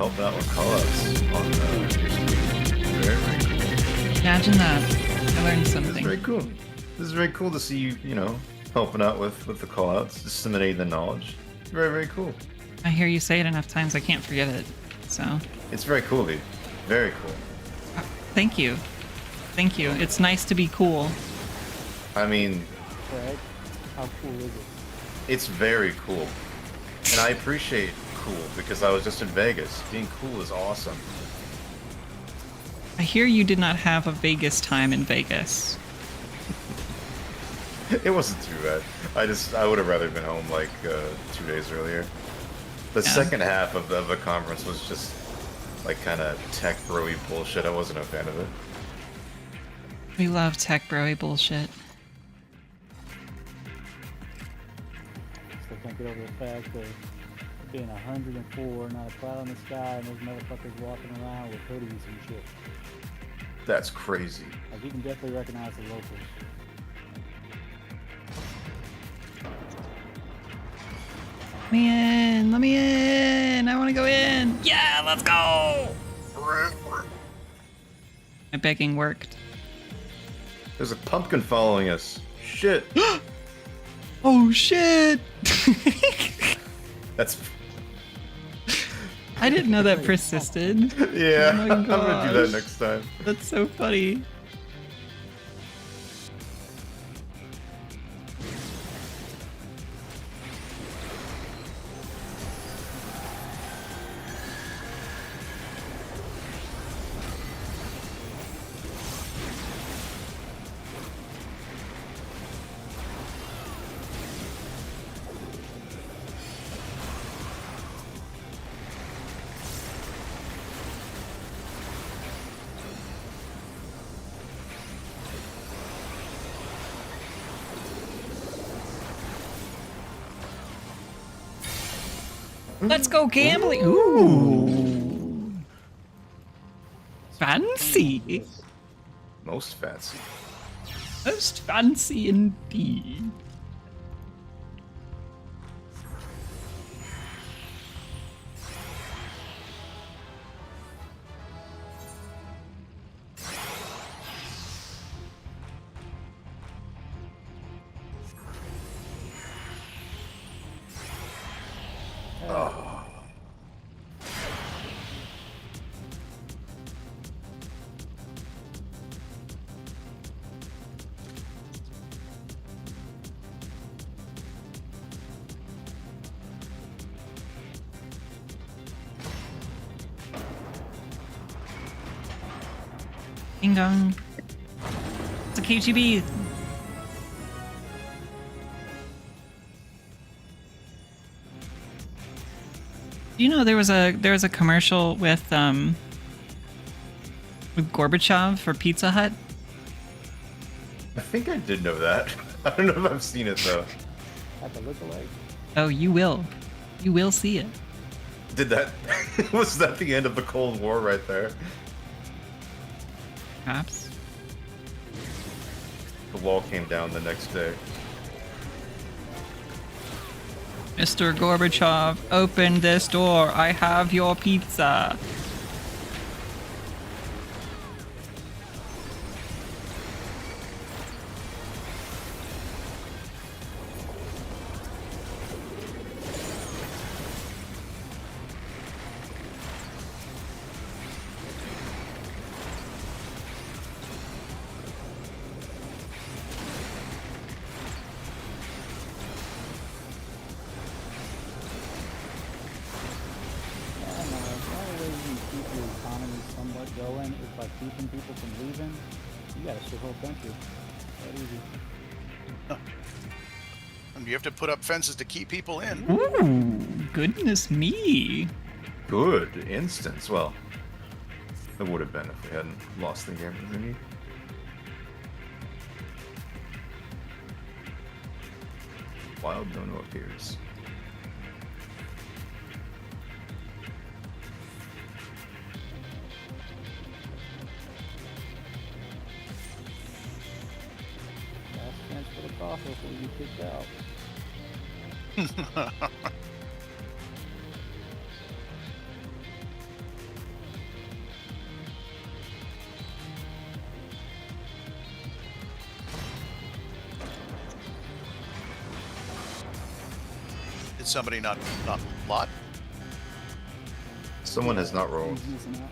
helping out with callouts on your stream. Very, very cool. Imagine that. I learned This is something. very cool. This is very cool to see you, you know, helping out with the callouts, disseminating the knowledge. Very, very cool. I hear you say it enough times, I can't forget it. So, It's very cool, dude. Very cool. thank you. Thank you. It's nice to be cool. I mean, Right? How cool is it? it's very cool. And I appreciate cool because I was just in Vegas. Being cool is awesome. I hear you did not have a Vegas time in Vegas. It wasn't too bad. I would have rather been home like 2 days earlier. The Yeah. second half of the conference was just like kind of tech bro-y bullshit. I wasn't a fan of it. We love tech bro bullshit. Still can't get over the fact of being 104, not a cloud on the sky, and those motherfuckers walking around with hoodies and shit. That's crazy. Like, you can definitely recognize the locals. Let me in! Let me in! I want to go in! Yeah, let's go! My begging worked. There's a pumpkin following us. Shit. Oh shit! That's I didn't know that persisted. yeah. Oh my I'm gonna do that gosh. next time. That's so funny. Let's go gambling. Ooh. Fancy. Most fancy. Most fancy indeed. Oh. Ding dong. It's a KGB. Do you know there was a commercial with Gorbachev for Pizza Hut? I think I did know that. I don't know if I've seen it though. At the lookalike. Oh, you will. You will see it. Did that? Was that the end of the Cold War right there? Perhaps. The wall came down the next day. Mr. Gorbachev, open this door. I have your pizza. Yeah, no, the only way you can keep your economy somewhat going is by keeping people from leaving. You got a shithole country. That easy. And you have to put up fences to keep people in. Ooh, goodness me. Good instance. Well, it would have been if we hadn't lost the game thingy. Wild no appears. Last chance for the cough before you get kicked out. Did somebody not lot? Someone has not rolled. He's using that.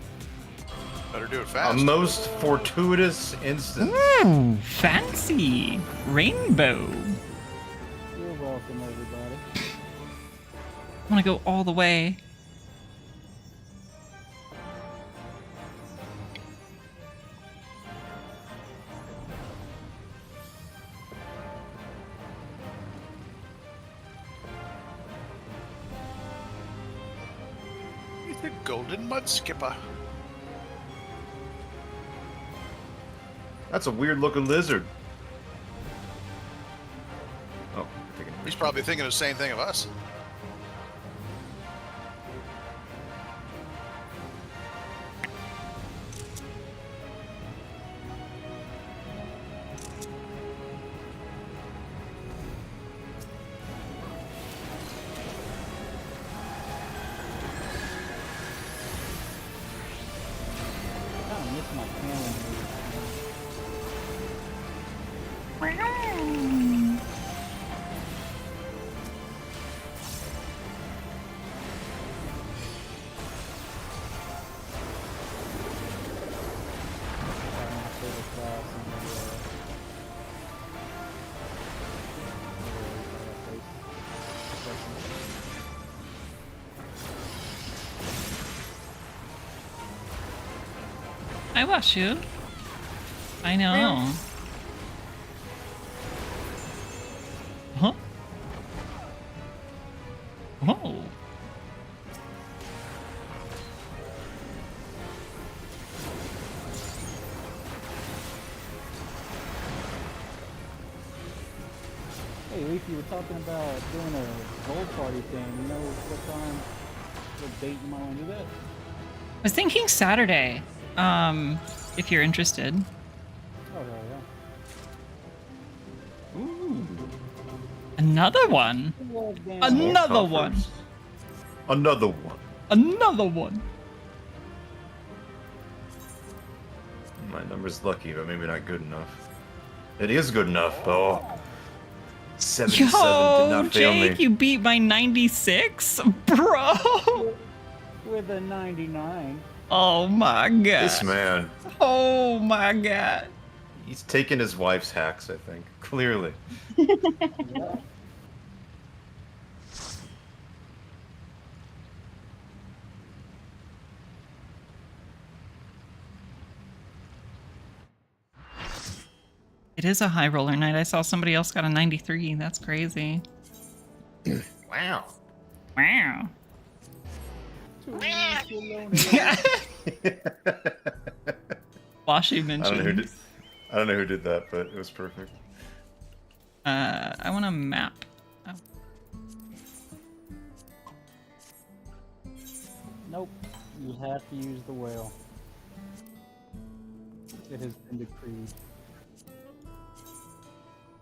Better do it A fast. most fortuitous instance. Ooh, fancy rainbow. You're welcome, everybody. I want to go all the way. The golden mud skipper. That's a weird looking lizard. Oh, He's probably thinking the same thing of us. I kind of miss my cannon move. Probably my favorite class in the I wash you. I know. Huh? Oh. Hey, Leaf, you were talking about doing a gold party thing. You know what time, what date you might want to do that? I was thinking Saturday. If you're interested. Oh, hell yeah. Ooh. Another one. Well, damn. Another one. Another one. Another one. My number's lucky, but maybe not good enough. It is good enough, though. 77 did Yo, not fail Jake, me. you beat my 96? Bro. With a 99. Oh my god. This man, Oh my god. he's taking his wife's hacks, I think. Clearly. Yeah. It is a high roller night. I saw somebody else got a 93. That's crazy. Wow. Wow. Washi I don't know who mentioned. did. I don't know who did that, but it was perfect. I want a map. Oh. Nope. You have to use the whale. It has been decreed.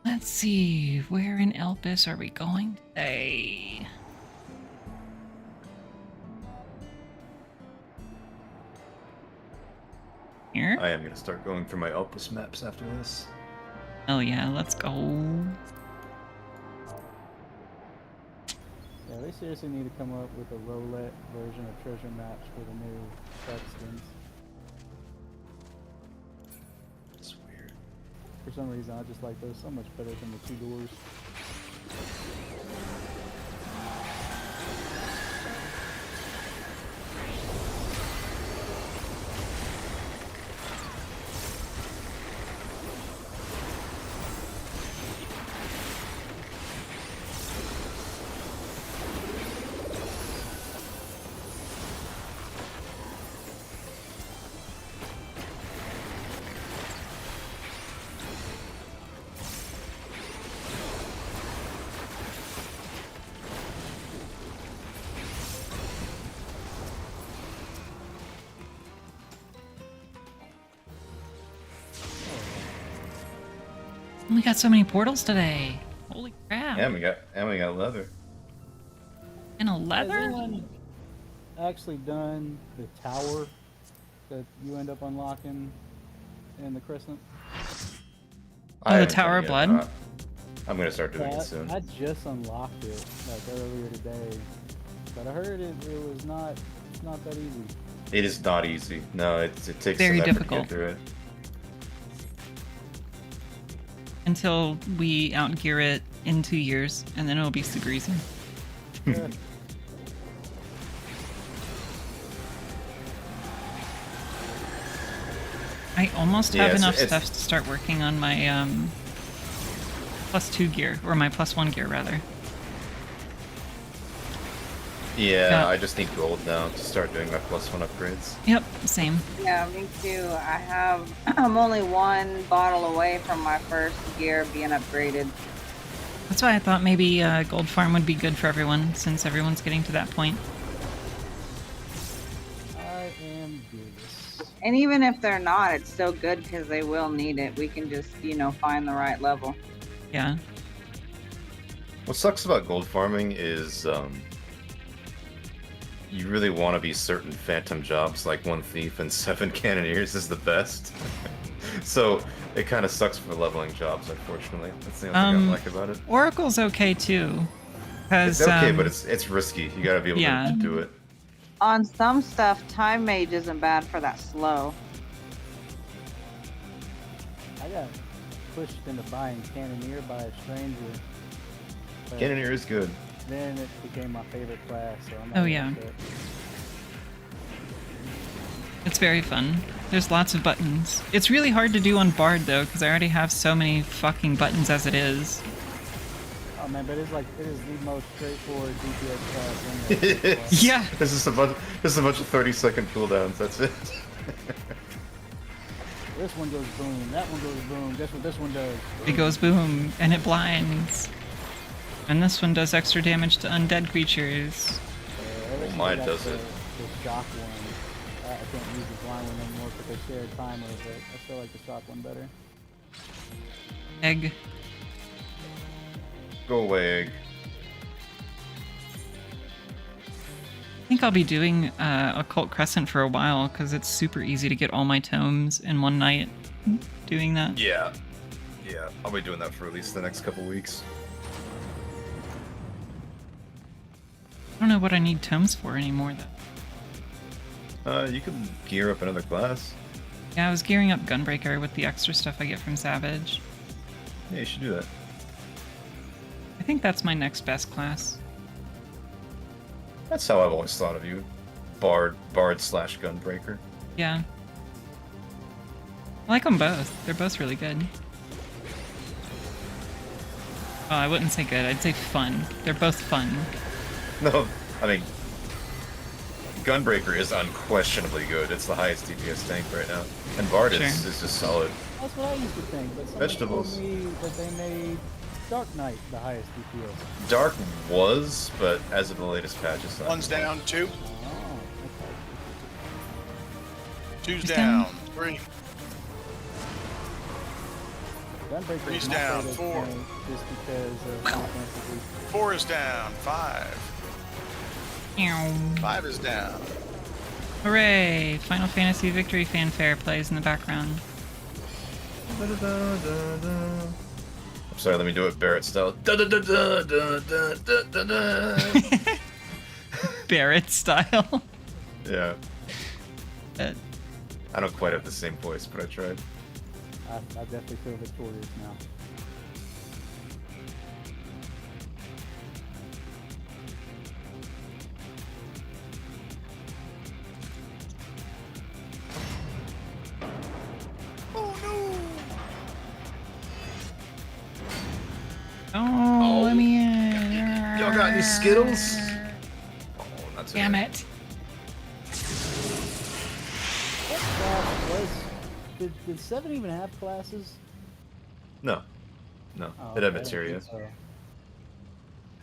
Let's see. Where in Elpis are we going today? Here? I am gonna start going through my Elpis maps after this. Oh yeah, let's go. Yeah, they seriously need to come up with a roulette version of treasure maps for the new track skins. It's weird. For some reason, I just like those so much better than the two doors. We got so many portals today. Holy crap. And we got leather. And a Has leather? anyone actually done the tower that you end up unlocking in the Crescent? Oh, the Tower of Blood? I'm gonna start doing Yeah, it soon. I just unlocked it like earlier today, but I heard it was not it's not that easy. It is not easy. No, it takes Very some effort difficult. to get through it. Until we outgear it in 2 years, and then it'll be super easy. Yeah. I almost Yeah, have enough it's- stuff to start working on my +2 gear, or my +1 gear rather. Yeah, Yeah. I just need gold now to start doing my +1 upgrades. Yep, same. Yeah, me too. I'm only one bottle away from my first gear being upgraded. That's why I thought maybe gold farm would be good for everyone, since everyone's getting to that point. I am good. And even if they're not, it's still good because they will need it. We can just, find the right level. Yeah. What sucks about gold farming is you really want to be certain phantom jobs, like 1 thief and 7 cannoneers is the best. So it kind of sucks for leveling jobs, unfortunately. That's the only thing I don't like about it. Oracle's okay too. Cause, It's okay, but it's risky. You gotta be able yeah. to do it. On some stuff, time mage isn't bad for that slow. I got pushed into buying Cannoneer by a stranger. but Cannoneer is good. Then it became my favorite class, so I'm Oh, not yeah. upset. It's very fun. There's lots of buttons. It's really hard to do on Bard though, because I already have so many fucking buttons as it is. Oh man, but it is the most straightforward DPS class in there. So, Yeah. This is a bunch of 30-second cooldowns. That's it. this one goes boom, that one goes boom, guess what this one does? It goes boom, and it blinds. And this one does extra damage to undead creatures. Ever since mine I got does the, it. The shock one. I can't use the blind one anymore because they share a timer, but I still like the shock one better. Egg. Go away, egg. I think I'll be doing Occult Crescent for a while, because it's super easy to get all my tomes in one night doing that. Yeah. Yeah, I'll be doing that for at least the next couple weeks. I don't know what I need tomes for anymore though. You can gear up another class. Yeah, I was gearing up Gunbreaker with the extra stuff I get from Savage. Yeah, you should do that. I think that's my next best class. That's how I've always thought of you. Bard / Gunbreaker. Yeah. I like them both. They're both really good. Oh, I wouldn't say good. I'd say fun. They're both fun. No, I mean, Gunbreaker is unquestionably good. It's the highest DPS tank right now. And Bard Sure. is just solid. That's what I used to think, but someone Vegetables. told me that they made Dark Knight the highest DPS. Dark was, but as of the latest patch, it's not. One's down, 2. Oh, okay. 2's Who's down. down? 3. Gunbreaker Three's is my down, favorite 4. tank just because of Final Fantasy. 4 is down. 5. Meow. 5 is down. Hooray! Final Fantasy Victory fanfare plays in the background. I'm sorry, let me do it Barrett style. Da da da da da da da da da. Barrett style. Yeah, Uh, I don't quite have the same voice, but I tried. I definitely feel victorious now. Oh no! oh, let me in. Y'all got any Skittles? Oh, not today. Damn it. What class was... Did 7 even have classes? No, no, Oh, it had okay, I materia. didn't think so.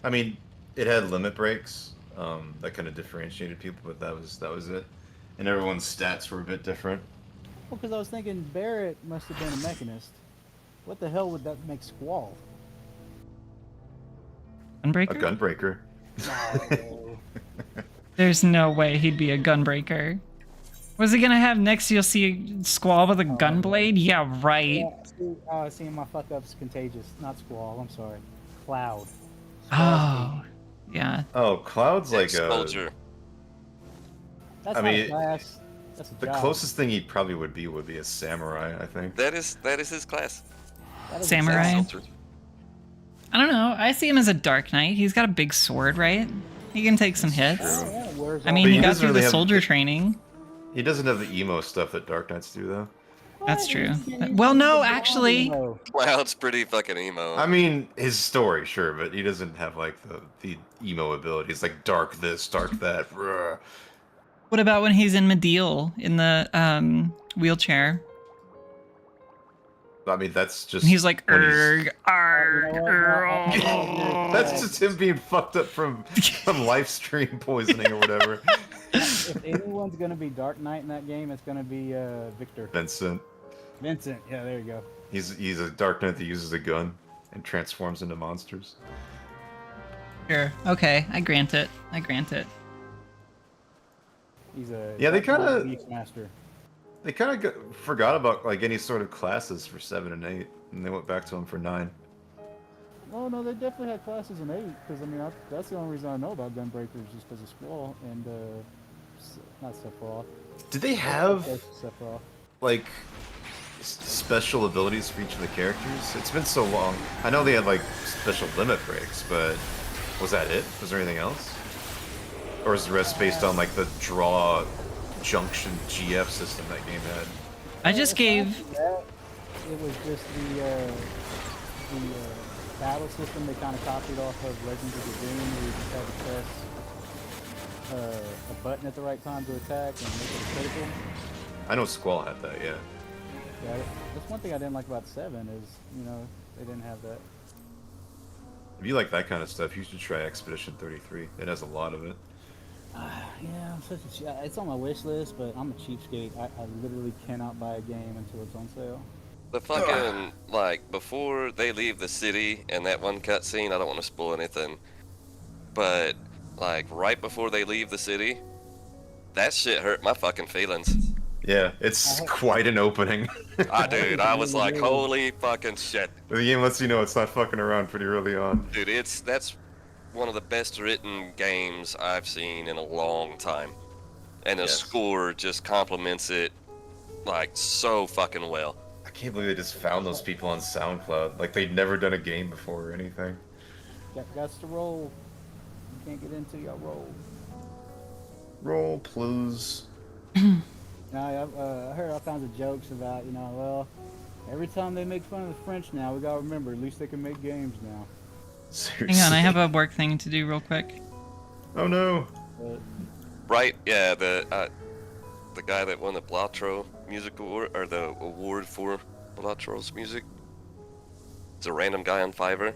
I mean, it had limit breaks that kind of differentiated people, but that was it. And everyone's stats were a bit different. Well, because I was thinking Barrett must have been a mechanist. What the hell would that make Squall? A Gunbreaker? Gunbreaker. No. There's no way he'd be a Gunbreaker. Was he gonna have next? You'll see Squall with a gunblade. Yeah, right. Yeah, seeing my fuck up's contagious. Not Squall. I'm sorry. Cloud. Oh, yeah. Oh, Cloud's like a. Soldier. That's I not mean, a class. That's a The job. closest thing he probably would be a samurai, I think. That is his class. That is a Samurai. Soldier. I don't know. I see him as a Dark Knight. He's got a big sword, right? He can take some hits. true. Yeah, where's I all mean, But he he got doesn't through really the have soldier the- training. He doesn't have the emo stuff that Dark Knights do, though. That's true. He's Well, no, the actually, emo. Cloud's pretty fucking emo. I mean, his story, sure, but he doesn't have like the emo abilities, like dark this, dark that. Bruh. what about when he's in Mediel in the wheelchair? I mean, that's just. And he's like, when he's- erg, arg, You know what? erg. That's just him being fucked up from some live stream poisoning or whatever. If anyone's gonna be Dark Knight in that game, it's gonna be Victor. Vincent. Vincent. Yeah, there you go. He's a Dark Knight that uses a gun and transforms into monsters. Sure. Okay, I grant it. I grant it. He's a Yeah, they Dark Knight kinda- Beast master. They kind of forgot about like any sort of classes for 7 and 8, and they went back to them for 9. Oh no, they definitely had classes in 8. Because I mean, that's the only reason I know about Gunbreakers, just because of Squall and not Sephiroth. Did they have Sephiroth. like special abilities for each of the characters? It's been so long. I know they had like special limit breaks, but was that it? Was there anything else? Or is the rest based on like the draw junction GF system that game had? I just gave. That, it was just the battle system they kind of copied off of Legends of the Doom, where you just had to press a button at the right time to attack and make it a critical. I know Squall had that, yeah. Yeah, that's one thing I didn't like about 7 is, you know, they didn't have that. If you like that kind of stuff, you should try Expedition 33. It has a lot of it. Yeah, I'm such a it's on my wish list, but I'm a cheapskate. I literally cannot buy a game until it's on sale. The fucking, like, before they leave the city and that one cutscene, I don't want to spoil anything, but, like, right before they leave the city, that shit hurt my fucking feelings. Yeah, it's quite an opening. Dude, I was like, holy fucking shit. The game lets you know it's not fucking around pretty early on. Dude, that's one of the best written games I've seen in a long time. And the Yes. score just complements it, like, so fucking well. I can't believe they just found those people on SoundCloud. Like they'd never done a game before or anything. Got to roll. You can't get into your roll. Roll, please. Now, I heard all kinds of jokes about, you know, well, every time they make fun of the French now, we gotta remember, at least they can make games now. Seriously. Hang on, I have a work thing to do real quick. Oh no. But Right? Yeah, the guy that won the Blatro music award, or the award for Blatro's music. It's a random guy on Fiverr.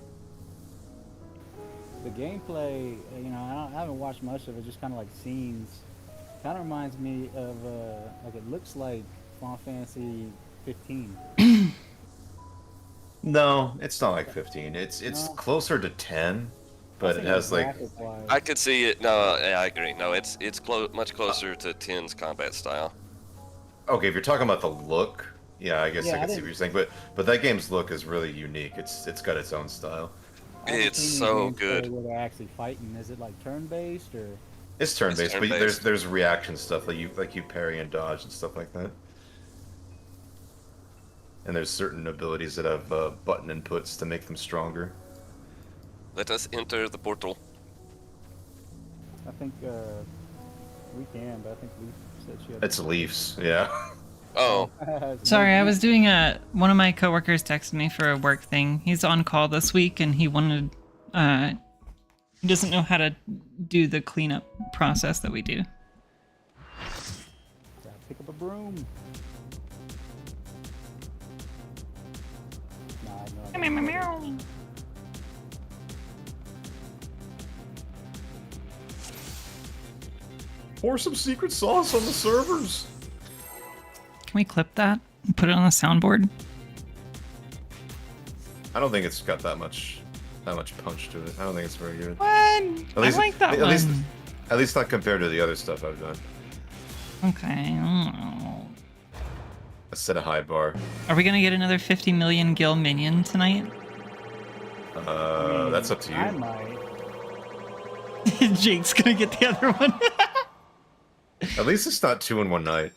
the gameplay, you know, I haven't watched much of it, just kind of like scenes. Kind of reminds me of, like, it looks like Final Fantasy 15. No, it's not like 15. It's No. closer to 10, but it has like graphic-wise. I could see it. No, yeah, I agree. No, it's much closer to 10's combat style. okay. If you're talking about the look, yeah, I guess Yeah, I I can see didn't- what you're saying. But that game's look is really unique. It's got its own style. I haven't It's seen any so gameplay good. Where they're actually fighting. Is it like turn-based or? It's turn-based, but turn-based. there's reaction stuff like you parry and dodge and stuff like that. And there's certain abilities that have button inputs to make them stronger. Let us enter the portal. I think we can, but I think Leaf said she had. It's Leafs, yeah. Oh, Sorry, I was doing one of my coworkers texted me for a work thing. He's on call this week and he wanted he doesn't know how to do the cleanup process that we do. Gotta pick up a broom. Nah, I have no idea. Pour some secret sauce on the servers. Can we clip that and put it on the soundboard? I don't think it's got that much punch to it. I don't think it's very good. What? At least, I like that at one. least not compared to the other stuff I've done. Okay. Oh. I set a high bar. Are we gonna get another 50 million gil minion tonight? That's up to I you. might. Jake's gonna get the other one. At least it's not 2 in one night.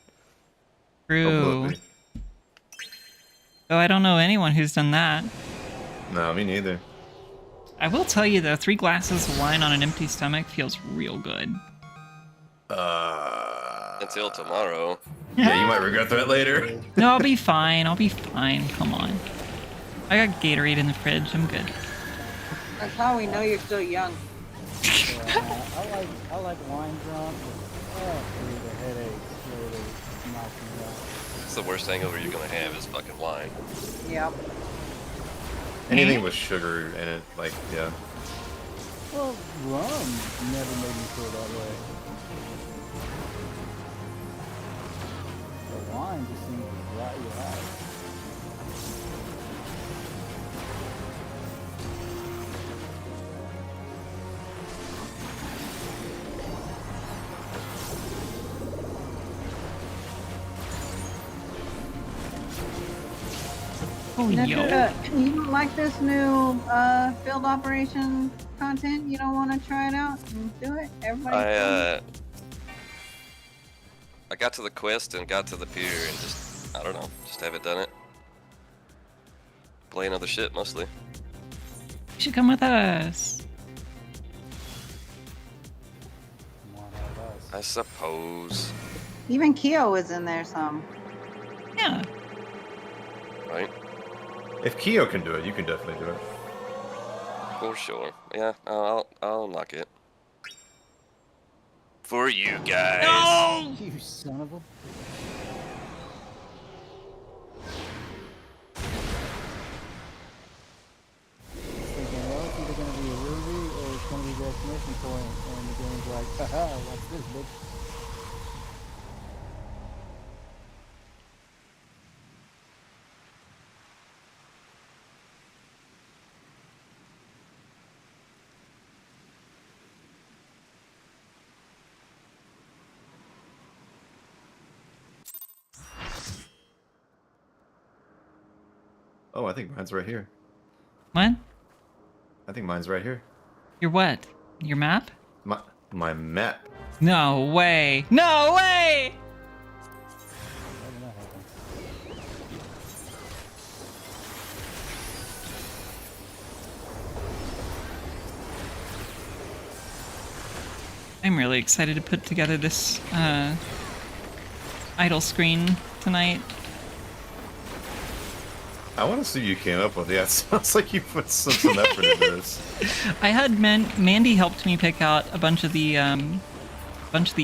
True. Hopefully. Oh, I don't know anyone who's done that. No, me neither. I will tell you though, 3 glasses of wine on an empty stomach feels real good. Until tomorrow. Yeah, you might regret that later. No, I'll be fine. I'll be fine. Come on. I got Gatorade in the fridge. I'm good. That's how we know you're still young. Yeah, I like wine drunk. Dude, the headaches really knock me out. It's the worst hangover you're gonna have is fucking wine. Yep. Anything with sugar in it, like, yeah. Well, rum never made me feel that way. The wine just seems to dry you out. Oh, yo. You don't like this new field operation content? You don't want to try it out and do it? Everybody. I got to the quest and got to the pier and just, I don't know, just haven't done it. Playing other shit mostly. You should come with us. Come on, have us. I suppose. Even Keo was in there some. Yeah. Right? If Keo can do it, you can definitely do it. For sure. Yeah, I'll knock it. For you guys. No! You son of a... Thinking, well, it's either going to be a Ruby or it's going to be the exclamation point, and the game's like, haha, watch this, bitch. Oh, I think mine's right here. What? I think mine's right here. Your what? Your map? My map. No way. No way! How did that happen? I'm really excited to put together this idle screen tonight. I want to see what you came up with. Yeah, it sounds like you put some effort into this. I had Mandy helped me pick out a bunch of the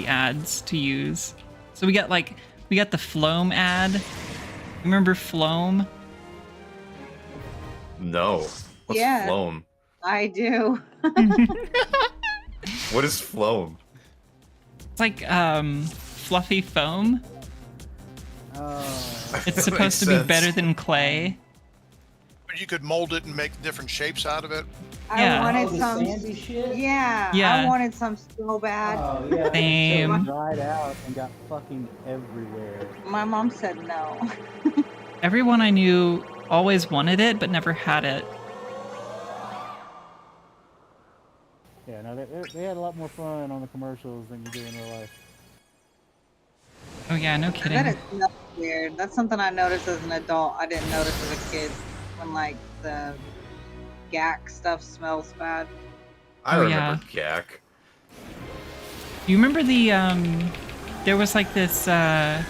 ads to use. So we got the Floam ad. Remember Floam? No. What's Yeah. Floam? I do. What is Floam? It's like fluffy foam. Oh, It's That supposed makes to be sense. better than clay. But you could mold it and make different shapes out of it. Yeah. I wanted the some. sandy shit? Yeah. Yeah. I wanted some so bad. Oh, yeah. Same. It dried out and got fucking everywhere. My mom said no. Everyone I knew always wanted it, but never had it. Yeah, no, they had a lot more fun on the commercials than you do in real life. Oh yeah, no That kidding. is not weird. That's something I noticed as an adult. I didn't notice as a kid when like the gack stuff smells bad. I Oh, remember GAC. You remember the there was like this I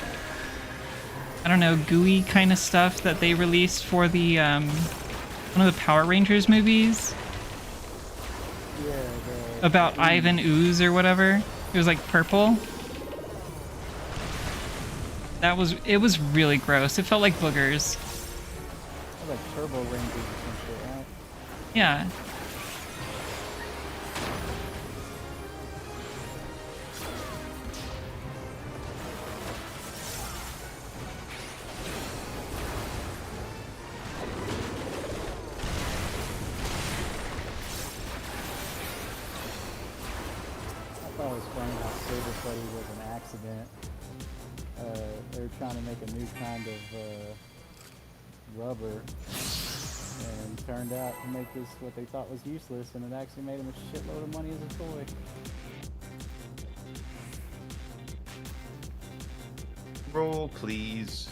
don't know, gooey kind of stuff that they released for the one of the Power Rangers movies Yeah, about Ivan Ooze or whatever. It was like purple. It was really gross. It felt like boogers. like Turbo Rangers or some shit, right? Yeah. I thought it was funny how Saber Buddy was an accident. They were trying to make a new kind of rubber, and turned out to make this what they thought was useless, and it actually made them a shitload of money as a toy. Roll, please.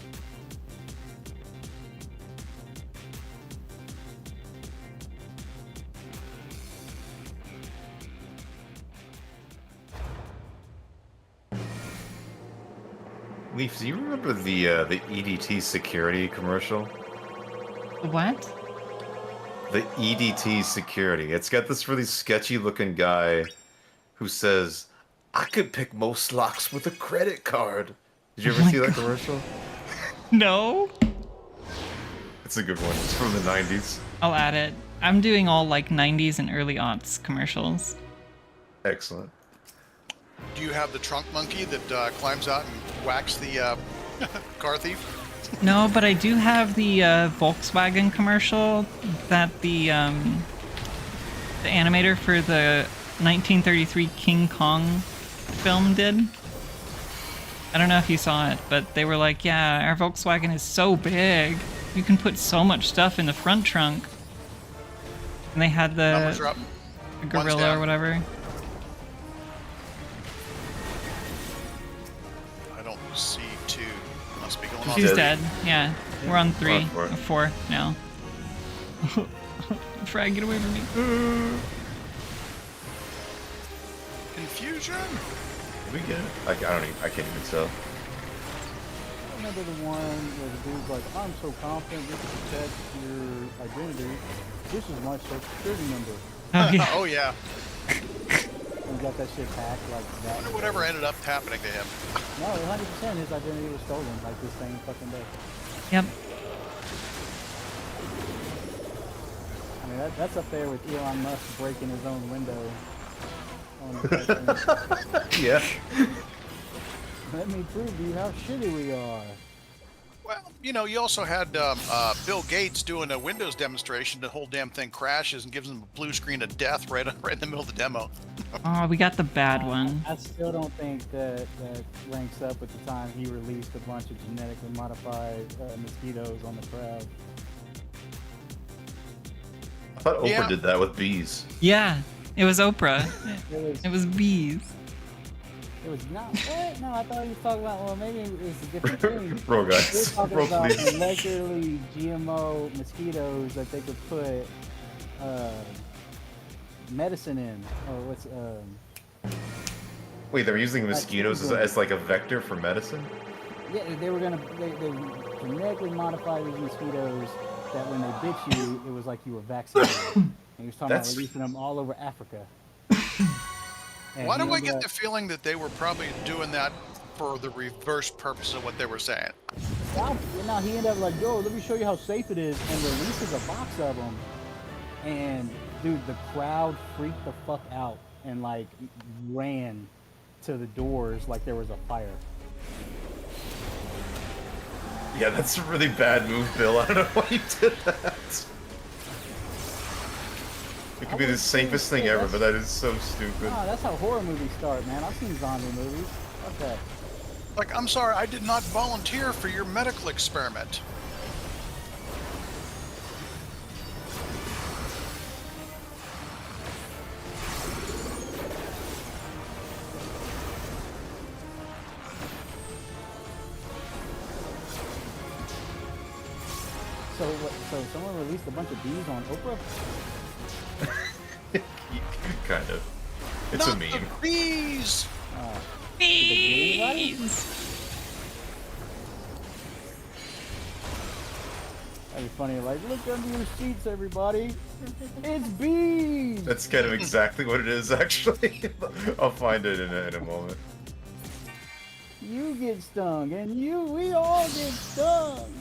Leaf, do you remember the EDT security commercial? What? The EDT security. It's got this really sketchy looking guy who says, "I could pick most locks with a credit card." Did you ever see that commercial? No. It's a good one. It's from the 90s. I'll add it. I'm doing all like 90s and early aughts commercials. Excellent. Do you have the trunk monkey that climbs out and whacks the car thief? No, but I do have the Volkswagen commercial that the animator for the 1933 King Kong film did. I don't know if you saw it, but they were like, yeah, our Volkswagen is so big. You can put so much stuff in the front trunk. And they had Numbers are the up. gorilla down. or whatever. I don't see two. Must be going on. She's dead. dead. Yeah, we're on 3 We're on four. or 4 now. Frag, get away from me. Confusion? Did we get it? I can't even tell. I remember the one where the dude's like, "I'm so confident we can protect your identity. This is my social security number." Oh, yeah. Oh yeah. And he got that shit hacked like I that. wonder whatever ended up happening to him. No, 100% his identity was stolen like this same fucking day. Yep. I mean, that's up there with Elon Musk breaking his own window. On the Yeah. Let me prove to you how shitty we are. Well, you know, you also had Bill Gates doing a Windows demonstration. The whole damn thing crashes and gives him a blue screen of death right in the middle of the demo. Oh, we got the bad one. I still don't think that ranks up with the time he released a bunch of genetically modified mosquitoes on the crowd. I thought Oprah Yeah. did that with bees. Yeah, it was Oprah. It was It was bees. It was not. What? No, I thought he was talking about. Well, maybe it was a different thing. Roll, We're guys. talking Roll, about please. molecularly GMO mosquitoes that they could put medicine in, or what's Wait, they're using mosquitoes as like a vector for medicine? yeah, they were gonna they genetically modify these mosquitoes that when they bit you, it was like you were vaccinated. And he was talking That's- about releasing them all over Africa. And Why he do I ended get up- the feeling that they were probably doing that for the reverse purpose of what they were saying? Wow, now he ended up like, yo, let me show you how safe it is, and releases a box of them. And dude, the crowd freaked the fuck out and like ran to the doors like there was a fire. Yeah, that's a really bad move, Bill. I don't know why you did that. It could be the safest thing ever, but that is so stupid. Oh, that's how horror movies start, man. I've seen zombie movies. Fuck that. Like, I'm sorry, I did not volunteer for your medical experiment. So what? So someone released a bunch of bees on Oprah? Kind of. It's Not a meme. the bees! Bees! That'd be funny. Like, look under your seats, everybody. It's bees. That's kind of exactly what it is, actually. I'll find it in a moment. You get stung, and we all get stung.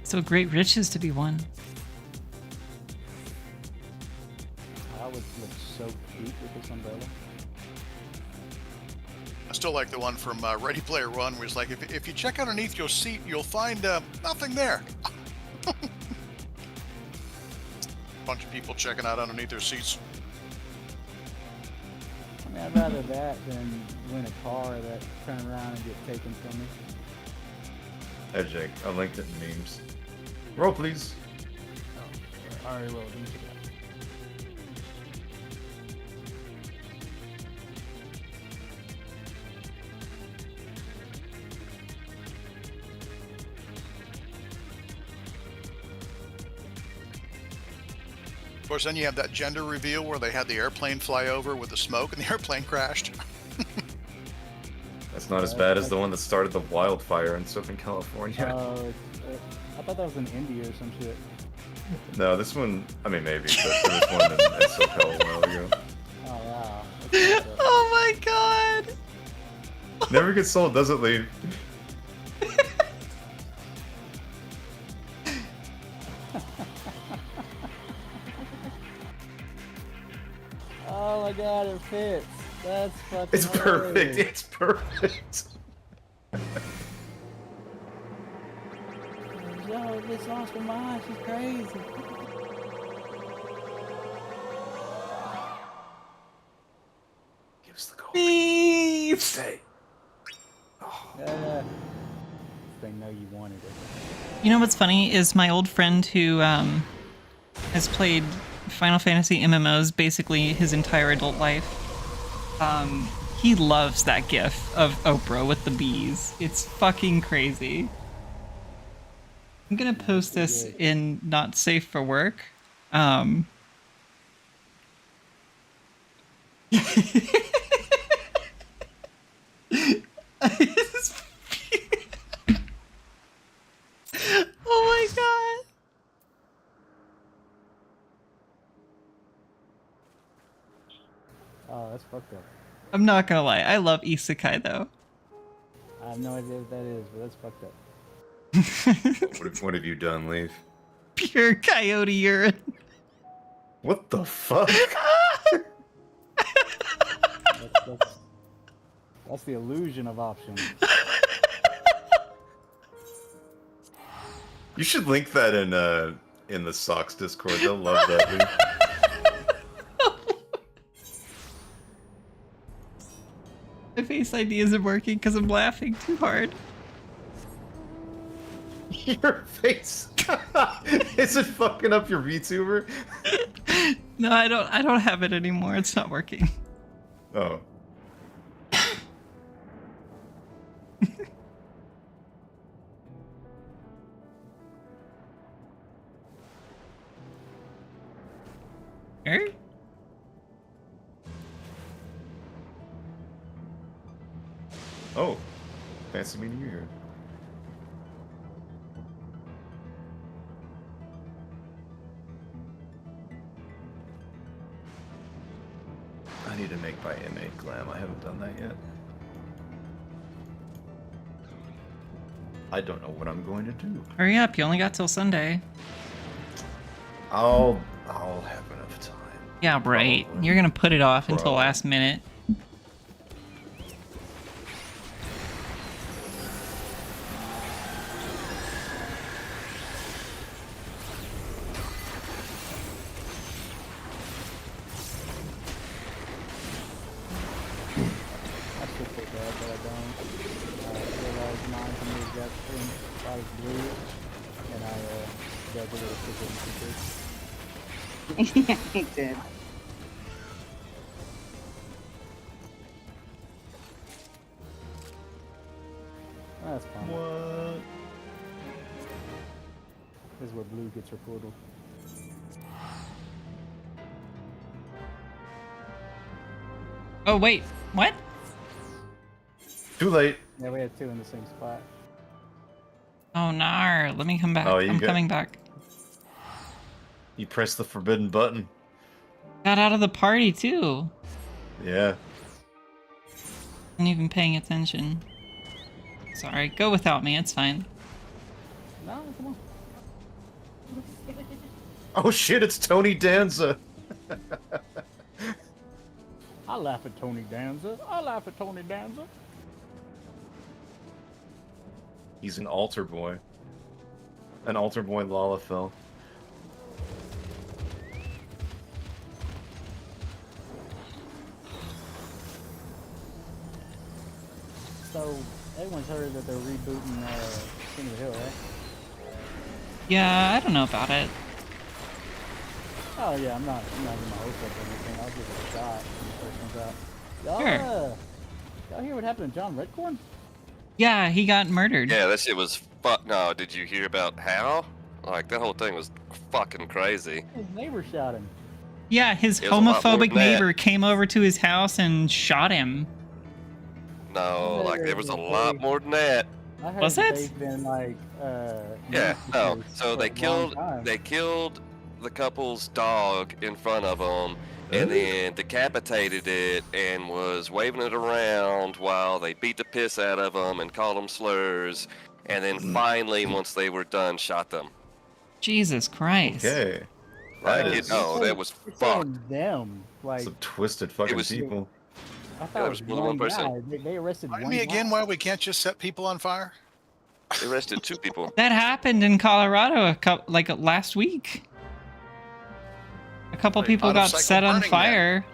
So great riches to be won. I would look so cute with this umbrella. I still like the one from Ready Player One, where it's like, if you check underneath your seat, you'll find nothing there. bunch of people checking out underneath their seats. I mean, I'd rather that than win a car that turn around and get taken from me. Hey Jake, I linked it in memes. Roll please. Oh, I already rolled into that. Of course, then you have that gender reveal where they had the airplane fly over with the smoke and the airplane crashed. That's not as bad as the one that started the wildfire in Southern California. I thought that was in India or some shit. No, this one, I mean maybe, but there was one in SoCal a while ago. Oh wow. That's fucked up. Oh my god! Never gets sold, doesn't leave. Oh my god, it fits. That's fucking It's perfect, hilarious. it's perfect. Yo, this lost her mind. She's crazy. Give us the gold. Beef! Stay. Yeah. They know you wanted it. You know what's funny is my old friend who has played Final Fantasy MMOs basically his entire adult life. He loves that gif of Oprah with the bees. It's fucking crazy. I'm gonna post this in Not Safe for Work. Oh my god. Oh, that's fucked up. I'm not gonna lie, I love Isekai though. I have no idea what that is, but that's fucked up. What have you done, Leaf? Pure coyote urine. What the fuck? That's the illusion of options. You should link that in the Socks Discord. They'll love that, Leaf. My Face ID isn't working because I'm laughing too hard. Your face. Is it fucking up your VTuber? No, I don't have it anymore. It's not working. Oh. Er? Oh. Fancy meeting you here. I need to make my M8 glam. I haven't done that yet. I don't know what I'm going to do. Hurry up, you only got till Sunday. I'll have enough time. Yeah, right. Probably. You're gonna put it off until Probably. last minute. I should pick that, but I don't. I realized mine to me is that thing thought it's blue, and I got the little sticker. Yeah, he did. That's fine. What? This is where blue gets her portal. Oh wait, what? Too late. Yeah, we had two in the same spot. Oh nar, let me come back. Oh, you I'm got- coming back. You pressed the forbidden button. Got out of the party too. Yeah. Wasn't even paying attention. Sorry, go without me, it's fine. No, come on. Oh shit, it's Tony Danza. I laugh at Tony Danza. I laugh at Tony Danza. He's an altar boy. An altar boy Lalafell. heard that they're rebooting King of the Hill, right? Yeah, I don't know about it. Oh yeah, I'm not getting my hopes up or anything. I'll give it a shot when it first comes out. Y'all, Sure. y'all hear what happened to John Redcorn? Yeah, he got murdered. Yeah, that shit was fuck. No, did you hear about how? Like that whole thing was fucking crazy. His neighbor shot him. Yeah, his It was a lot more homophobic than that. neighbor came over to his house and shot him. No, like there was a They- lot more than that. I heard Was that it? they've been like Yeah, no. mistreaters So for they a long killed time. the couple's dog in front of them, and then decapitated it and was waving it around while they beat the piss out of them and called them slurs, and then finally, once they were done, shot them. Jesus Christ. Okay. Like That it, is that was You're fucked. saying them like some twisted fucking was- people. I thought that it was was more than one one person. guy. They arrested Remind one me again guy. why we can't just set people on fire? They arrested 2 people. That happened in Colorado like last week. A couple Right, people lot of got cycle set on burning then. fire.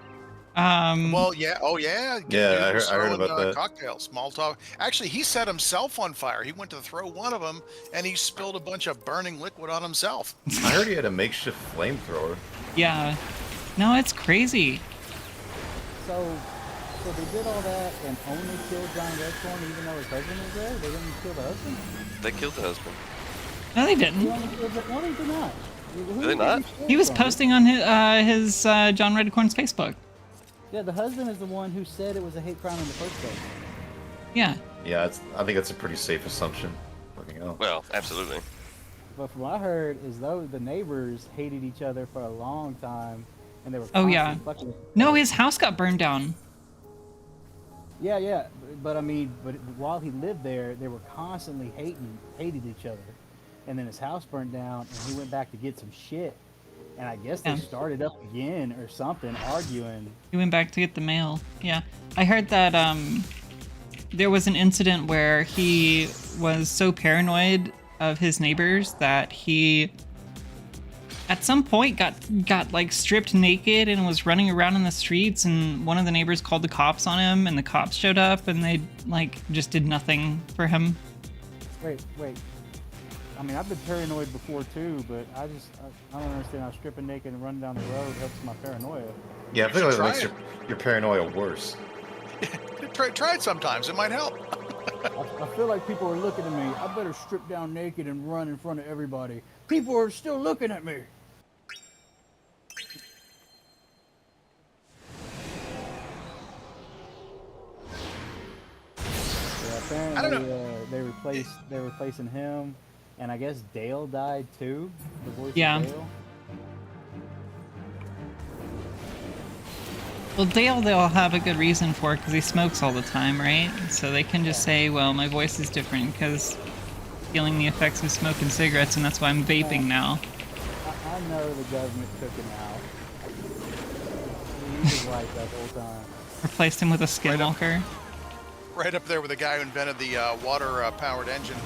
Well, yeah. Oh, yeah. Yeah, I Dude was heard throwing, about that. Cocktails, Molotov. Actually, he set himself on fire. He went to throw one of them, and he spilled a bunch of burning liquid on himself. I heard he had a makeshift flamethrower. Yeah. No, it's crazy. So they did all that and only killed John Redcorn even though his husband was there? They didn't kill the husband? They killed the husband. No, they They didn't. only killed the, no, they did not. Who they did not? kill He was from? posting on his John Redcorn's Facebook. Yeah, the husband is the one who said it was a hate crime in the first place. Yeah. Yeah, I think that's a pretty safe assumption. Fucking hell. Well, absolutely. But from what I heard is though the neighbors hated each other for a long time and they were Oh, yeah. constantly fucking. No, his house got burned down. Yeah, but I mean, but while he lived there, they were constantly hated each other, and then his house burned down, and he went back to get some shit, and I guess they Yeah. started up again or something, arguing. He went back to get the mail. Yeah. I heard that there was an incident where he was so paranoid of his neighbors that he at some point got like stripped naked and was running around in the streets, and one of the neighbors called the cops on him, and the cops showed up and they like just did nothing for him. Wait. I mean, I've been paranoid before too, but I don't understand how stripping naked and running down the road helps my paranoia. Yeah, I feel like that try makes it. your paranoia worse. Try it sometimes. It might help. I feel like people are looking at me. I better strip down naked and run in front of everybody. People are still looking at me. Yeah, apparently, I don't know. they're replacing him, and I guess Dale died too. The voice Yeah. of Dale. Well, Dale, they'll have a good reason for it because he smokes all the time, right? So they can just say, well, my voice is different because feeling the effects of smoking cigarettes, and that's why I'm vaping now. I know the government took him out. He was right that whole time. Replaced him with a skinwalker. Right up there with the guy who invented the water-powered engine.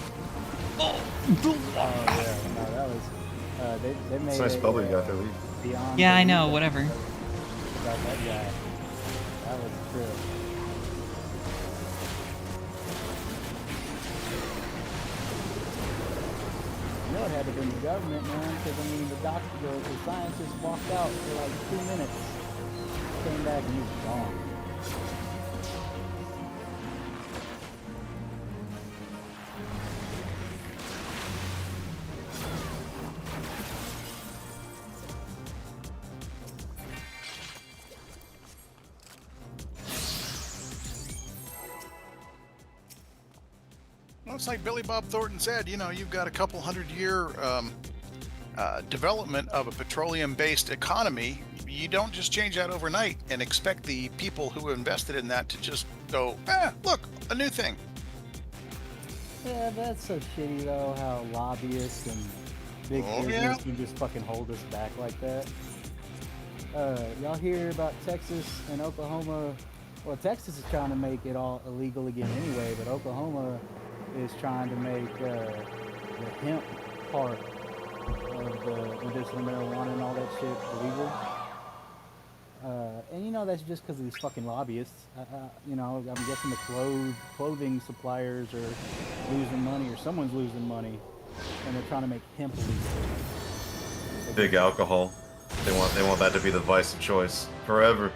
Oh yeah, no, that was. They made It's nice a, bubble you got there, Lee. Beyond Yeah, I know, Belief whatever. about that guy. That was true. You know it had to be the government, man, because I mean the scientist walked out for like 2 minutes, came back and he was gone. Well, it's like Billy Bob Thornton said, you know, you've got a couple 100-year development of a petroleum-based economy. You don't just change that overnight and expect the people who invested in that to just go, look, a new thing. Yeah, that's so shitty though, how lobbyists and big Oh, business yeah? can just fucking hold us back like that. Y'all hear about Texas and Oklahoma? Well, Texas is trying to make it all illegal again anyway, but Oklahoma is trying to make the hemp part of the medicinal marijuana and all that shit illegal. And you know that's just because of these fucking lobbyists. You know, I'm guessing the clothing suppliers are losing money, or someone's losing money, and they're trying to make hemp illegal. Big alcohol. They want that to be the vice of choice forever.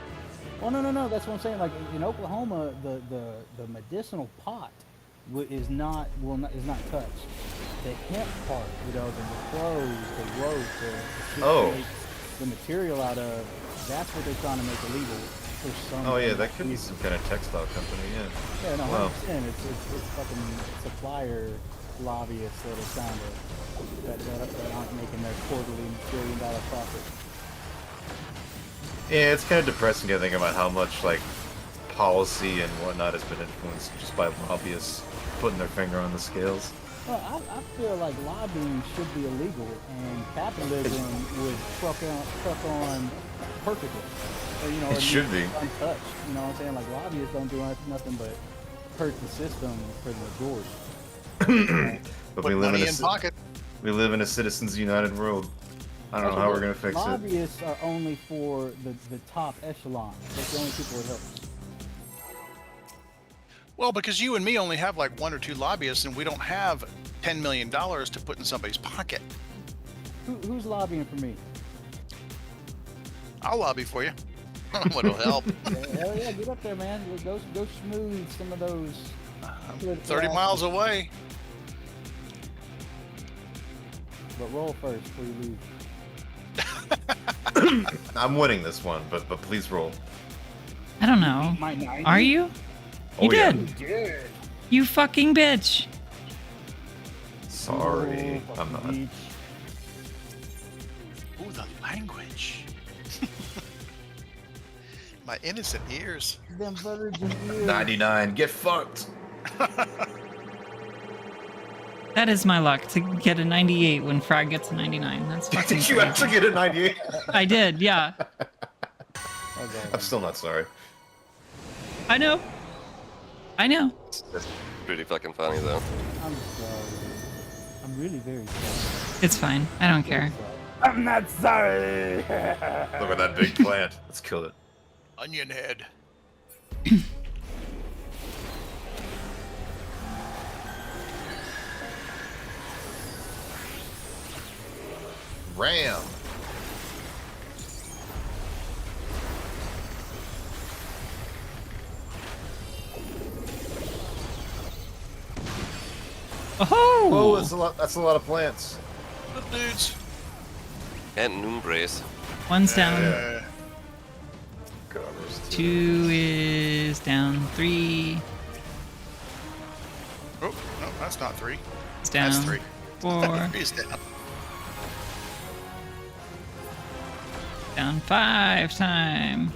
Well, no. That's what I'm saying. Like in Oklahoma, the medicinal pot is not touched. The hemp part, you know, the clothes, the rope, the shit Oh. they make the material out of, that's what they're trying to make illegal. For some Oh yeah, that could be reason. some kind of textile company. Yeah. Yeah, no, Wow. 100%. It's fucking supplier lobbyists that are trying to that aren't making their quarterly $1 billion profit. Yeah, it's kind of depressing to think about how much like policy and whatnot has been influenced just by lobbyists putting their finger on the scales. Well, I feel like lobbying should be illegal, and capitalism would truck on perfectly. Or, you know, It should be. untouched. You know what I'm saying? Like lobbyists don't do nothing but hurt the system for the majority. But Put we live money in in pocket. we live in a citizens united world. I don't know how we're gonna fix it. Lobbyists are only for the top echelon. That's the only people it helps. Well, because you and me only have like 1 or 2 lobbyists, and we don't have $10 million to put in somebody's pocket. Who's lobbying for me? I'll lobby for you. What'll help? Hell yeah, get up there, man. Go smooth some of those. 30 miles away. But roll first before you leave. I'm winning this one, but please roll. I don't know. My 90? Are you? You Oh, yeah. did. Dude. You fucking bitch. Sorry, Oh, I'm not. bitch. Ooh, the language. My innocent ears. Them virgin ears. 99, get fucked. That is my luck to get a 98 when Frag gets a 99. That's fucking Did you crazy. actually get a 98? I did, yeah. Okay. I'm still not sorry. I know. That's pretty fucking funny though. I'm sorry. I'm really very sorry. It's fine. I don't care. I'm not sorry. Look at that big plant. Let's kill it. Onion head. Ram. Oh! Whoa, that's a lot of plants. Little dudes. And Numbres. One's down. God, there's 2 is down. 3 Oh, no, that's not 3. is down. That's 3. 4 3 is down. down. 5 time.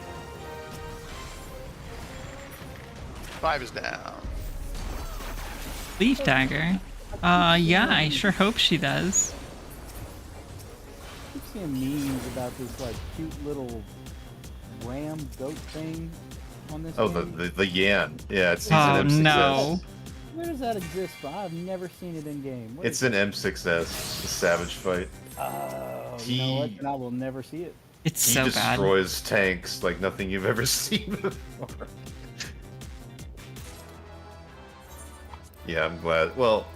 5 is down. Leaf dagger. Yeah, I sure hope she does. I keep seeing memes about this like cute little ram goat thing on this. Oh, game. the Yan. Yeah, it's Oh an M6S. no. Where does that exist from? I've never seen it in game. It's an M6S, the Savage Fight. Oh, you know what? He- And I will never see it. It's He so bad. destroys tanks like nothing you've ever seen before. Yeah, I'm glad. Well,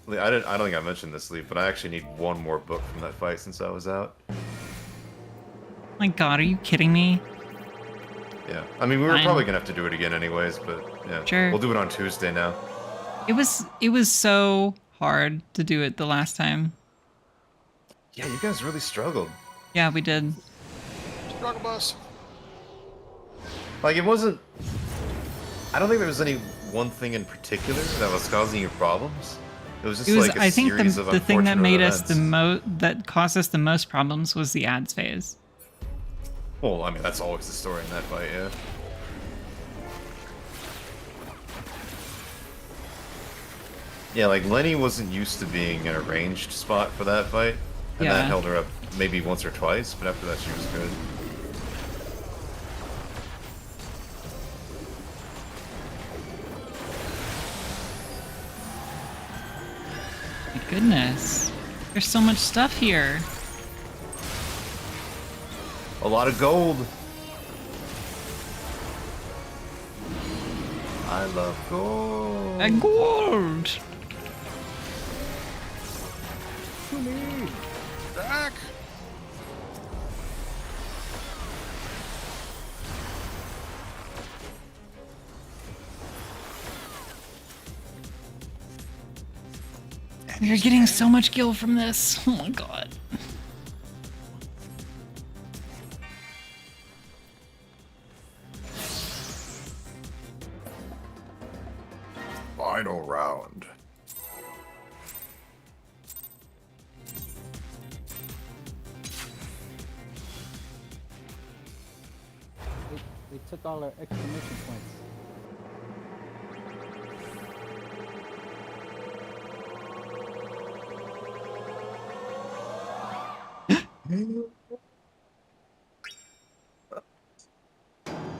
I don't think I mentioned this, Leaf, but I actually need one more book from that fight since I was out. My god, are you kidding me? Yeah, I mean, we were Fine. probably gonna have to do it again anyways, but yeah, Sure. we'll do it on Tuesday now. It was so hard to do it the last time. Yeah, you guys really struggled. Yeah, we did. Struggle bus. Like, it wasn't. I don't think there was any one thing in particular that was causing you problems. It was just It was. like a I think series of the thing that unfortunate made us events. that caused us the most problems was the ads phase. Well, I mean, that's always the story in that fight, yeah. Yeah, like Lenny wasn't used to being in a ranged spot for that fight, and Yeah. that held her up maybe once or twice, but after that she was good. My goodness, there's so much stuff here. A lot of gold. I love gold. And gold. To me. Back. We're getting so much gil from this. Oh my god. Final round. They took all our exclamation points.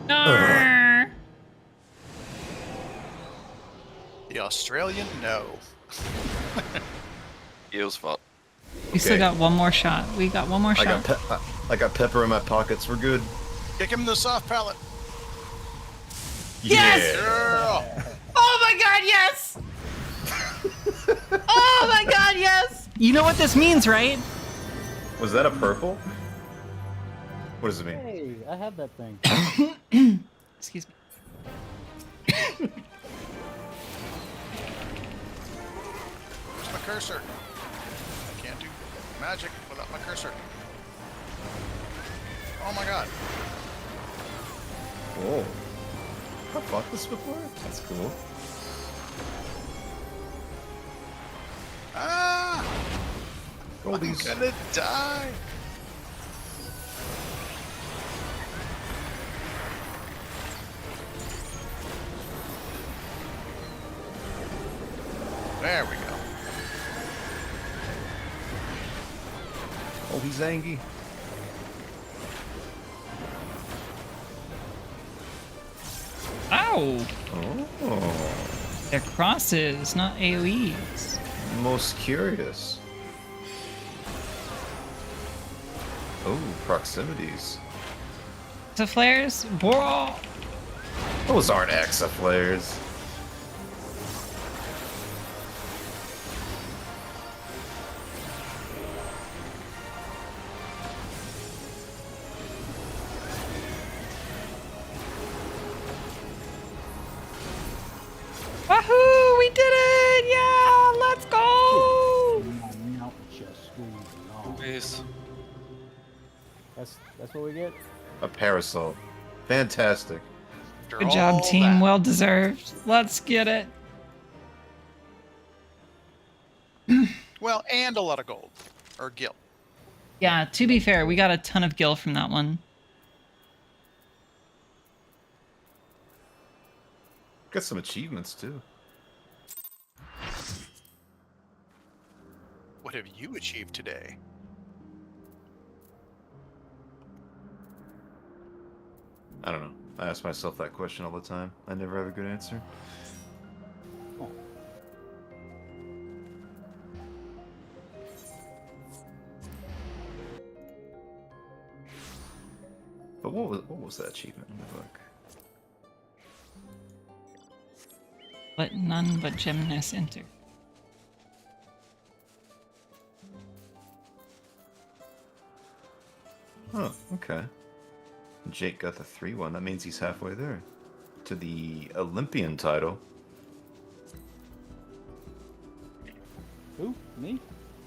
No. The Australian no. Gil's fault. We still Okay. got one more shot. We got one more I shot. got I got pepper in my pockets. We're good. Kick him in the soft palate. Yes! Yeah. Girl. Oh my god, yes! Oh my god, yes! You know what this means, right? Was that a purple? What does it mean? Hey, I have that thing. Excuse me. Where's my cursor? I can't do magic without my cursor. Oh my god. Oh. I fought this before? That's cool. Ah! Goldies. I'm gonna die. There we go. Oh, he's Zangy. Ow! Oh. They're crosses, not AoEs. Most curious. Oh, proximities. The flares? Bro! Those aren't Exa flares. Wahoo! We did it! Yeah! Let's go! My mount just screams long. Yes. That's what we get. A parasol. Fantastic. After Good job, all team. that. Well deserved. Let's get it. Well, and a lot of gold. Or gil. Yeah, to be fair, we got a ton of gil from that one. Got some achievements too. What have you achieved today? I don't know. I ask myself that question all the time. I never have a good answer. Oh. But what was that achievement in the book? Let none but Geminists enter. Oh, okay. Jake got the 3-1. That means he's halfway there. To the Olympian title. Who? Me?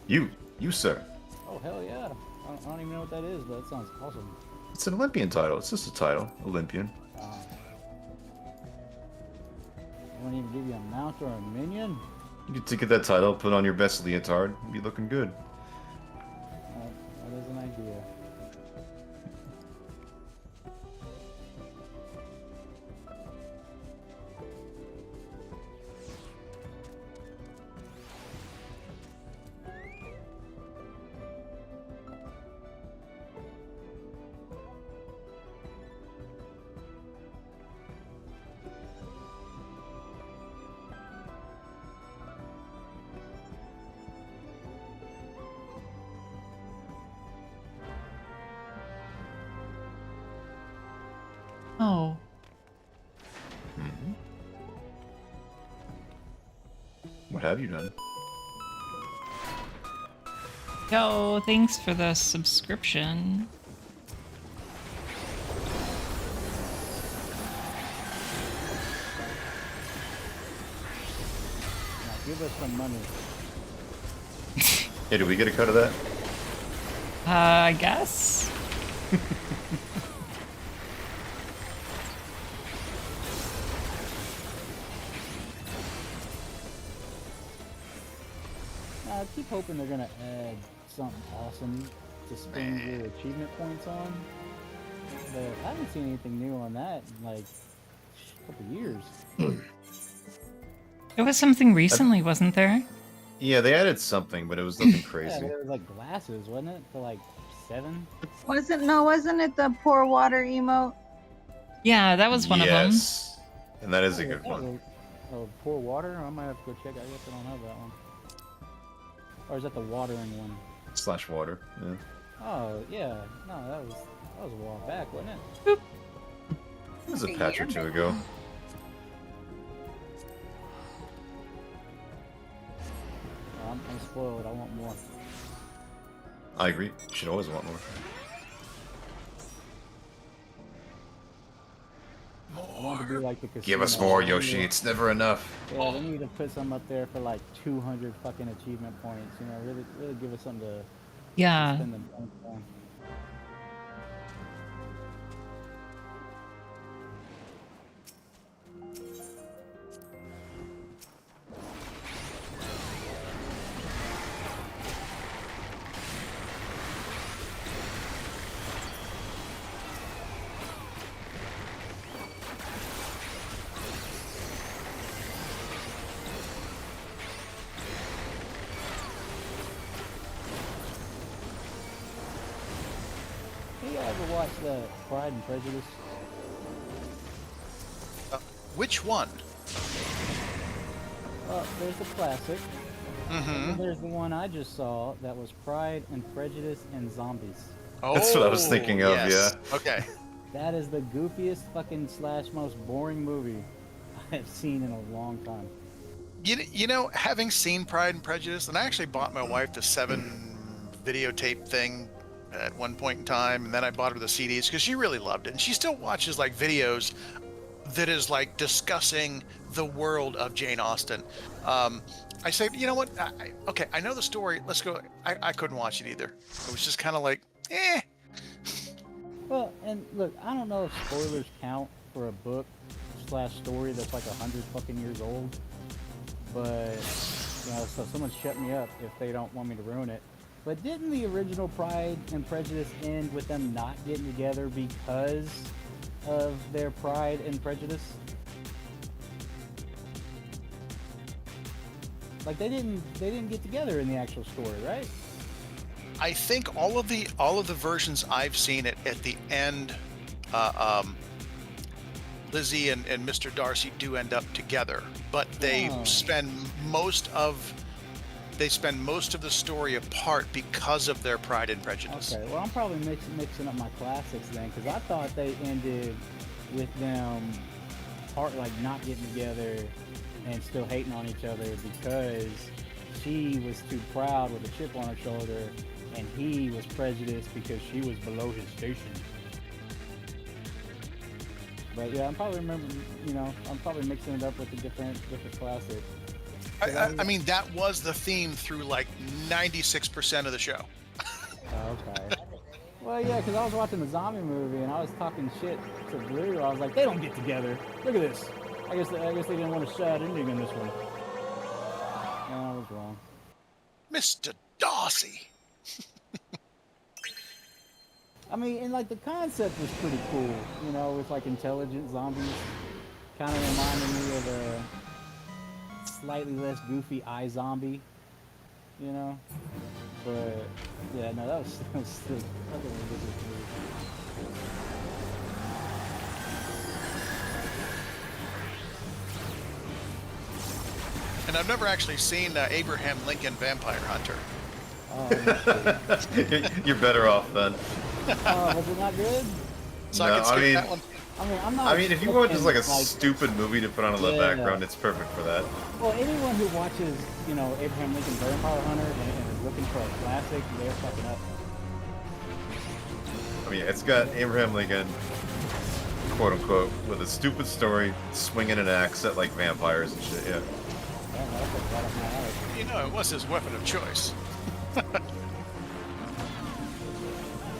You, sir. Oh hell yeah! I don't even know what that is, but that sounds awesome. It's an Olympian title. It's just a title. Olympian. They don't even give you a mount or a minion. You get to get that title, put on your best leotard, and be looking good. That is an idea. have you done? Yo, thanks for the subscription. Now give us some money. Hey, did we get a cut of that? I guess. I keep hoping they're gonna add something awesome to spend your achievement points on. But I haven't seen anything new on that in like a couple years. There was something recently, wasn't there? Yeah, they added something, but it was nothing Yeah, crazy. but it was like glasses, wasn't it? For like 7? Wasn't it the pour water emote? Yeah, that was one of them. Yes, and that is a good Oh, one. oh, pour water? I might have to go check. I guess I don't have that one. Or is that the watering one? Slash water. Yeah. Oh yeah, no, that was a while back, wasn't it? It was a patch or two ago. Oh, I'm spoiled. I want more. I agree. You should always want more. I want to be like the casino. Give us more, Yoshi. It's never enough. Yeah, they need to put some up there for like 200 fucking achievement points. You know, really give us something to Yeah. spend them points on. Hey, you ever watch the Pride and Prejudice? Which one? There's the classic. And Mm-hmm. there's the one I just saw that was Pride and Prejudice and Zombies. Oh, That's what I was thinking of, yes. Okay. That is the goofiest fucking / most boring movie I have seen in a long time. You know, having seen Pride and Prejudice, and I actually bought my wife the 7 videotape thing at one point in time, and then I bought her the CDs because she really loved it, and she still watches like videos that is like discussing the world of Jane Austen. I said, you know what? Okay, I know the story. Let's go. I couldn't watch it either. It was just kind of like, eh. Well, and look, I don't know if spoilers count for a book / story that's like 100 fucking years old, but you know, so someone shut me up if they don't want me to ruin it. But didn't the original Pride and Prejudice end with them not getting together because of their Pride and Prejudice? Like they didn't get together in the actual story, right? I think all of the versions I've seen at the end, Lizzie and Mr. Darcy do end up together, but they Oh. spend most of the story apart because of their Pride and Prejudice. Okay, well I'm probably mixing up my classics then, because I thought they ended with them like not getting together and still hating on each other because she was too proud with a chip on her shoulder and he was prejudiced because she was below his station. But yeah, I'm probably mixing it up with a different classic. I mean, that was the theme through like 96% of the show. Oh, okay. Well, yeah, because I was watching the zombie movie and I was talking shit to Blue. I was like, they don't get together. Look at this. I guess they didn't want a sad ending in this one. No, I was wrong. Mr. Darcy. I mean, and like the concept was pretty cool, you know, with like intelligent zombies. Kind of reminded me of a slightly less goofy iZombie, you know. But yeah, no, that was still fucking ridiculous movie. And I've never actually seen Abraham Lincoln Vampire Hunter. Oh, You're better off then. was it not good? So No, I can skip I mean, that one. I mean, I'm not. I mean, if you want just like a expecting, stupid movie to put on in the Yeah. background, it's perfect for that. Well, anyone who watches, you know, Abraham Lincoln Vampire Hunter and is looking for a classic, they're fucking up. I mean, it's got Abraham Lincoln, quote unquote, with a stupid story, swinging an axe at like vampires and shit. Yeah. Yeah, that's like right up my alley. You know, it was his weapon of choice.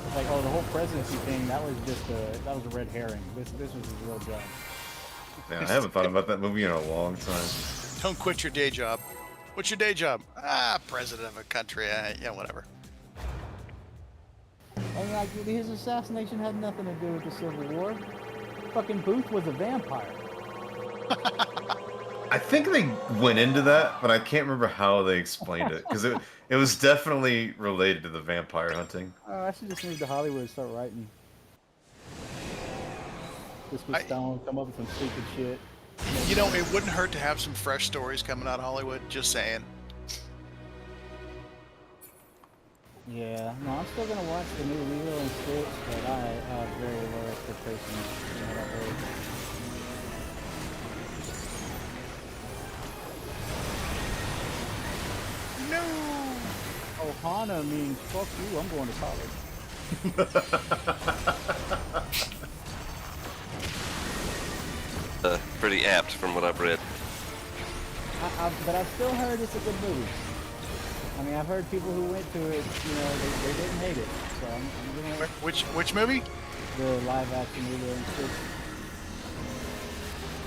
It's like, oh, the whole presidency thing, that was just that was a red herring. This was his real job. Yeah, I haven't thought about that movie in a long time. Don't quit your day job. What's your day job? President of a country. Yeah, whatever. I mean, like, his assassination had nothing to do with the Civil War. Fucking Booth was a vampire. I think they went into that, but I can't remember how they explained it because it was definitely related to the vampire hunting. Oh, I should just move to Hollywood and start writing. Just with Stone, come up with some stupid shit. You know, it wouldn't hurt to have some fresh stories coming out of Hollywood. Just saying. Yeah, no, I'm still gonna watch the new Lilo and Stitch, but I have very low expectations. You know, that way. No. Ohana means fuck you, I'm going to college. Pretty apt from what I've read. But I've still heard it's a good movie. I mean, I've heard people who went to it, you know, they didn't hate it. So I'm gonna... Which movie? The live action Lilo and Stitch.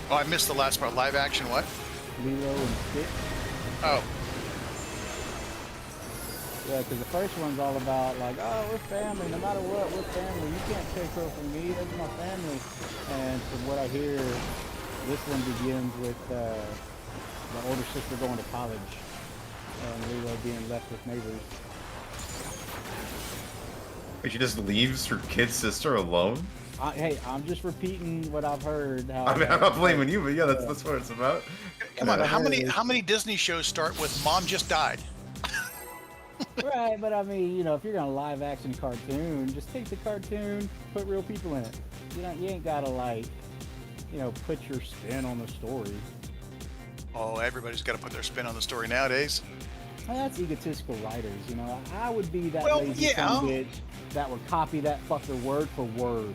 Oh, I missed the last part. Live action what? Lilo and Stitch. Oh. Yeah, because the first one's all about like, oh, we're family. No matter what, we're family. You can't take her from me. That's my family. And from what I hear, this one begins with the older sister going to college and Lilo being left with neighbors. She just leaves her kid sister alone? Hey, I'm just repeating what I've heard. How, I mean, I'm not blaming you, but yeah, that's what it's about. Come on, how many Disney shows start with "Mom just died"? Right, but I mean, you know, if you're gonna live action cartoon, just take the cartoon, put real people in it. You ain't gotta like, you know, put your spin on the story. Oh, everybody's got to put their spin on the story nowadays. Well, that's egotistical writers, you know. I would be that Well, lazy yeah. son of a bitch that would copy that fucker word for word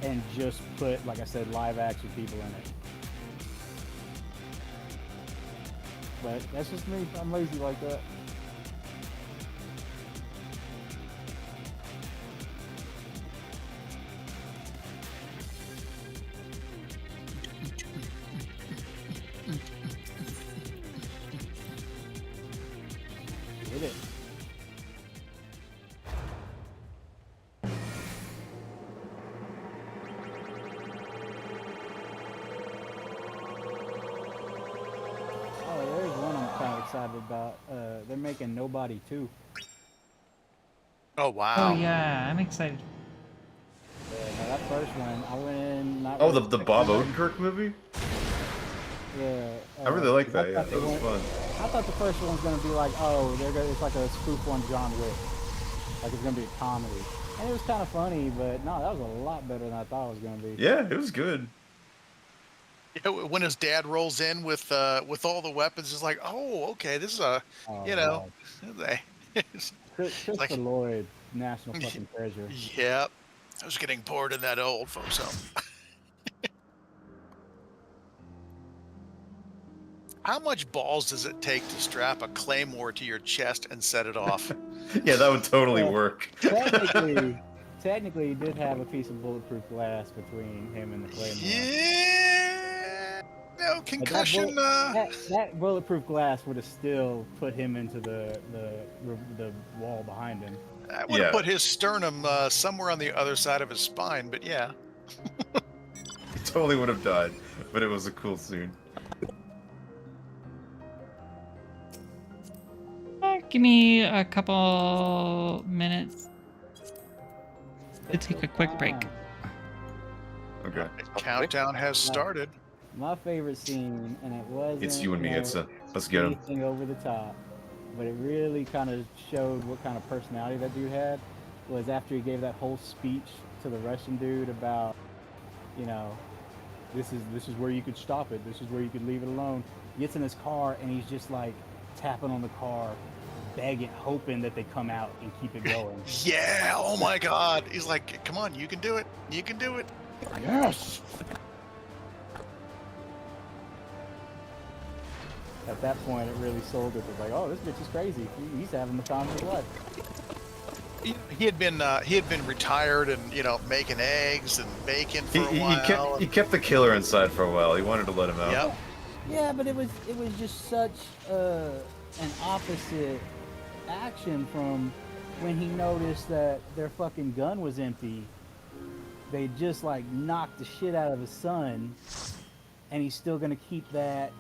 and just put, like I said, live action people in it. But that's just me. I'm lazy like that. Hit it. Oh, there's one I'm kind of excited about. They're making Nobody 2. Oh wow. Oh yeah, I'm excited. Yeah, now that first one, I went in. Not Oh, really the expecting Bob much. Odenkirk movie? Yeah. I really like I that, yeah, thought that they was went- fun. I thought the first one was gonna be like, oh, it's like a spoof on John Wick. Like it's gonna be a comedy. And it was kind of funny, but no, that was a lot better than I thought it was gonna be. Yeah, it was good. Yeah, when his dad rolls in with all the weapons, it's like, oh, okay, this is a, Oh, you know, Christopher like- Lloyd, national fucking treasure. Yep. I was getting bored in that old folks home. How much balls does it take to strap a claymore to your chest and set it off? Yeah, that would totally Yeah. work. Technically, he did have a piece of bulletproof glass between him and the claymore. Yeah. No But concussion. that bulletproof glass would have still put him into the wall behind him. I would have Yeah. put his sternum somewhere on the other side of his spine, but yeah. He totally would have died, but it was a cool scene. Give me a couple minutes to take a quick break. Okay. Countdown has started. My favorite scene, and it wasn't. It's you and me, know, let's get him. anything over the top, but it really kind of showed what kind of personality that dude had. Was after he gave that whole speech to the Russian dude about you know, this is where you could stop it. This is where you could leave it alone. He gets in his car and he's just like tapping on the car, begging, hoping that they come out and keep it going. Yeah. Oh my God. He's like, come on, you can do it. You can do it. Yes. At that point, it really sold it. It was like, oh, this bitch is crazy. He's having the time of his life. He had been retired and making eggs and bacon for a while. He kept the killer inside for a while. He wanted to let him out. Yep. Yeah, but it was just such an opposite action from when he noticed that their fucking gun was empty. They just like knocked the shit out of his son, and he's still gonna keep that.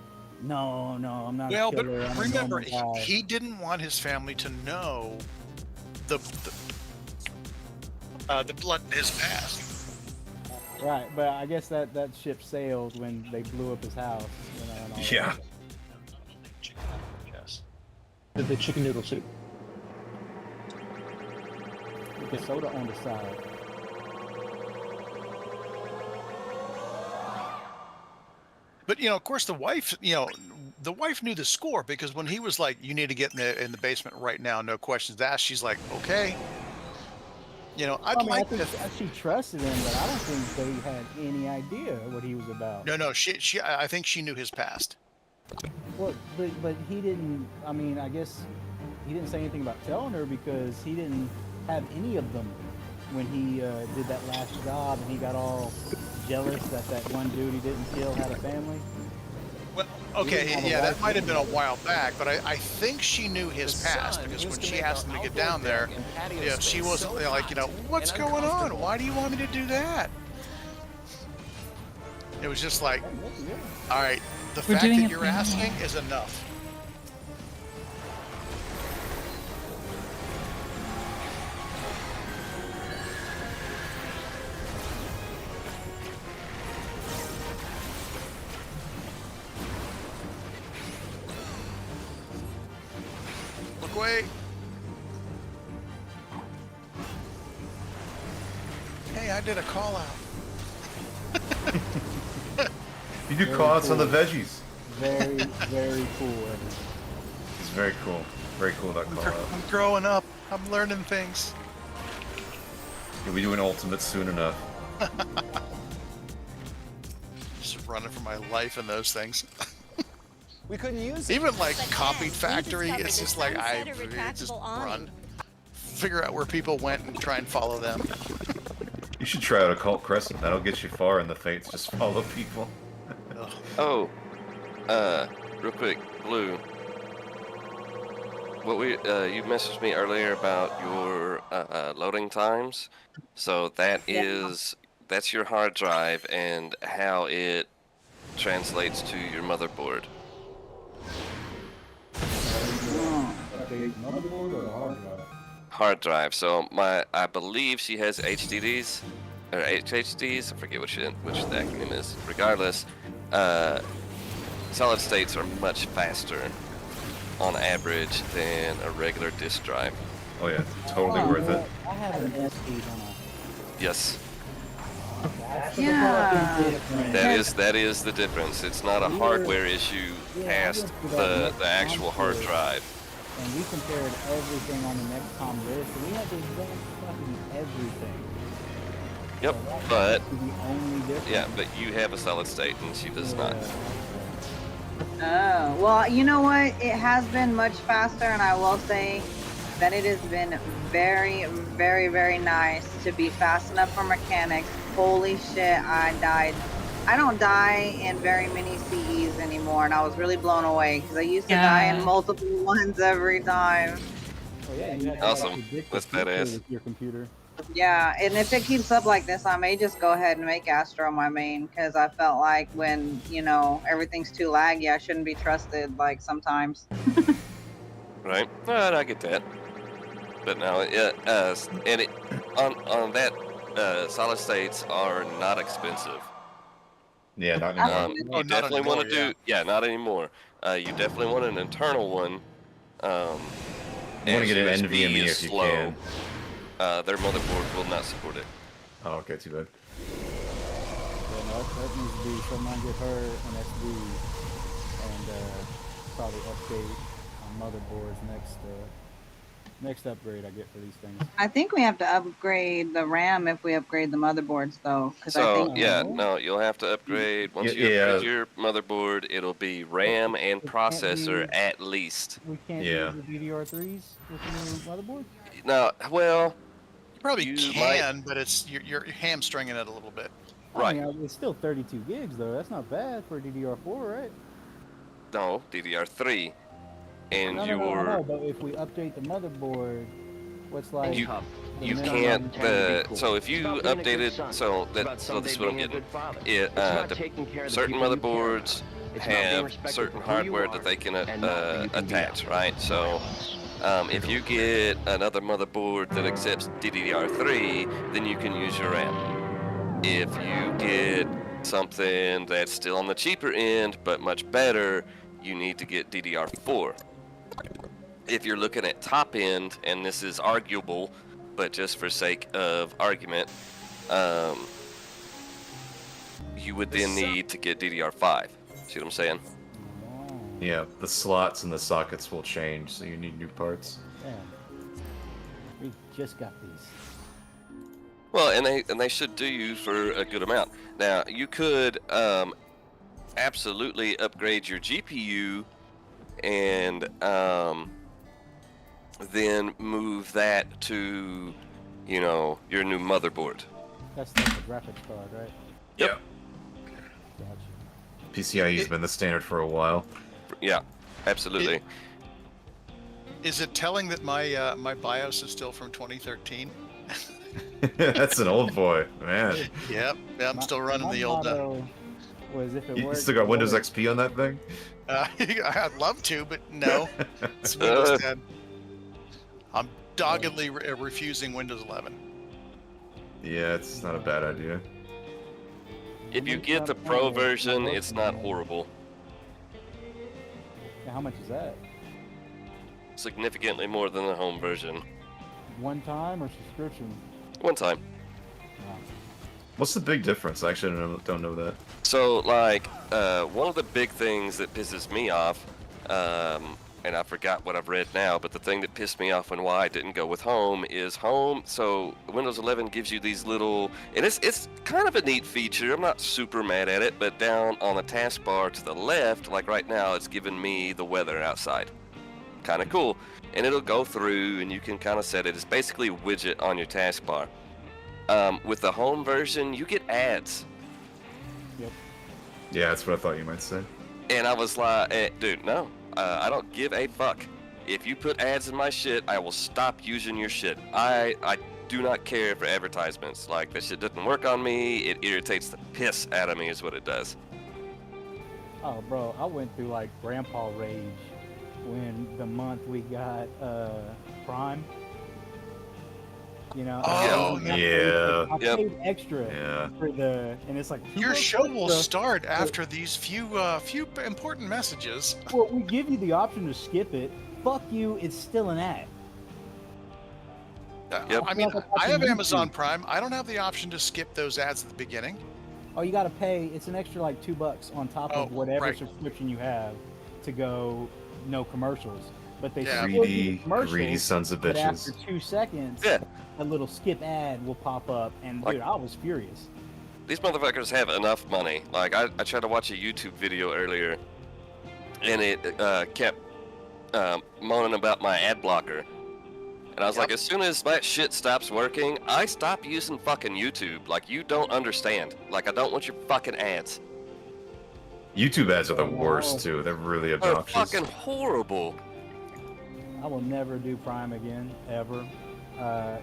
No, I'm not. Well, a but killer. I'm a remember, normal guy. he didn't want his family to know the blood in his past. Right, but I guess that ship sailed when they blew up his house. And all Yeah. that. Yes. The chicken noodle soup. With the soda on the side. But of course, the wife knew the score, because when he was like, "You need to get in the basement right now, no questions asked," she's like, "Okay." I'd like I to. think she trusted him, but I don't think they had any idea what he was about. No, I think she knew his past. Well, but he didn't. I mean, I guess he didn't say anything about telling her because he didn't have any of them when he did that last job, and he got all jealous that one dude he didn't kill had a family. Well, okay, yeah, that might have been a while back, but I think she knew his past, because when she asked him to get down there, she wasn't like, what's going on? Why do you want me to do that? It was just like, all right, the We're fact doing that it you're for you. asking is enough. Look away. Hey, I did a call out. You do Very call-outs on the cool. veggies. Very, very cool. Evan. It's very cool. Very cool, that call-out. I'm growing up. I'm learning things. You'll be doing ultimate soon enough. Just running for my life in those things. We couldn't use it. Even like But Copied then, Factory, we it's just discovered like the I sunset or just retractable run, awning. figure out where people went and try and follow them. You should try out Occult Crescent. That'll get you far in the fates. Just follow people. Ugh. Oh, real quick, Blue. What you messaged me earlier about your loading times. So that's your hard drive and how it translates to your motherboard. Motherboard or hard drive? Hard drive. So I believe she has HDDs or HHDs. I forget which the acronym is. Regardless, solid states are much faster on average than a regular disk drive. Oh yeah, totally worth it. I have an SD on Yes, Yeah. that is the difference. It's not a hardware issue past the actual hard drive. and we compared everything on the Nextcom list, and we had the exact fucking everything. Yep, So but that's the only difference. yeah, but you have a solid state and she does not. Oh, well, you know what? It has been much faster, and I will say that it has been very, very, very nice to be fast enough for mechanics. Holy shit, I died. I don't die in very many CEs anymore, and I was really blown away because I used to die in Yeah. multiple ones every time. Oh yeah, you had to Awesome. actually predict That's the future badass. with your computer. Yeah, and if it keeps up like this, I may just go ahead and make Astro my main because I felt like when, everything's too laggy, I shouldn't be trusted like sometimes. Right? I get that. But no, yeah, and it on that solid states are not expensive. Yeah, not anymore. You not definitely want to anymore, do not anymore. You definitely want an internal one. You want to as get an USB NVMe is if you slow. can. Their motherboard will not support it. Oh, okay, too bad. that needs to be something I get her an SD and probably update on motherboards next upgrade I get for these things. I think we have to upgrade the RAM if we upgrade the motherboards, though, because I So think yeah, No. no, you'll have to upgrade. Once you Yeah. upgrade your motherboard, it'll be RAM and It can't processor be- at least. We can't Yeah. use the DDR3s with the new motherboard. No, well, You probably You can, but it's you're hamstringing it a little bit. right. I mean, it's still 32 gigs though. That's not bad for a DDR4, right? No, DDR3, and No, I your know, but if we update the motherboard, what's like You- the you minimum- can't. So if you updated, so this is what I'm getting. Certain motherboards have certain hardware that they can attach, right? So if you get another motherboard that accepts DDR3, then you can use your RAM. If you get something that's still on the cheaper end but much better, you need to get DDR4. If you're looking at top end, and this is arguable, but just for sake of argument, you would then need to get DDR5. See what I'm saying? Oh, Yeah, the slots and the sockets will change, so you need new parts. yeah. We just got these. Well, and they should do you for a good amount. Now, you could absolutely upgrade your GPU and then move that to, you know, your new motherboard. That's the graphics card, right? Yep. Gotcha. PCIe's been the standard for a while. Yeah, absolutely. Is it telling that my my BIOS is still from 2013? That's an old boy, man. Yep, yeah, I'm still running My the old. motto was if it You works, still got it Windows works. XP on that thing? I'd love to, but no. It's Windows 10. I'm doggedly refusing Windows 11. Yeah, it's not a bad idea. If you get the pro version, it's not horrible. Yeah, how much is that? Significantly more than the home version. One time or subscription? One time. Wow. What's the big difference? I actually don't know that. So, like, one of the big things that pisses me off, and I forgot what I've read now, but the thing that pissed me off and why I didn't go with home is home. So Windows 11 gives you these little, and it's kind of a neat feature. I'm not super mad at it, but down on the taskbar to the left, like right now, it's giving me the weather outside. Kind of cool. And it'll go through, and you can kind of set it. It's basically a widget on your taskbar. With the home version, you get ads. Yep. Yeah, that's what I thought you might say. And I was like, dude, no. I don't give a fuck. If you put ads in my shit, I will stop using your shit. I do not care for advertisements. Like, that shit doesn't work on me. It irritates the piss out of me is what it does. Oh, bro, I went through like grandpa rage when the month we got Prime. You know, Oh, yeah. I Yep. paid extra Yeah. for the, and it's like Your $2 show will extra. start after these few important messages. Well, we give you the option to skip it. Fuck you, it's still an ad. Yep. I mean, Like I have watching Amazon YouTube. Prime. I don't have the option to skip those ads at the beginning. Oh, you gotta pay. It's an extra like $2 on top of Oh, whatever right. subscription you have to go no commercials. But they Yeah. still give Greedy, you commercials, greedy sons of but after bitches. 2 seconds, Yeah. a little skip ad will pop up, and Like- dude, I was furious. These motherfuckers have enough money. Like, I tried to watch a YouTube video earlier, and it kept moaning about my ad blocker. And I was like, Yep. as soon as that shit stops working, I stop using fucking YouTube. Like, you don't understand. Like, I don't want your fucking ads. YouTube ads are the worst too. They're really They're obnoxious. fucking horrible. I will never do Prime again, ever.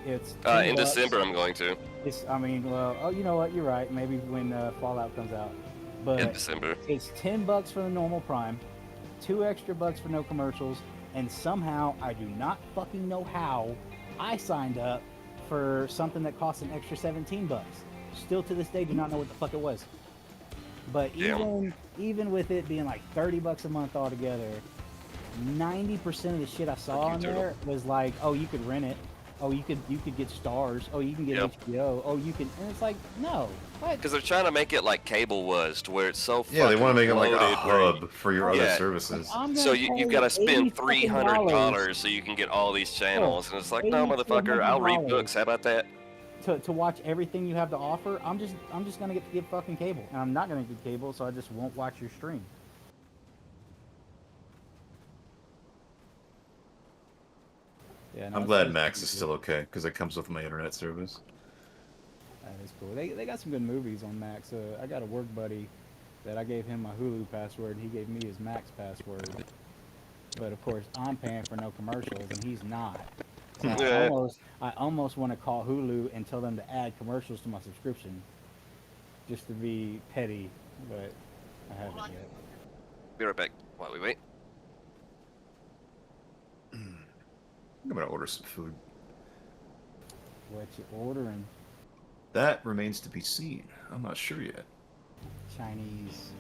It's In $10. December, I'm going to. It's, I mean, well, oh, you know what? You're right. Maybe when Fallout comes out, but In December. it's $10 for the normal Prime, $2 extra for no commercials, and somehow I do not fucking know how I signed up for something that cost an extra $17. Still to this day, do not know what the fuck it was. But Damn. even with it being like $30 a month altogether, 90% of the shit I saw Fuck you, on there was like, oh, you could rent it, oh, you could get Stars. Oh, you can get Yep. HBO. Oh, you can, and it's like, no, what? Because they're trying to make it like cable was, to where it's so Yeah, they want to make it like a bloated where you- hub for your other Yeah. services. I'm So gonna you've pay got to spend $80 $300 so you can get all these channels, and it's like, no, motherfucker, I'll read $80 books. How about that? to watch everything you have to offer. I'm just gonna get fucking cable, and I'm not gonna get cable, so I just won't watch your stream. Yeah, no, I'm it's glad pretty Max is good. still okay because it comes with my internet service. That is cool. They got some good movies on Max. I got a work buddy that I gave him my Hulu password. He gave me his Max password. But of course, I'm paying for no commercials, and he's not. So Yeah. I almost want to call Hulu and tell them to add commercials to my subscription, just to be petty, but I haven't yet. Be right back while we wait. I'm gonna order some food. What you ordering? That remains to be seen. I'm not sure yet. Chinese.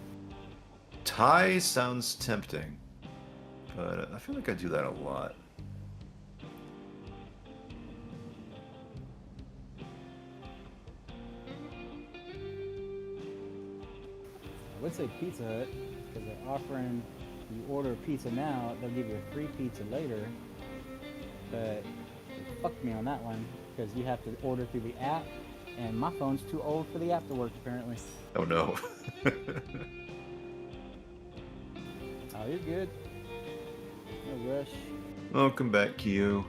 Thai sounds tempting, but I feel like I do that a lot. I would say Pizza Hut, because they're offering, you order a pizza now, they'll give you a free pizza later. But they fucked me on that one, because you have to order through the app, and my phone's too old for the app to work, apparently. Oh no. Oh, you're good. No rush. Welcome back, Q.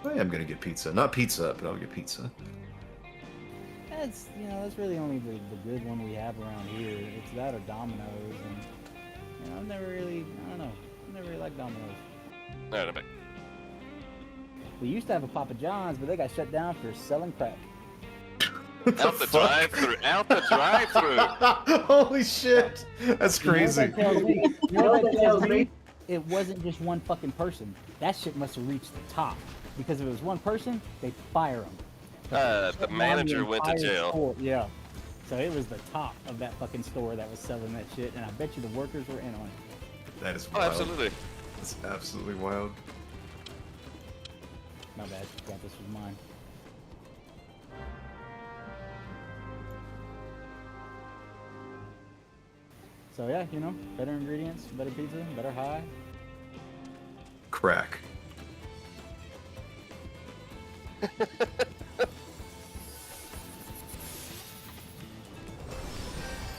I am gonna get pizza. Not pizza, but I'll get pizza. That's, that's really only the good one we have around here. It's that or Domino's, and, I've never really, I don't know, I've never really liked Domino's. All right, I'm back. We used to have a Papa John's, but they got shut down for selling crack. Out the drive-through. Out the drive-through. Holy shit! That's crazy. You know what that tells me? It wasn't just one fucking person. That shit must have reached the top. Because if it was one person, they'd fire him. The manager went to jail. Store. Yeah. So it was the top of that fucking store that was selling that shit, and I bet you the workers were in on it. That is Oh, wild. absolutely. That's absolutely wild. My bad. Forgot this was mine. So yeah, better ingredients, better pizza, better high. Crack.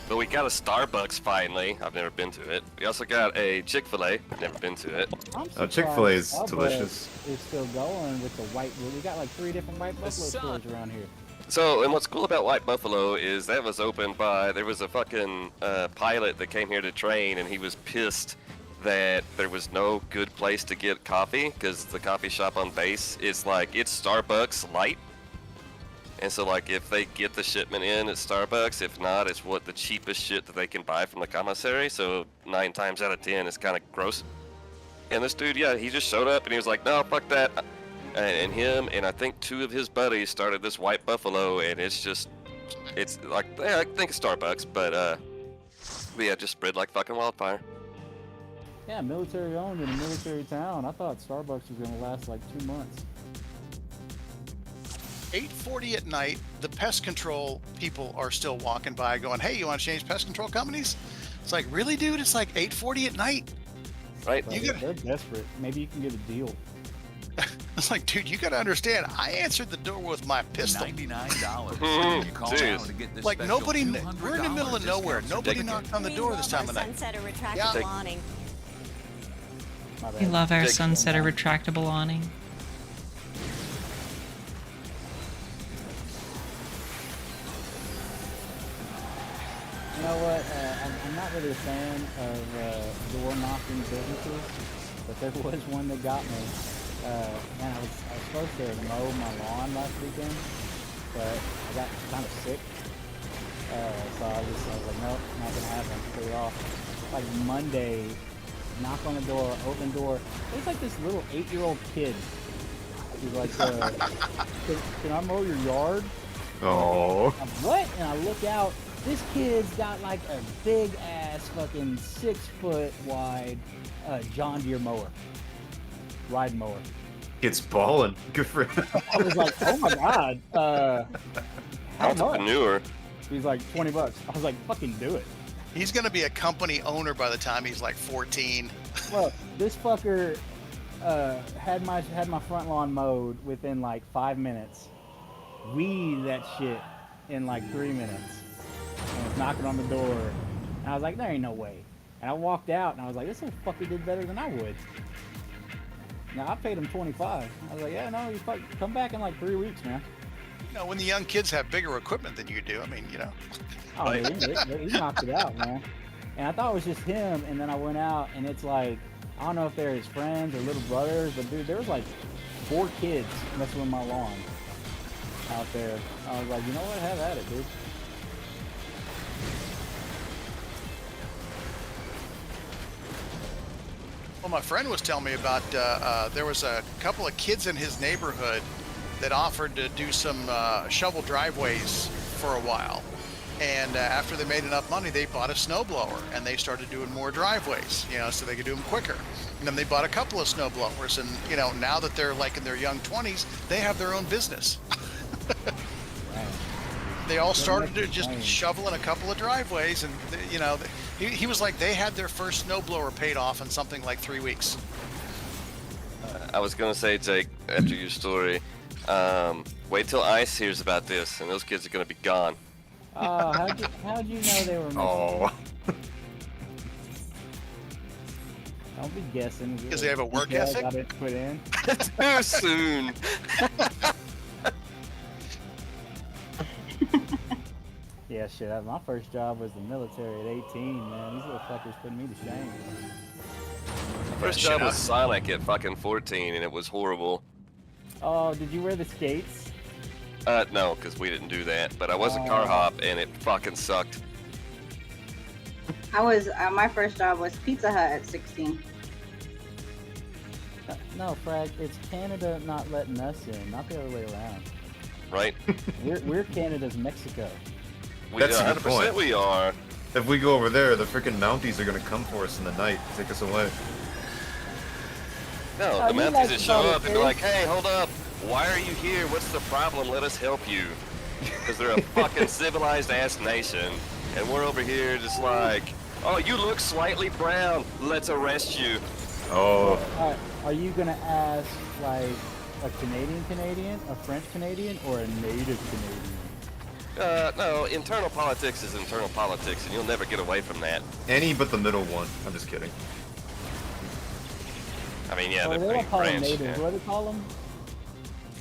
But we got a Starbucks finally. I've never been to it. We also got a Chick-fil-A. Never been to it. I'm Chick-fil-A is surprised Starbucks delicious. is still going with the white. We got like 3 different White Buffalo stores around here. So, and what's cool about White Buffalo is that was opened by, there was a fucking pilot that came here to train, and he was pissed that there was no good place to get coffee, because the coffee shop on base is like, it's Starbucks light. And so, like, if they get the shipment in, it's Starbucks. If not, it's the cheapest shit that they can buy from the commissary. So 9 times out of 10, it's kind of gross. And this dude, yeah, he just showed up and he was like, no, fuck that. And him and I think 2 of his buddies started this White Buffalo, and it's like, yeah, I think it's Starbucks, but yeah, just spread like fucking wildfire. Yeah, military owned in a military town. I thought Starbucks was gonna last like 2 months. 8:40 at night, the pest control people are still walking by going, hey, you want to change pest control companies? It's like, really, dude? It's like 8:40 at night. Right? But they're desperate. Maybe you can get a deal. It's like, dude, you got to understand, I answered the door with my pistol. Mm, You call jeez. now to get this Like, special nobody, $200 we're in the middle of nowhere. discount Nobody certificate. knocked on the door this time of night. Sunset a retractable Yeah. awning. My bad. We love our Jake. sunset or retractable awning. You know what? I'm not really a fan of door knocking businesses, but there was one that got me. Man, I was supposed to mow my lawn last weekend, but I got kind of sick. So I was like, nope, not gonna happen. Put it off. Like Monday, knock on the door, open door. It was like this little 8-year-old kid. He's like, can I mow your yard? Oh. I'm, what? And I look out. This kid's got like a big ass fucking 6-foot wide John Deere mower, ride mower. It's balling. Good for him. I was like, oh my god, how much? Entrepreneur. He's like, $20. I was like, fucking do it. He's gonna be a company owner by the time he's like 14. Well, this fucker had my front lawn mowed within like 5 minutes. Weed that shit in like 3 minutes. And was knocking on the door. And I was like, there ain't no way. And I walked out and I was like, this fucker did better than I would. Now I paid him 25. I was like, yeah, no, you come back in like 3 weeks, man. You know, when the young kids have bigger equipment than you do, I mean, you know. Oh, he knocked it out, man. And I thought it was just him, and then I went out, and it's like, I don't know if they're his friends or little brothers, but dude, there was like 4 kids messing with my lawn out there. I was like, you know what, have at it, dude. Well, my friend was telling me about there was a couple of kids in his neighborhood that offered to do some shovel driveways for a while. And after they made enough money, they bought a snowblower and they started doing more driveways, you know, so they could do them quicker. And then they bought a couple of snowblowers, and you know, now that they're like in their young 20s, they have their own business. They all started to just shoveling a couple of driveways, and you know, he was like they had their first snowblower paid off in something like 3 weeks. I was gonna say, Jake, after your story, wait till Ice hears about this, and those kids are gonna be gone. Oh, how'd you know they were missing? Oh. Don't be guessing. Because they have a work ethic? Got it put in. Too soon. Yeah, shit. My first job was the military at 18, man. These little fuckers putting me to shame. First job was Sonic at fucking 14, and it was horrible. Oh, did you wear the skates? No, because we didn't do that. But I was a car hop, and it fucking sucked. I was my first job was Pizza Hut at 16. No, Frag. It's Canada not letting us in, not the other way around. Right? We're Canada's Mexico. We That's a good 100% point. we are. If we go over there, the freaking Mounties are gonna come for us in the night, take us away. No, Oh, the you Mounties like just show Sonic, up and be eh? like, hey, hold up. Why are you here? What's the problem? Let us help you. Because they're a fucking civilized ass nation. And we're over here just like, oh, you look slightly brown. Let's arrest you. Oh, Are you gonna ask like a Canadian, a French Canadian, or a native Canadian? No, internal politics is internal politics, and you'll never get away from that. any but the middle one. I'm just kidding. I mean, yeah, Well, they're they pretty don't call them French. natives. Yeah. What do they call them?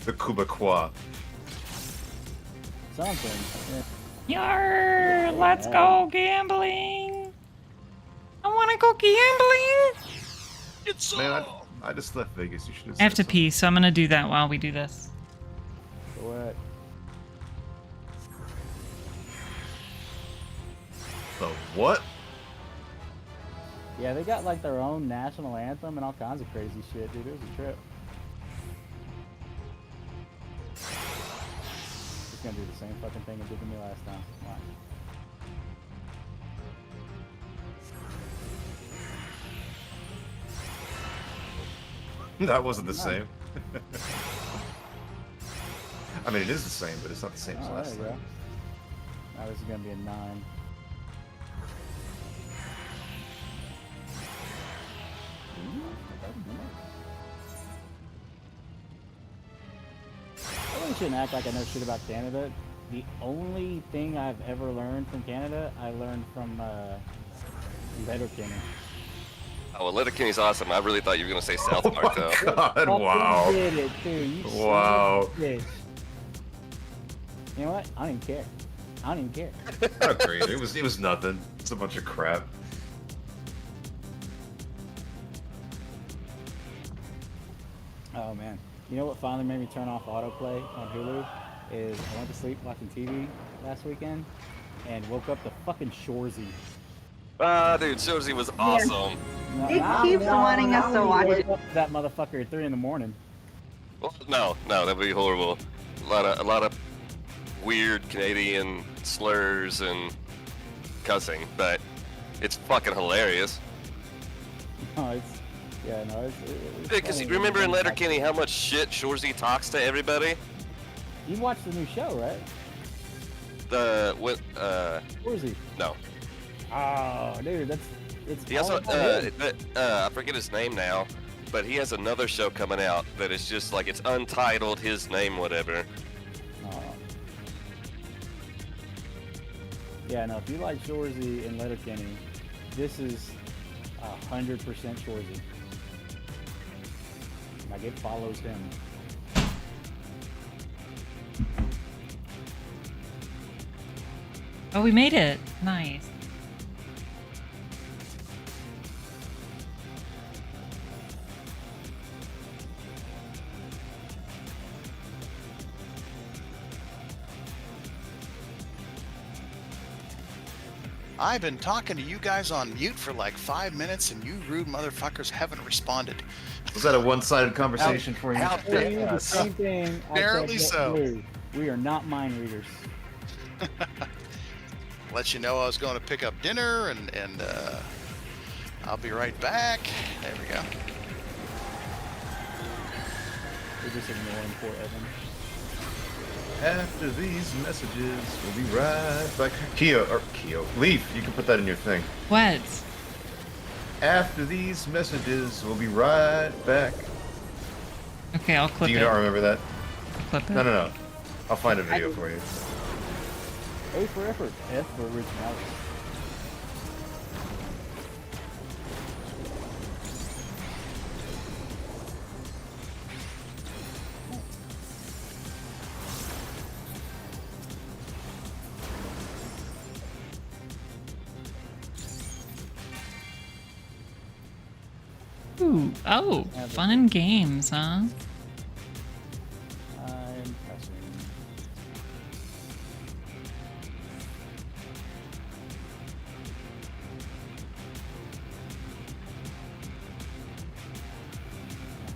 The Quebecois. Something. Yar! Let's go gambling. I want to go gambling. It's Man, I just left Vegas. You should have. I have to pee, so I'm gonna do that while we do this. What? The what? Yeah, they got like their own national anthem and all kinds of crazy shit, dude. It was a trip. It's gonna do the same fucking thing it did to me last time. Watch. That wasn't the same. I mean, it is the same, but it's not the same as Oh, there last you time. go. Now this is gonna be a 9. I really shouldn't act like I know shit about Canada. The only thing I've ever learned from Canada, I learned from Letterkenny. Oh, well, Letterkenny's awesome. I really thought you were going to say South Park, though. God, Fucking wow. did it, too. You son of a Wow. bitch. You know what? I don't even care. I don't even care. I agree. It was nothing. It's a bunch of crap. Oh man. You know what finally made me turn off autoplay on Hulu? Is I went to sleep watching TV last weekend and woke up to fucking Shoresy. Ah, dude, Shorzy was awesome. It keeps wanting us to watch it. Wake up to that motherfucker at 3 in the morning. Well, no, that'd be horrible. A lot of weird Canadian slurs and cussing, but It's fucking hilarious. No, it's yeah, no, it's Because funny you remember in when you Letterkenny how much shit Shorzy talks to everybody? You watched the new show, right? Where is he? No. Oh, dude, it's He all also, about him. I forget his name now, but he has another show coming out that is just like, it's untitled, his name, whatever. Yeah, no, if you like Shorzy and Letterkenny, this is 100% Shorzy. Like, it follows him. Oh, we made it. Nice. I've been talking to you guys on mute for like 5 minutes, and you rude motherfuckers haven't responded. Was that a one-sided conversation for you? How Tell you the same thing. I Apparently said so. Blue. We are not mind readers. Let you know I was going to pick up dinner, and I'll be right back. There we go. We're just ignoring poor Evan. After these messages, we'll be right back. Keo, Leaf, you can put that in your thing. What? After these messages, we'll be right back. Okay, I'll clip Do you it. not remember that? Clip it. No. I'll find a video for you. A for effort, F for originality. Ooh, oh, fun and games, huh? I'm pressing.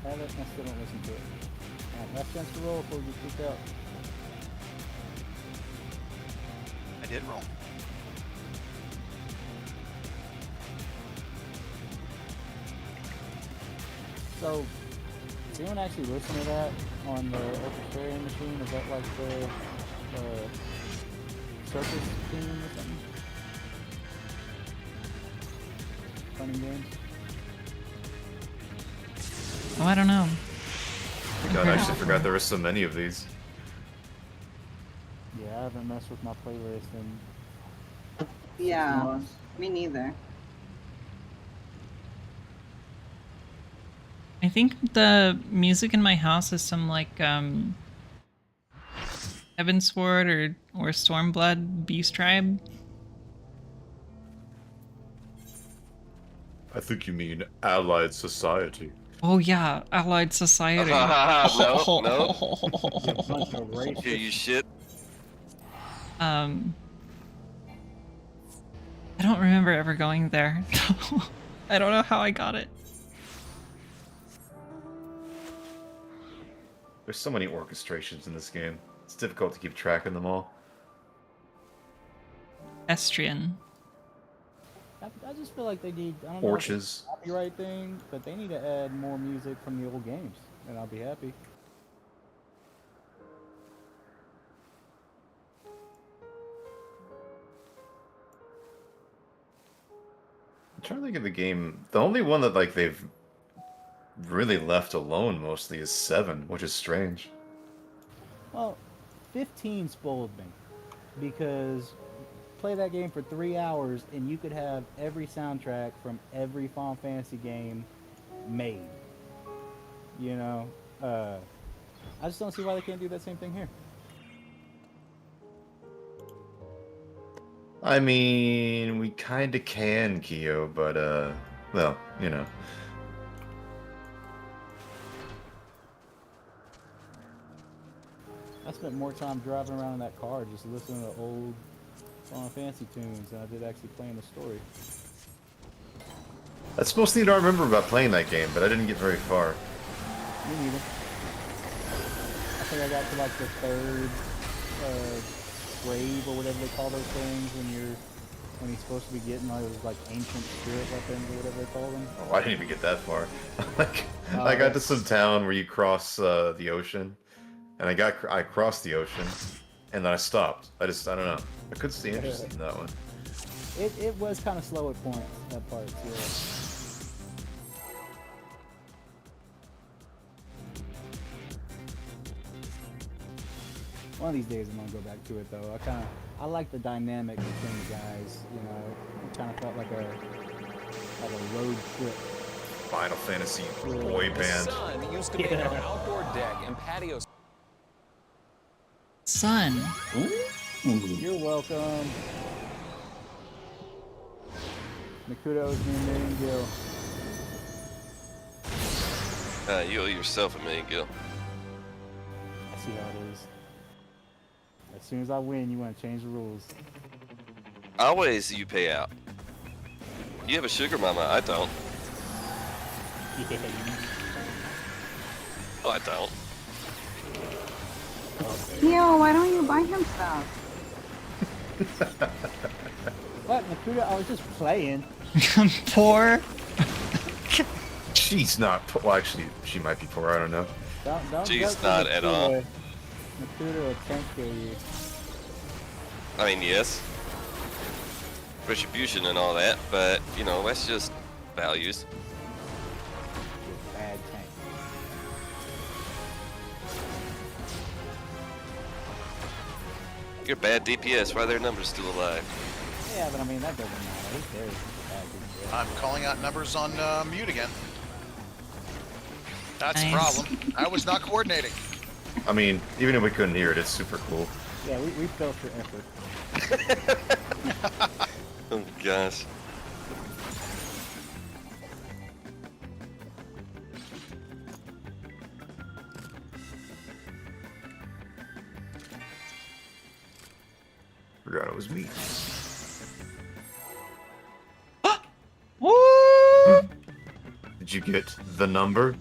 I have it, I still don't listen to it. Alright, last chance to roll before we get kicked out. I did roll. So, does anyone actually listen to that on the orchestrating machine? Is that like the circus theme or something? Fun and games? Oh, I don't know. God, I actually forgot there were so many of these. Yeah, I haven't messed with my playlist and Yeah, me neither. I think the music in my house is some like Heavensward or Stormblood Beast Tribe. I think you mean Allied Society. Oh yeah, Allied Society. No. a bunch of racist. Hear you shit. I don't remember ever going there. I don't know how I got it. There's so many orchestrations in this game. It's difficult to keep track of them all. Estrian. I just feel like they need, I don't know, if it's Orches. a copyright thing, but they need to add more music from the old games, and I'll be happy. I'm trying to think of the game. The only one that like they've really left alone mostly is 7, which is strange. Well, 15 spoiled me, because play that game for 3 hours and you could have every soundtrack from every Final Fantasy game made. You know, I just don't see why they can't do that same thing here. I mean, we kind of can, Keo, but well, you know. I spent more time driving around in that car just listening to old Final Fantasy tunes than I did actually playing the story. That's mostly what I remember about playing that game, but I didn't get very far. Me neither. I think I got to like the third grave or whatever they call those things when you're when he's supposed to be getting all those like ancient spirit weapons or whatever they call them. Oh, I didn't even get that far. Like, I got to some town where you cross the ocean, and I crossed the ocean, and then I stopped. I don't know. I could see interest in that one. It was kind of slow at points, that part, yeah. One of these days I'm gonna go back to it though. I like the dynamic between the guys, you know. It kind of felt like a road trip. Final Fantasy boy band. Sun used to be our outdoor deck and patio. Sun. You're welcome. Nakudo is me and Marion Gill. You owe yourself $1 million, Gil. I see how it is. As soon as I win, you want to change the rules. Always you pay out. You have a sugar mama, I don't. Yeah, Oh, I don't. Yo, why don't you buy him stuff? What, Nakudo? I was just playing. I'm poor. She's not. Well, actually, she might be poor. I don't know. Don't She's judge not Nakudo. at all. Nakudo will tank kill you. I mean, yes. Retribution and all that, but, you know, that's just values. You're a bad tank. You're bad DPS. Why are their numbers still alive? Yeah, but I mean, that doesn't matter. Who cares? If it's bad DPS? I'm calling out numbers on mute again. That's the Nice. problem. I was not coordinating. I mean, even if we couldn't hear it, it's super cool. Yeah, we felt your effort. Oh, gosh. Forgot it was me. Woo! Did you get the number?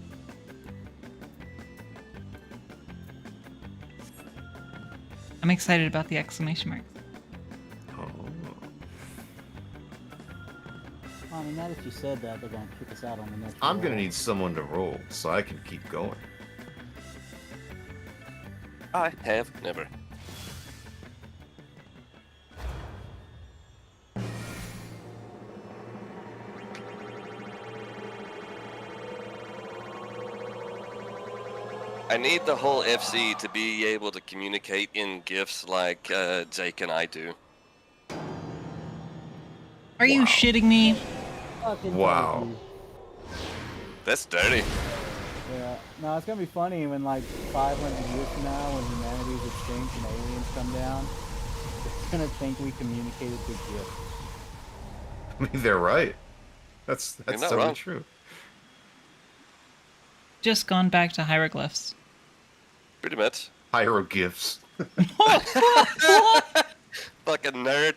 I'm excited about the exclamation marks. Oh. I mean, now that you said that, they're gonna kick us out on the next. I'm gonna roll. need someone to roll so I can keep going. I have never. I need the whole FC to be able to communicate in GIFs like Jake and I do. Are you shitting me? Fucking Wow. thank you. That's dirty. Yeah. No, it's gonna be funny when like 500 years from now, when humanity's extinct and aliens come down, they're gonna think we communicated through GIF. I mean, they're right. That's not totally wrong. true. Just gone back to hieroglyphs. Pretty much. Hieroglyphs. Fucking nerd.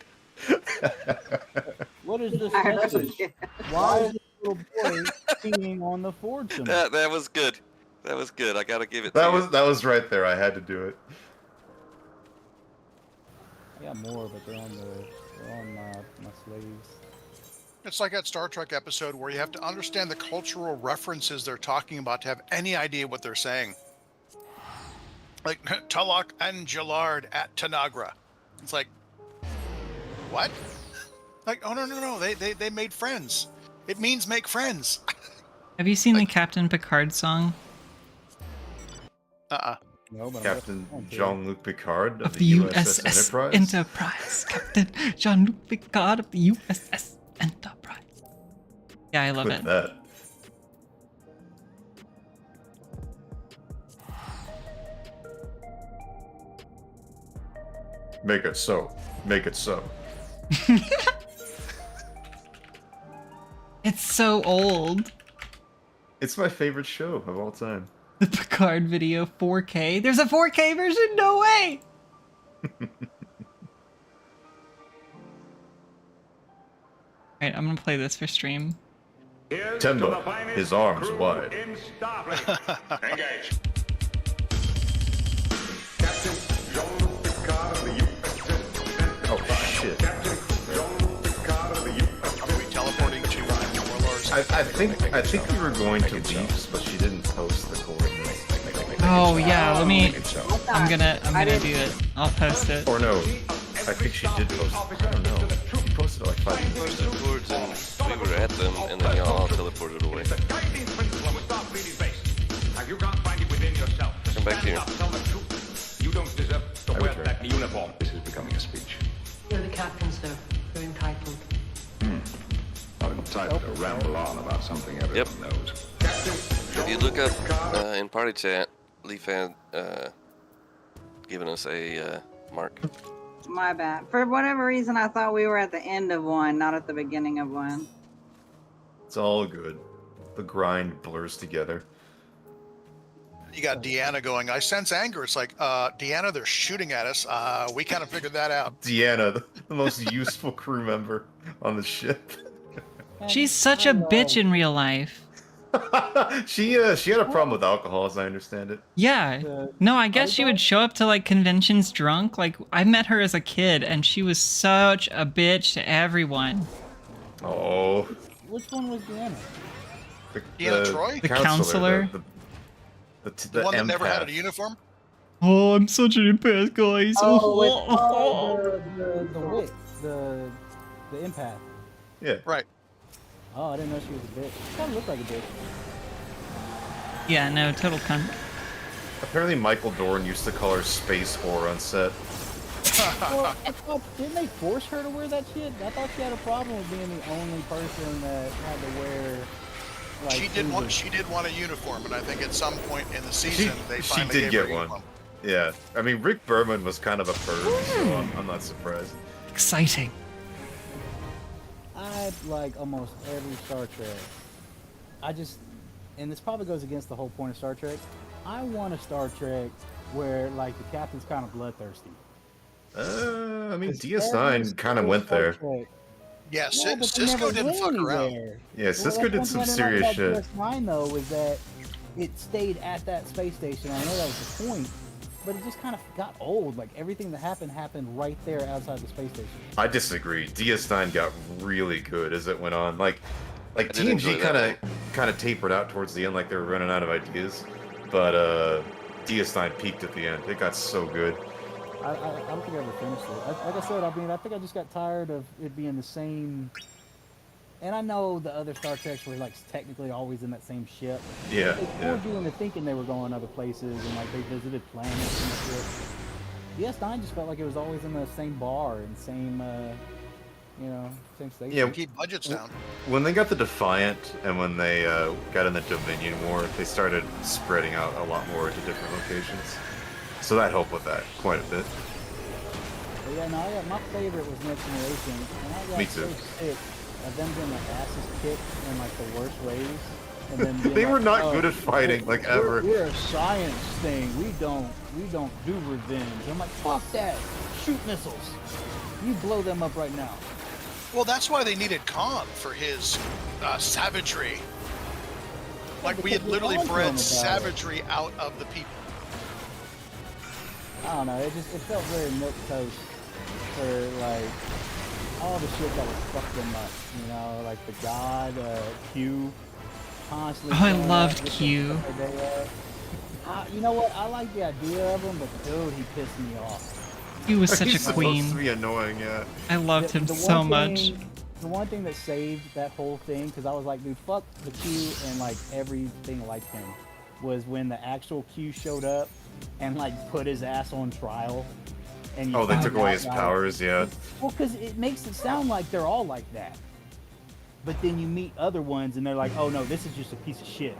What is this I message? don't Why is this little boy peeing on the Ford symbol? That was good. That was good. I gotta give it That to was right there. I had to do it. I got more, but they're on my slaves. It's like that Star Trek episode where you have to understand the cultural references they're talking about to have any idea what they're saying. Like Tulloch and Gillard at Tanagra. It's like, what? Like, oh no, they made friends. It means make friends. Have you seen the Captain Picard song? No, but Captain I'm Jean-Luc Picard of Of the the USS USS Enterprise. Enterprise. Captain Jean-Luc Picard of the USS Enterprise. Yeah, I love With it. that. Make it so. Make it so. It's so old. It's my favorite show of all time. The Picard video 4K. There's a 4K version? No way! Alright, I'm gonna play this for stream. Temba, his arms wide. Engage. Captain Jean-Luc Picard of the USS Oh shit. Captain Jean-Luc I think we were going to Leafs, but she didn't post the coordinates. Oh yeah, let me. I'm I gonna didn't- do it. I'll post it. Or no, I think she did post it. I don't know. She posted it like 5 minutes ago. Towards and we were at them, and then y'all all teleported away. Come back here. You don't deserve to I wear return. that uniform. This is becoming a speech. You're the captain, sir. You're entitled. I'm entitled to ramble on about something everyone knows. If you look up in party chat, Leaf had given us a mark. My bad. For whatever reason, I thought we were at the end of one, not at the beginning of one. It's all good. The grind blurs together. You got Deanna going, I sense anger. It's like, Deanna, they're shooting at us. We kind of figured that out. Deanna, the most useful crew member on the ship. She's such a bitch in real life. She had a problem with alcohol, as I understand it. Yeah. No, I guess she would show up to like conventions drunk. Like I met her as a kid, and she was such a bitch to everyone. Oh. Which one was Deanna? Deanna Troy? The counselor? The one that never had a empath. uniform? Oh, I'm such an empath, guys. The wit, the empath. Yeah. Right. Oh, I didn't know she was a bitch. She kind of looked like a bitch. Yeah, no, total cunt. Apparently Michael Dorn used to call her space whore on set. Well, I thought, didn't they force her to wear that shit? I thought she had a problem with being the only person that had to wear. Like, She did want a uniform, and I think at some point in the season they She finally did gave her get a one. uniform. Yeah. I mean, Rick Berman was kind of a perv, so I'm not surprised. Exciting. I like almost every Star Trek. And this probably goes against the whole point of Star Trek. I want a Star Trek where like the captain's kind of bloodthirsty. I mean, Every DS9 kind of went Star there. Trek- Yeah, Yeah, but they Cisco never didn't went fuck around. anywhere. Yeah, Well, Cisco that's did one some thing I didn't like serious about shit. DS9 though is that it stayed at that space station. I know that was the point, but it just kind of got old. Like everything that happened right there outside the space station. I disagree. DS9 got really good as it went on. Like did enjoy TNG that kind of tapered out towards the end, like they were running out of ideas. But DS9 peaked at the end. It got so good. I don't think I ever finished it. Like I said, I mean, I think I just got tired of it being the same. And I know the other Star Treks were like technically always in that same ship. Yeah, They yeah. were doing the thinking they were going other places and like they visited planets and shit. DS9 just felt like it was always in the same bar and same, same station. Yeah. Keep budgets down. When they got the Defiant and when they got in the Dominion War, they started spreading out a lot more into different locations. So that helped with that quite a bit. But yeah, no, my favorite was Next Generation, and I got Me so too. sick of them getting their asses kicked in like the worst ways. And then being They were like, not "Oh, good at fighting, like, ever." We're a science thing. We don't do revenge. I'm like, fuck that. Shoot missiles. You blow them up right now. Well, that's why they needed Khan for his savagery. Like we had because we literally lied to him bred about it. savagery out of the people. I don't know. It felt very milquetoast for like all the shit that was fucked them up. You know, like the god Q constantly. Oh, I showing loved up with Q. the stuff that they, you know what? I like the idea of him, but dude, he pissed me off. He was such He's a supposed queen. to be annoying, yeah. I loved him The so one much. thing- The one thing that saved that whole thing, because I was like, dude, fuck the Q and like everything like him, was when the actual Q showed up and like put his ass on trial. And you Oh, they found took away out, his like- powers, yeah. Well, because it makes it sound like they're all like that. But then you meet other ones and they're like, oh no, this is just a piece of shit.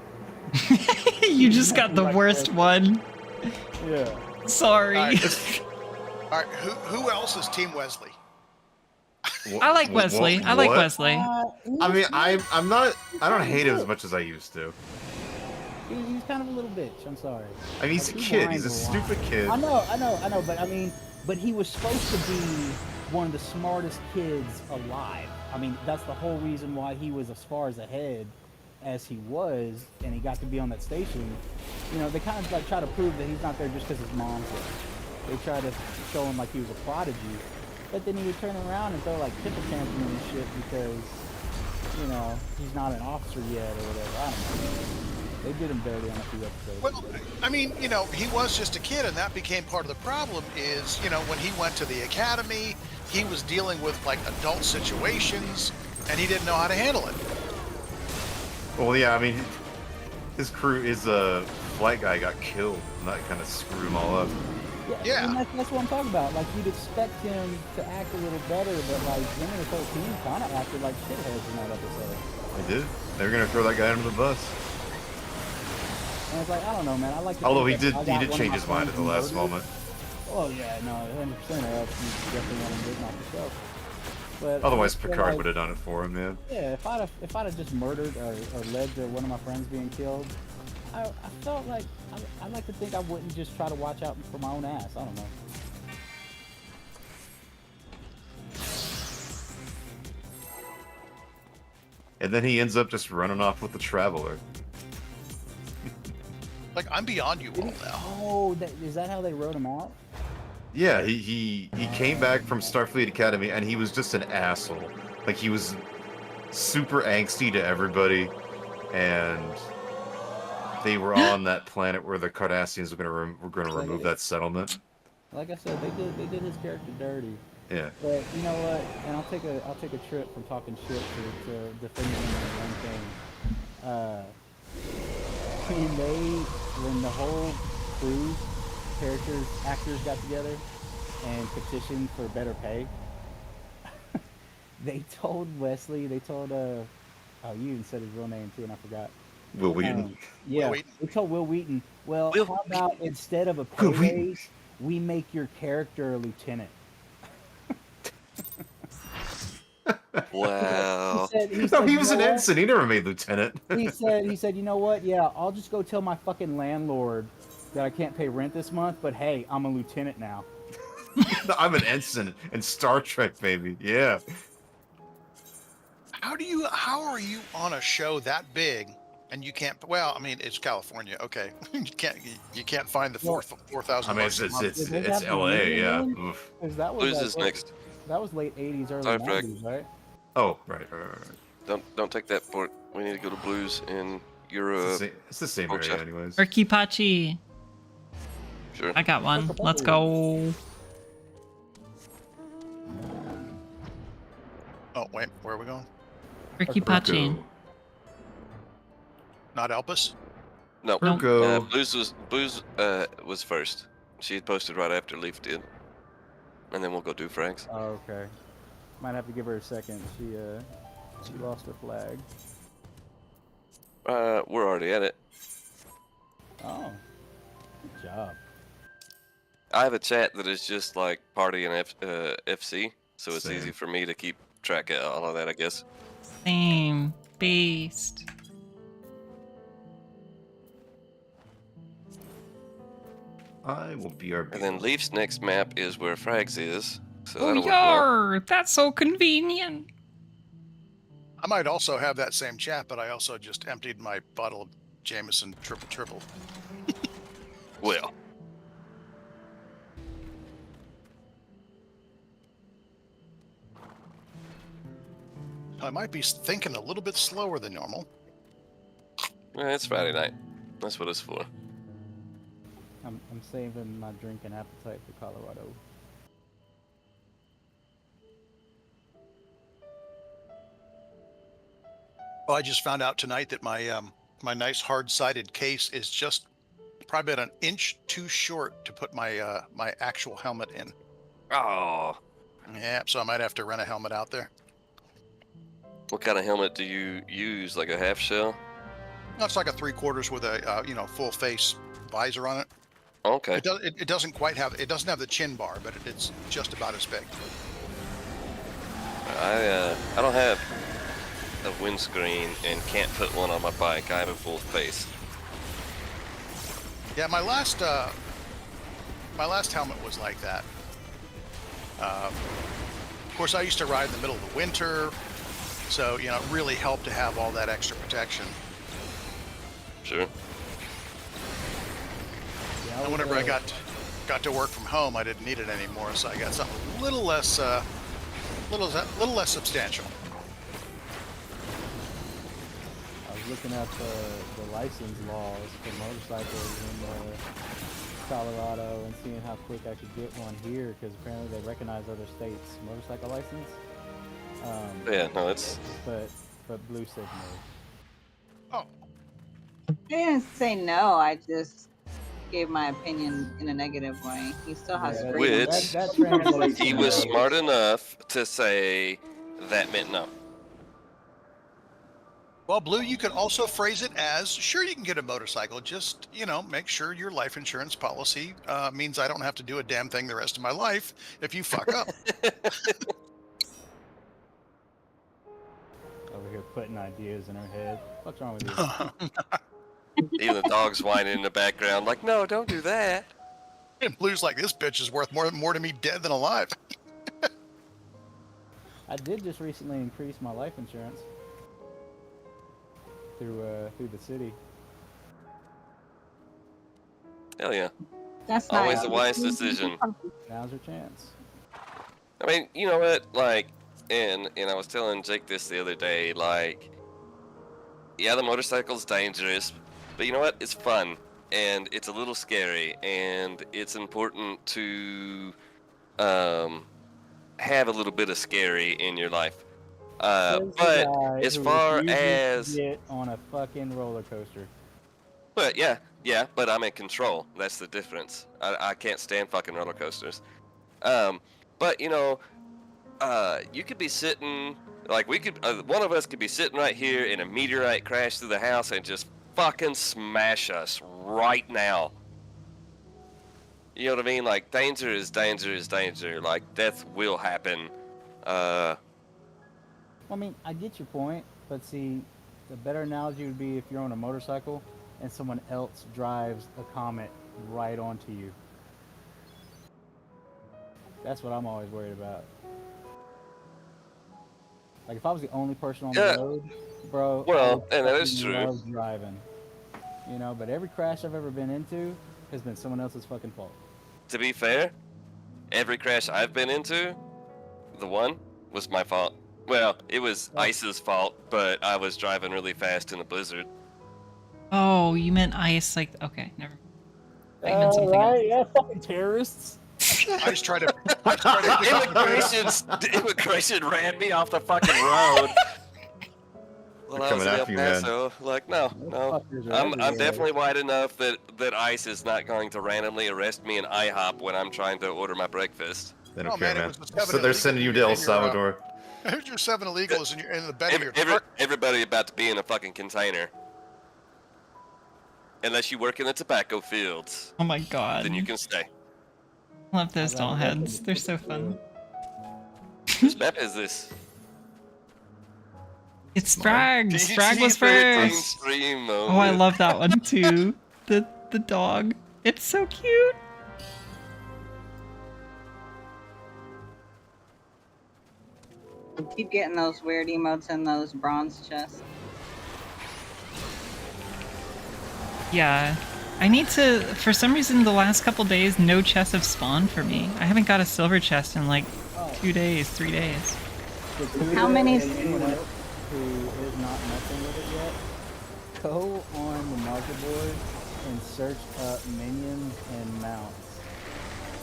You just got the worst one. Yeah. Sorry. All right, who else is Team Wesley? I like Wesley. I like What? Wesley. I mean, I'm not. I don't hate him as much as I used to. He's kind of a little bitch. I'm sorry. I mean, he's a Like, he kid. whines He's a a lot. stupid kid. I know. But I mean, but he was supposed to be one of the smartest kids alive. I mean, that's the whole reason why he was as far as ahead as he was, and he got to be on that station. You know, they kind of like try to prove that he's not there just because his mom's there. They try to show him like he was a prodigy, but then he would turn around and throw like temper tantrum and shit because you know, he's not an officer yet or whatever. I don't know. They did him dirty on a few episodes. Well, I mean, you know, he was just a kid, and that became part of the problem. Is, you know, when he went to the academy, he was dealing with like adult situations, and he didn't know how to handle it. Well, yeah, I mean, his crew, his flight guy got killed, and that kind of screwed him all up. Yeah. And that's what I'm talking about. Like, you'd expect him to act a little better, but like him and his whole team kind of acted like shitheads in that episode. They did. They were gonna throw that guy under the bus. And it's like, I don't know, man. I like. To Although think he that did, I he got did one of change my his mind at the friends last murdered. moment. Oh yeah, no, 100% else. You definitely want him written off the shelf. But Otherwise, I feel Picard like, would have done it for him, yeah. Yeah, if I'd have just murdered or led to one of my friends being killed, I felt like I'd like to think I wouldn't just try to watch out for my own ass. I don't know. And then he ends up just running off with the Traveler. Like, I'm beyond you all now. Oh, is that how they wrote him out? Yeah, he came back from Starfleet Academy, and he was just an asshole. Like, he was super angsty to everybody, and they were on that planet where the Cardassians were gonna remove that settlement. Like I said, they did his character dirty. Yeah. But you know what? And I'll take a trip from talking shit to defending him on one thing. When the whole crew, characters, actors got together and petitioned for better pay, they told Wesley, you even said his real name too, and I forgot. Will Wheaton. Yeah, Will Wheaton. they told Will Wheaton, well, Will how about instead of a pay raise, we make your character a lieutenant? Wow. He was an ensign. He never made lieutenant. he said, you know what? Yeah, I'll just go tell my fucking landlord that I can't pay rent this month, but hey, I'm a lieutenant now. I'm an ensign in Star Trek, baby. Yeah. How are you on a show that big and you can't? Well, I mean, it's California. Okay, you can't find the 4,000. I mean, it's L.A. Yeah. Oof. Blues is next. That was late 80s, early Sorry, Frank. 90s, right? Oh, right. Don't take that port. We need to go to Blues in Europe. It's the same area, anyways. Ricky Pachi. Sure. I got one. Let's go. Oh wait, where are we going? Ricky Pachi. Not Elpis. No. Virgo. Blues was first. She had posted right after Leaf did. And then we'll go do Frank's. Oh, okay. Might have to give her a second. She lost her flag. We're already at it. Oh, good job. I have a chat that is just like party and FC, so it's Same. easy for me to keep track of all of that, I guess. Same. Beast. I will be our. And then Leaf's next map is where Frags is. So Oh, that'll work well. yar! That's so convenient. I might also have that same chat, but I also just emptied my bottle of Jameson triple. Well. I might be thinking a little bit slower than normal. It's Friday night. That's what it's for. I'm saving my drinking appetite for Colorado. Well, I just found out tonight that my my nice hard-sided case is just probably about an inch too short to put my my actual helmet in. Oh. Yeah, so I might have to rent a helmet out there. What kind of helmet do you use? Like a half shell? No, it's like a 3/4 with a full face visor on it. Okay. It doesn't quite have the chin bar, but it's just about as big. I don't have a windscreen and can't put one on my bike. I have a full face. Yeah, my last helmet was like that. Of course, I used to ride in the middle of the winter, so it really helped to have all that extra protection. Sure. Yeah, And whenever I got to work from home, I didn't need it anymore, so I got something a little less substantial. was looking up the license laws for motorcycles in Colorado and seeing how quick I could get one here, because apparently they recognize other states' motorcycle license. Yeah, no, it's. But Blue said no. Oh, I didn't say no. I just gave my opinion in a negative way. He still has Yeah, freedom. Which that translates he to was no. smart enough to say that meant no. well, Blue, you could also phrase it as, sure, you can get a motorcycle. Just, make sure your life insurance policy means I don't have to do a damn thing the rest of my life if you fuck up. Over here putting ideas in her head. What's wrong with you? Even the dog's whining in the background, like, no, don't do that. And Blue's like, this bitch is worth more to me dead than alive. I did just recently increase my life insurance through the city. Hell yeah. That's Always nice. a wise decision. Now's your chance. I mean, you know what? Like, and I was telling Jake this the other day, like, yeah, the motorcycle's dangerous, but you know what? It's fun, and it's a little scary, and it's important to have a little bit of scary in your life. Says the But guy as who far refuses to as, get on a fucking roller coaster. but yeah, but I'm in control. That's the difference. I can't stand fucking roller coasters. But you could be sitting, like one of us could be sitting right here and a meteorite crash through the house and just fucking smash us right now. You know what I mean? Like, danger is danger is danger. Like, death will happen. I mean, I get your point, but see, the better analogy would be if you're on a motorcycle and someone else drives a Comet right onto you. That's what I'm always worried about. Like, if I was the only person on the road, bro, Well, I would and that is fucking true. love driving. But every crash I've ever been into has been someone else's fucking fault. To be fair, every crash I've been into, the one was my fault. Well, it was Ice's fault, but I was driving really fast in a blizzard. Oh, you meant ice, like, okay, never mind. I meant something else. Yeah, fucking terrorists. I just try to. Immigration ran me off the fucking road. Well, I was coming in El after you, man. Paso. Like, no. fuckers are I'm everywhere. definitely wide enough that ICE is not going to randomly arrest me in IHOP when I'm trying to order my breakfast. They don't Oh, care, man, it man. was the 7 So they're sending you to El Salvador. Here's your 7 illegals in the bed of your truck. Everybody about to be in a fucking container. Unless you work in the tobacco fields, Oh my god. then you can stay. Love those doll heads. They're so fun. Whose map is this? It's Sprag. Sprag was TG13 first. stream Oh, I moment. love that one too. The dog. It's so cute. Keep getting those weird emotes in those bronze chests. Yeah. I need to, for some reason, the last couple days, no chests have spawned for me. I haven't got a silver chest in like 2 days, 3 days. How many- And anyone else who is not messing with it yet, go on the market board and search up minions and mounts.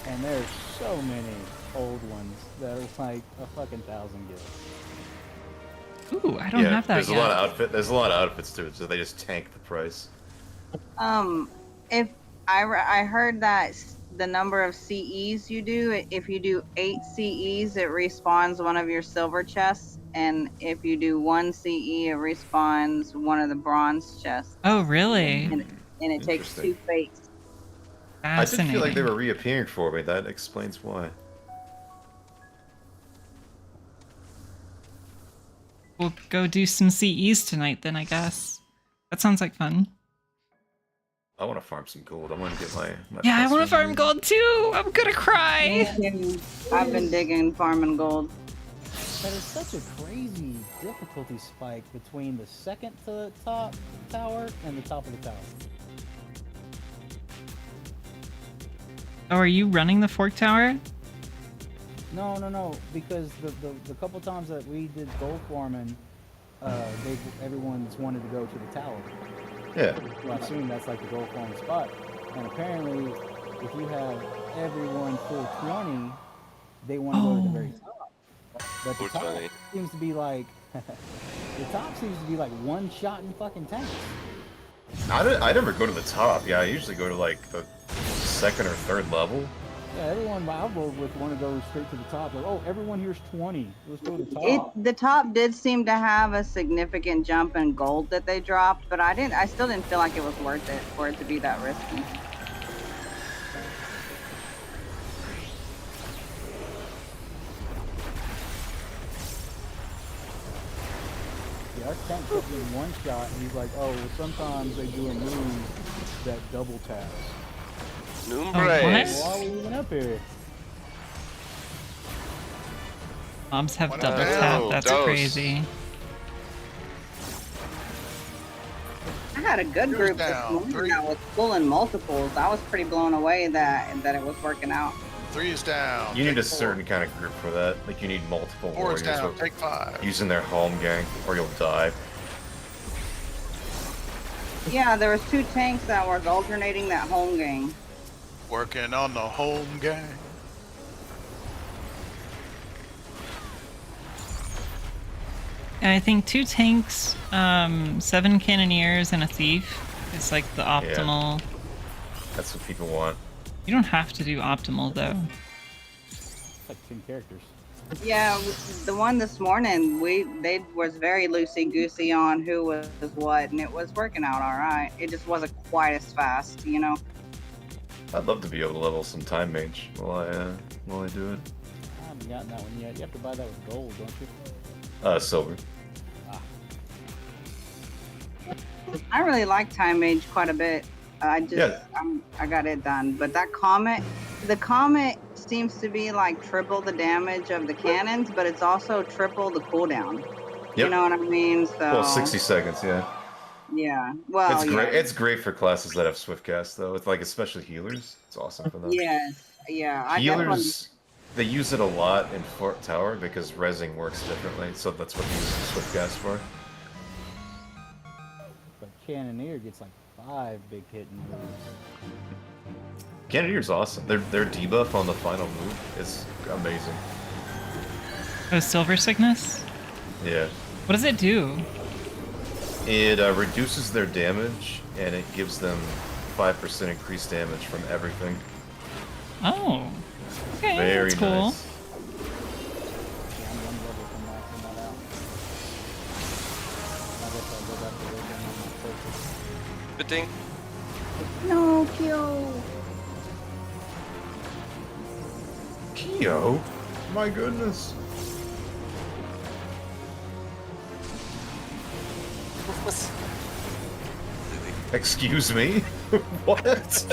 And there's so many old ones that are like a fucking 1,000 gifts. Ooh, I don't have that there's yet. a lot of there's a lot of outfits to it, so they just tank the price. If I heard that the number of CEs you do, if you do 8 CEs, it respawns one of your silver chests, and if you do 1 CE, it respawns one of the bronze chests. Oh, really? And it takes 2 fates. I did feel like they Fascinating. were reappearing for me. That explains why. We'll go do some CEs tonight then, I guess. That sounds like fun. I want to farm some gold. I want to get my Yeah, I plus want to one farm gold too. I'm gonna cry. I've been digging farming gold. But it's such a crazy difficulty spike between the second to the top tower and the top of the tower. Oh, are you running the fork tower? No, because the couple times that we did gold farming, everyone's wanted to go to the tower. Yeah. So I assume that's like the gold falling spot. And apparently, if you have everyone full 20, they want to go to the very top. But the top 420. seems to be like the top seems to be like one shot in fucking tanks. I never go to the top. Yeah, I usually go to like the second or third level. Yeah, everyone I rode with want to go straight to the top. Like, oh, everyone here's 20. Let's go to the top. The top did seem to have a significant jump in gold that they dropped, but I still didn't feel like it was worth it for it to be that risky. Yeah, our tank took me one shot, and he's like, oh, well, sometimes they do a move that double taps. Noombray. Why are we even up here? Mobs have What double the tap. hell? That's Dose. crazy. I had a good group this down. morning 3. that was pulling multiples. I was pretty blown away that it was working out. 3 is down. You need a Take 4. certain kind of group for that. Like you need multiple 4 is warriors down. with- Take 5. using their home gang, or you'll die. Yeah, there was 2 tanks that was alternating that home game. Working on the home gang. And I think 2 tanks, 7 cannoneers, and a thief is like the optimal. That's what people want. You don't have to do optimal though. It's like 10 characters. Yeah, the one this morning, they was very loosey goosey on who was what, and it was working out all right. It just wasn't quite as fast, you know. I'd love to be able to level some time mage while I do it. I haven't gotten that one yet. You have to buy that with gold, don't you? Silver. I really like Time Mage quite a bit. I got it done, but that the comet seems to be like triple the damage of the cannons, but it's also triple the cooldown. Yep. You know what I mean? So Well, 60 seconds, yeah. yeah. Well, It's great. yeah. It's great for classes that have swift cast, though. It's like especially healers. It's awesome for them. Yes. Yeah. I definitely. Healers, they use it a lot in Fort Tower because rezzing works differently, so that's what they use the swift cast for. But Cannoneer gets like 5 big hitting moves. Cannoneer's awesome. Their debuff on the final move is amazing. Oh, silver sickness? Yeah. What does it do? It reduces their damage, and it gives them 5% increased damage from everything. Oh. Okay, Very that's cool. nice. Yeah, I'm 1 level from maxing that out. I guess I'll go back to working on my focus. 15. No, Kyo. Kyo? My goodness. Excuse me? What?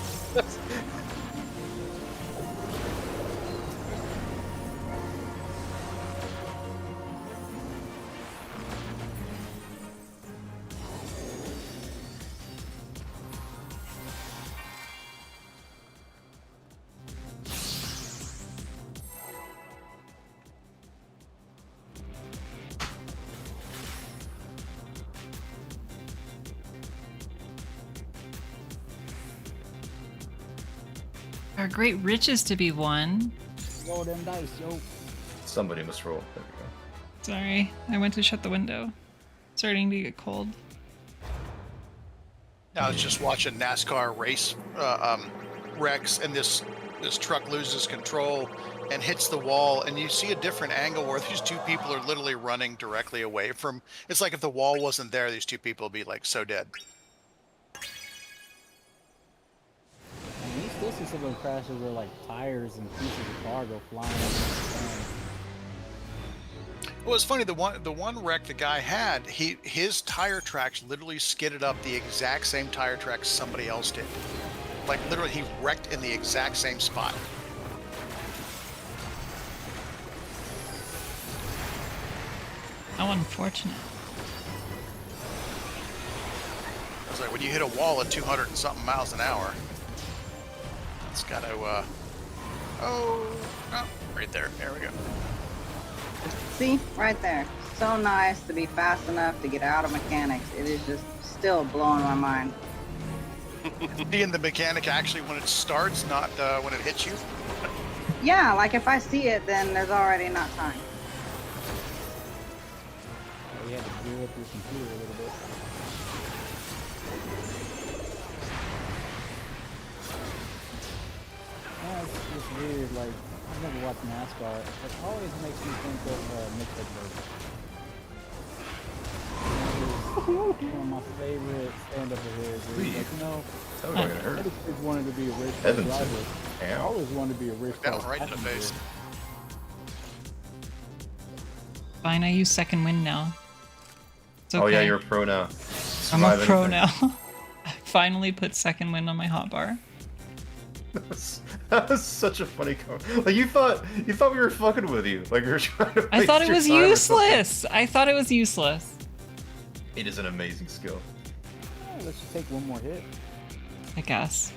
Our great riches to be won. Roll them dice, yo. Somebody must roll. There we go. Sorry, I went to shut the window. Starting to get cold. I was just watching NASCAR race wrecks, and this truck loses control and hits the wall, and you see a different angle where these 2 people are literally running directly away from. It's like if the wall wasn't there, these 2 people would be like so dead. And you still see some of those crashes where like tires and pieces of car go flying up in the sky. Well, it's funny. The one wreck the guy had, his tire tracks literally skidded up the exact same tire tracks somebody else did. Like literally, he wrecked in the exact same spot. How unfortunate. I was like, when you hit a wall at 200 and something miles an hour, it's got to. Oh, right there. There we go. See, right there. so nice to be fast enough to get out of mechanics. It is just still blowing my mind. Being the mechanic actually when it starts, not when it hits you. Yeah, like if I see it, then there's already not time. You had to gear up your computer a little bit. Yeah, it's just weird. Like, I've never watched NASCAR. It always makes me think of Mitchell Burger. One of my favorite stand-up of his. Like, you know, That was gonna hurt. I just wanted to be a race car Evanson. driver. I Ow. always wanted to be a race car Got him right in the passenger. face. Fine, I use second wind now. It's okay. Oh yeah, you're a pro now. I'm a Survive pro anything. now. I finally put second wind on my hotbar. That was such a funny comment. Like you thought we were fucking with you. Like we were trying to. I thought it waste was your time or something. useless. I thought it was useless. It is an amazing skill. Oh, let's just take one more hit. I guess.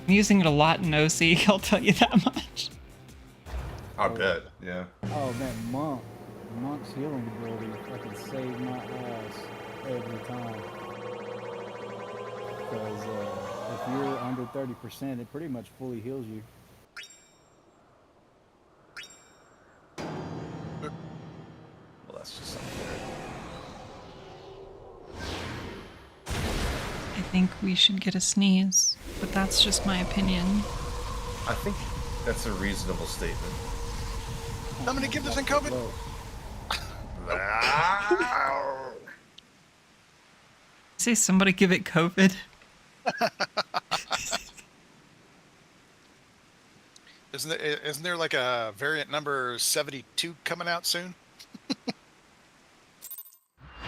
I'm using it a lot in OC, I'll tell you that much. I bet. Yeah. Oh man, Monk's healing ability fucking saved my ass every time. Because if you're under 30%, it pretty much fully heals you. Well, that's just unfair. I think we should get a sneeze, but that's just my opinion. I think that's a reasonable statement. I'm gonna give this thing COVID. Low. Say somebody give it COVID. Isn't there like a variant number 72 coming out soon?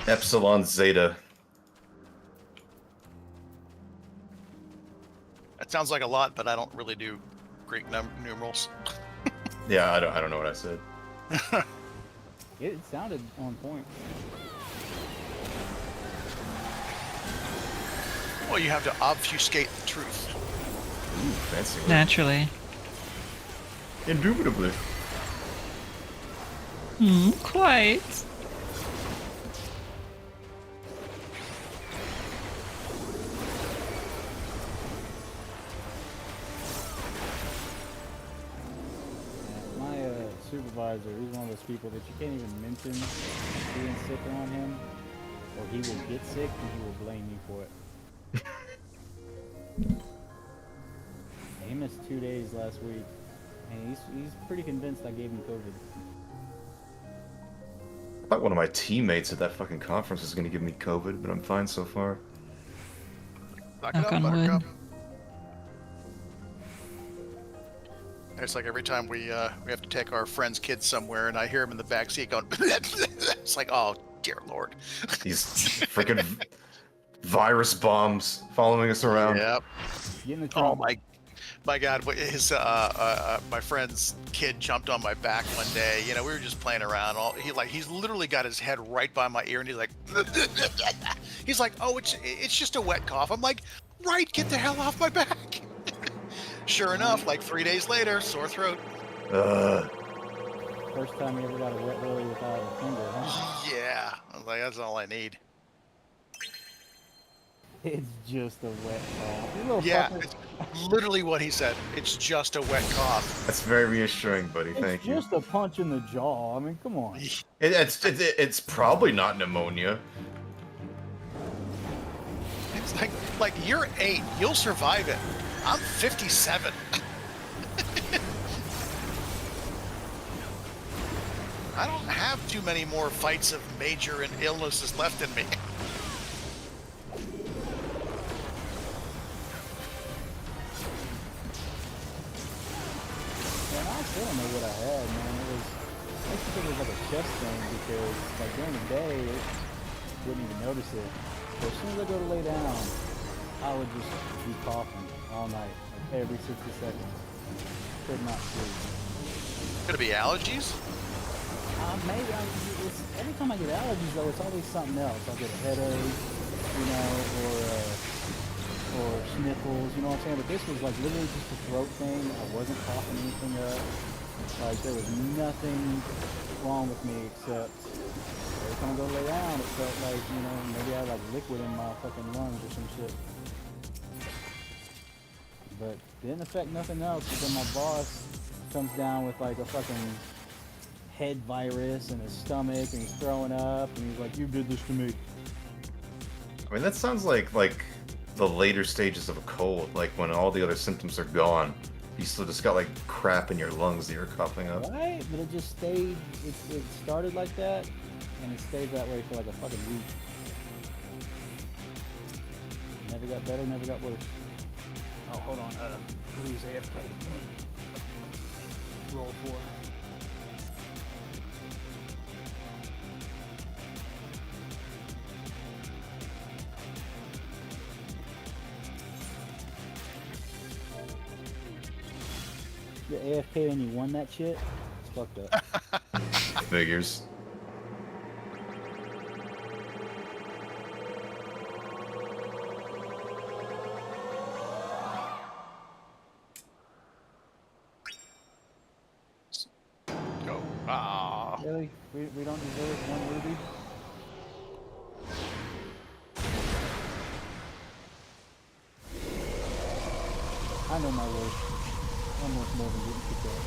Epsilon Zeta. That sounds like a lot, but I don't really do Greek numerals. Yeah, I don't know what I said. It sounded on point. Well, you have to obfuscate the truth. Ooh, fancy word. Naturally. Indubitably. Quite. My supervisor, he's one of those people that you can't even mention being sick on him, or he will get sick and he will blame you for it. He missed 2 days last week, and he's pretty convinced I gave him COVID. I thought one of my teammates at that fucking conference was gonna give me COVID, but I'm fine so far. Knock Knock it on up, wood. Buttercup. It's like every time we have to take our friend's kids somewhere, and I hear him in the back seat going, it's like, oh dear lord. These freaking virus bombs following us around. Yep. Get in the Oh trunk. my God! His my friend's kid jumped on my back one day. You know, we were just playing around. He's literally got his head right by my ear, and he's like, oh, it's just a wet cough. I'm like, right, get the hell off my back. Sure enough, like 3 days later, sore throat. First time you ever got a wet willy without a finger, huh? Yeah, I was like, that's all I need. It's just a wet cough. You little Yeah, fucker. it's literally what he said. It's just a wet cough. That's very reassuring, buddy. Thank It's you. just a punch in the jaw. I mean, come on. It's probably not pneumonia. It's like you're 8, you'll survive it. I'm 57. I don't have too many more fights of major and illnesses left in me. Man, I still don't know what I had, man. I used to think it was like a chest thing because, like, during the day, it wouldn't even notice it. But as soon as I go to lay down, I would just be coughing all night, like every 60 seconds. Could not sleep. Could it be allergies? Maybe every time I get allergies, though, it's always something else. I'll get a headache, you know, or sniffles, you know what I'm saying? But this was like literally just a throat thing. I wasn't coughing anything up. Like there was nothing wrong with me except every time I go lay down, it felt like, you know, maybe I had like liquid in my fucking lungs or some shit. But didn't affect nothing else. But then my boss comes down with like a fucking head virus in his stomach, and he's throwing up, and he's like, "You did this to me." I mean, that sounds like the later stages of a cold, like when all the other symptoms are gone. You still just got like crap in your lungs that you're coughing up. Right? But it just stayed. It started like that, and it stayed that way for like a fucking week. Never got better, never got worse. Oh, hold on. Please AFK. Roll 4. You're AFK and you won that shit? It's fucked up. Figures. Go. Ah. Really? We don't deserve 1 ruby? I know my worth. I'm worth more than getting kicked out.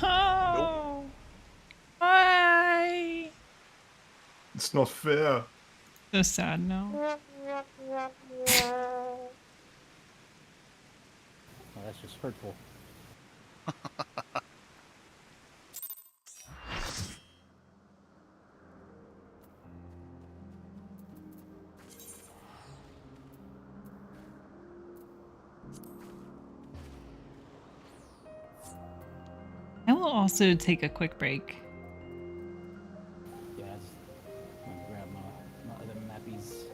Oh. Why? It's not fair. So sad now. Oh, that's just hurtful. I will also take a quick break. Yeah, I just want to grab my other mappies.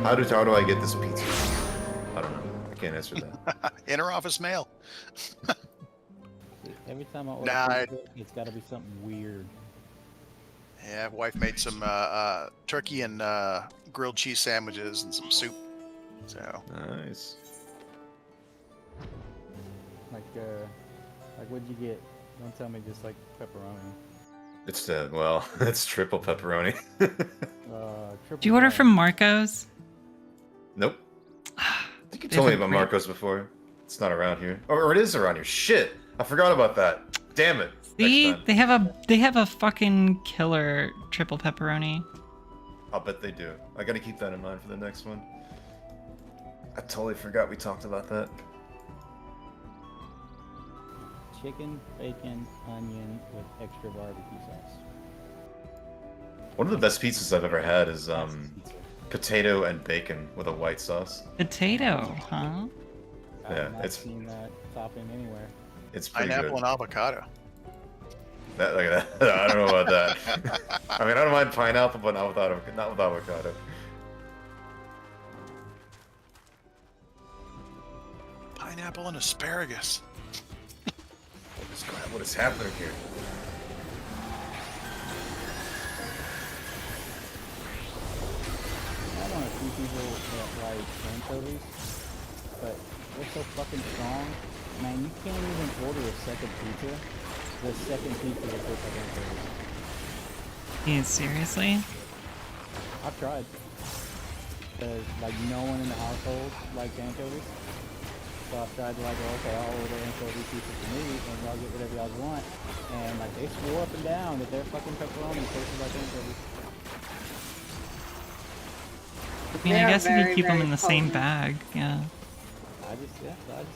How do I get this pizza? I don't know. I can't answer that. Inter-office mail. Every time I order Nah, pizza, it's got to be something weird. Yeah, wife made some turkey and grilled cheese sandwiches and some soup. So Nice. Like what'd you get? Don't tell me just like pepperoni. It's well, it's triple pepperoni. Triple Do you order dog. from Marco's? Nope. I think you They told me have a about great- Marcos before. It's not around here. Or it is around here. Shit! I forgot about that. Damn it. See, Next time. they have a fucking killer triple pepperoni. I'll bet they do. I gotta keep that in mind for the next one. I totally forgot we talked about that. Chicken, bacon, onion with extra barbecue sauce. One of the best pizzas I've ever had is That's pizza. potato and bacon with a white sauce. Potato, huh? I've Yeah, not it's- seen that topping anywhere. It's pretty pineapple good. and avocado. That, like that. I don't know about that. I mean, I don't mind pineapple, but not with avocado. Pineapple and asparagus. What is happening here? I know a few people that like anchovies, but they're so fucking strong. Man, you can't even order a second pizza. The second pizza will taste like anchovies. Yeah, seriously? I've tried. Because, like, no one in the household likes anchovies. So I've tried to, like, okay, I'll order anchovy pizza for me, and y'all get whatever y'all want. And, like, they swore up and down that their fucking pepperoni tasted like anchovies. I mean, I They're guess if you very, keep them very in the same potent. bag, yeah. I just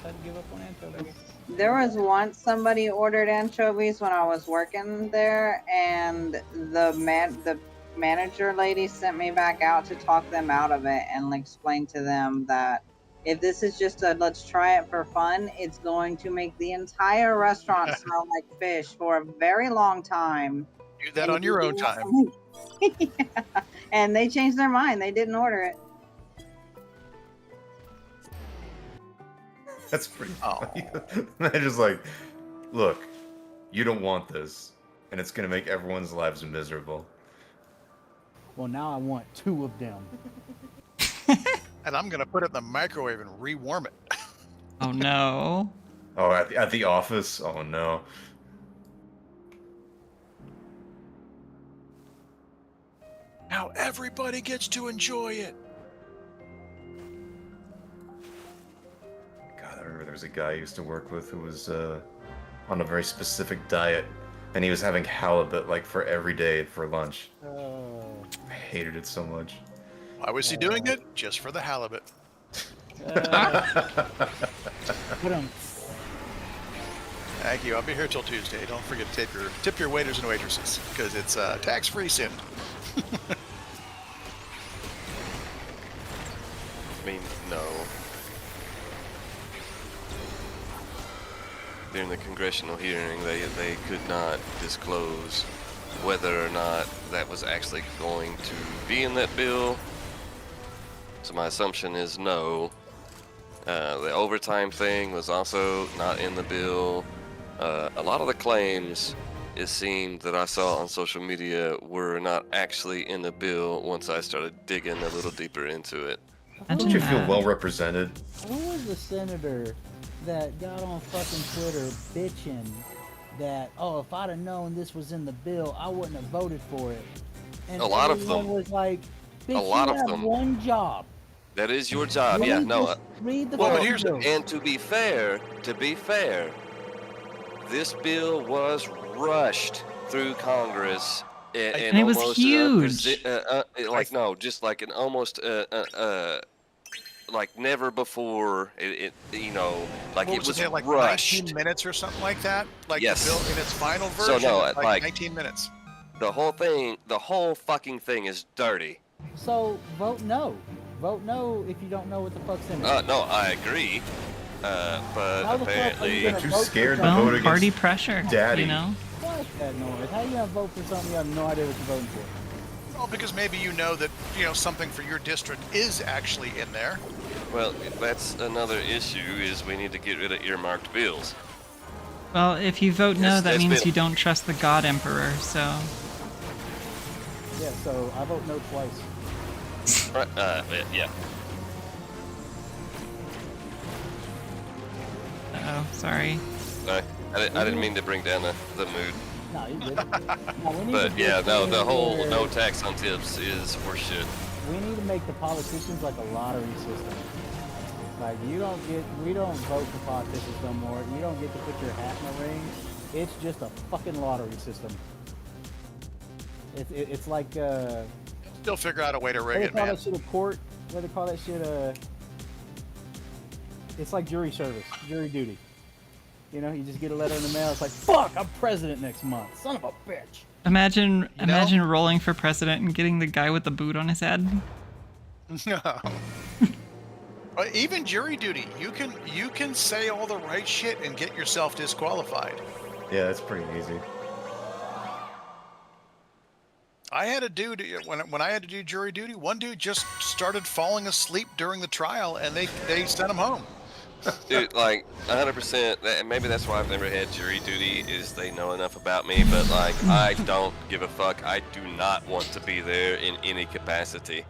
had to give up on anchovies. There was once somebody ordered anchovies when I was working there, and the manager lady sent me back out to talk them out of it and explain to them that if this is just a let's try it for fun, it's going to make the entire restaurant smell like fish for a very long time. Do that And on your own time. Yeah. And they changed their mind. They didn't order it. That's pretty Oh. funny. They're just like, look, you don't want this, and it's gonna make everyone's lives miserable. Well, now I want 2 of them. And I'm gonna put it in the microwave and rewarm it. Oh no. Oh, at the office? Oh no. Now everybody gets to enjoy it. God, I remember there was a guy I used to work with who was on a very specific diet, and he was having halibut like for every day for lunch. I hated it so much. Why was he doing it? Just for the halibut. Put 'em. Thank you. I'll be here till Tuesday. Don't forget to tip your waiters and waitresses because it's tax-free soon. I mean, no. During the congressional hearing, they could not disclose whether or not that was actually going to be in that bill. So my assumption is no. The overtime thing was also not in the bill. A lot of the claims, it seemed, that I saw on social media were not actually in the bill once I started digging a little deeper into it. Don't you feel well represented? Who was the senator that got on fucking Twitter bitching that, oh, if I'd have known this was in the bill, I wouldn't have voted for it? And A lot of everyone them. was like, bitch, A lot you of have them. one job. That is your job, Read yeah. No. this- read the Well, but fucking here's the- bill. And to be fair, this bill was rushed through Congress. And it was huge. Just like an almost like never before. Like What it was was it, like rushed. 19 minutes or something like that? Like Yes. the bill in its final So, version, no, it's like like- 19 minutes. The whole fucking thing is dirty. So vote no. Vote no if you don't know what the fuck's in it. No, I agree. But How the fuck are you apparently, gonna Too vote for scared to something? vote Well, against party pressure, Daddy. you know? Fuck that noise. How you gonna vote for something you have no idea what you're voting for? Well, because maybe you know that something for your district is actually in there. Well, that's another issue. Is we need to get rid of earmarked bills. Well, if you vote no, that That's means been- you don't trust the God Emperor, so... Yeah, so I vote no twice. Yeah. Uh-oh, sorry. Sorry, I didn't mean to bring down the mood. No, you didn't. No, we need But to yeah, get no, the things whole where no tax on tips is horseshit. We need to make the politicians like a lottery system. Like we don't vote for politicians no more. You don't get to put your hat in the ring. It's just a fucking lottery system. It's like Still figure out a way to rig what it, they call man. that shit a court. What do they call that shit it's like jury service, jury duty. You know, you just get a letter in the mail. It's like, fuck, I'm president next month. Son of a bitch. Imagine rolling for president and getting the guy with the boot on his head. No. But even jury duty, you can say all the right shit and get yourself disqualified. Yeah, that's pretty easy. I had a dude when I had to do jury duty. One dude just started falling asleep during the trial, and they sent him home. Dude, like 100%. And maybe that's why I've never had jury duty. Is they know enough about me, but like I don't give a fuck. I do not want to be there in any capacity.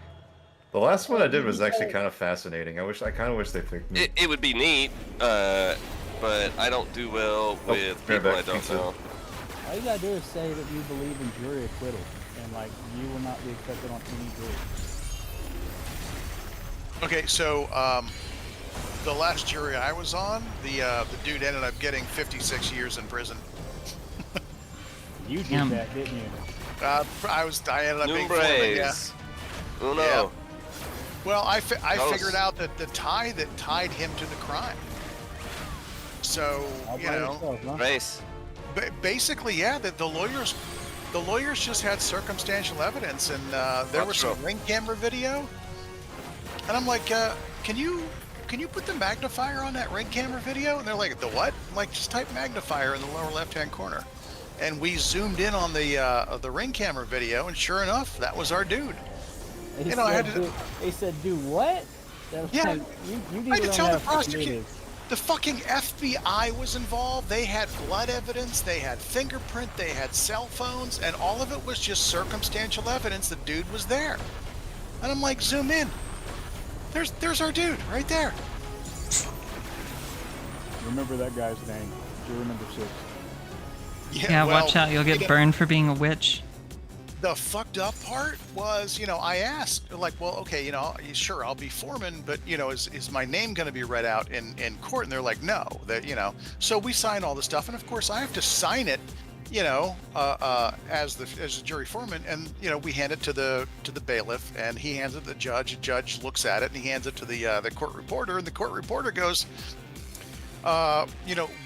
The last one I did was actually kind of fascinating. I kind of wish they picked me. It would be neat, but I don't do well with people I don't know. All you gotta do is say that you believe in jury acquittal, and like you will not be accepted on any jury. Okay, so the last jury I was on, the dude ended up getting 56 years in prison. You did Damn. that, didn't you? I ended up being foreman, yeah. Uno. Yeah. Well, I Close. figured out that the tie that tied him to the crime. So All you by know, yourself, huh? Race. basically, yeah, the lawyers just had circumstantial evidence, and there was some ring camera video. And I'm like, can you put the magnifier on that ring camera video? And they're like, the what? I'm like, just type magnifier in the lower left-hand corner. And we zoomed in on the ring camera video, and sure enough, that was our dude. They You know, I said, had to- they said, do what? That was Yeah. like, you need I had to learn tell how the to fucking do prosecutor. this. The fucking FBI was involved. They had blood evidence. They had fingerprint. They had cell phones, and all of it was just circumstantial evidence the dude was there. And I'm like, zoom in. There's our dude right there. Remember that guy's name. Juror number 6. Yeah, well, watch out, you'll get burned for being a witch. The fucked up part was, I asked, like, well, okay, sure, I'll be foreman, but, is my name going to be read out in court? And they're like, no, that, so we sign all the stuff. And of course I have to sign it, as the jury foreman. And, we hand it to the bailiff, and he hands it to the judge. The judge looks at it, and he hands it to the court reporter. And the court reporter goes,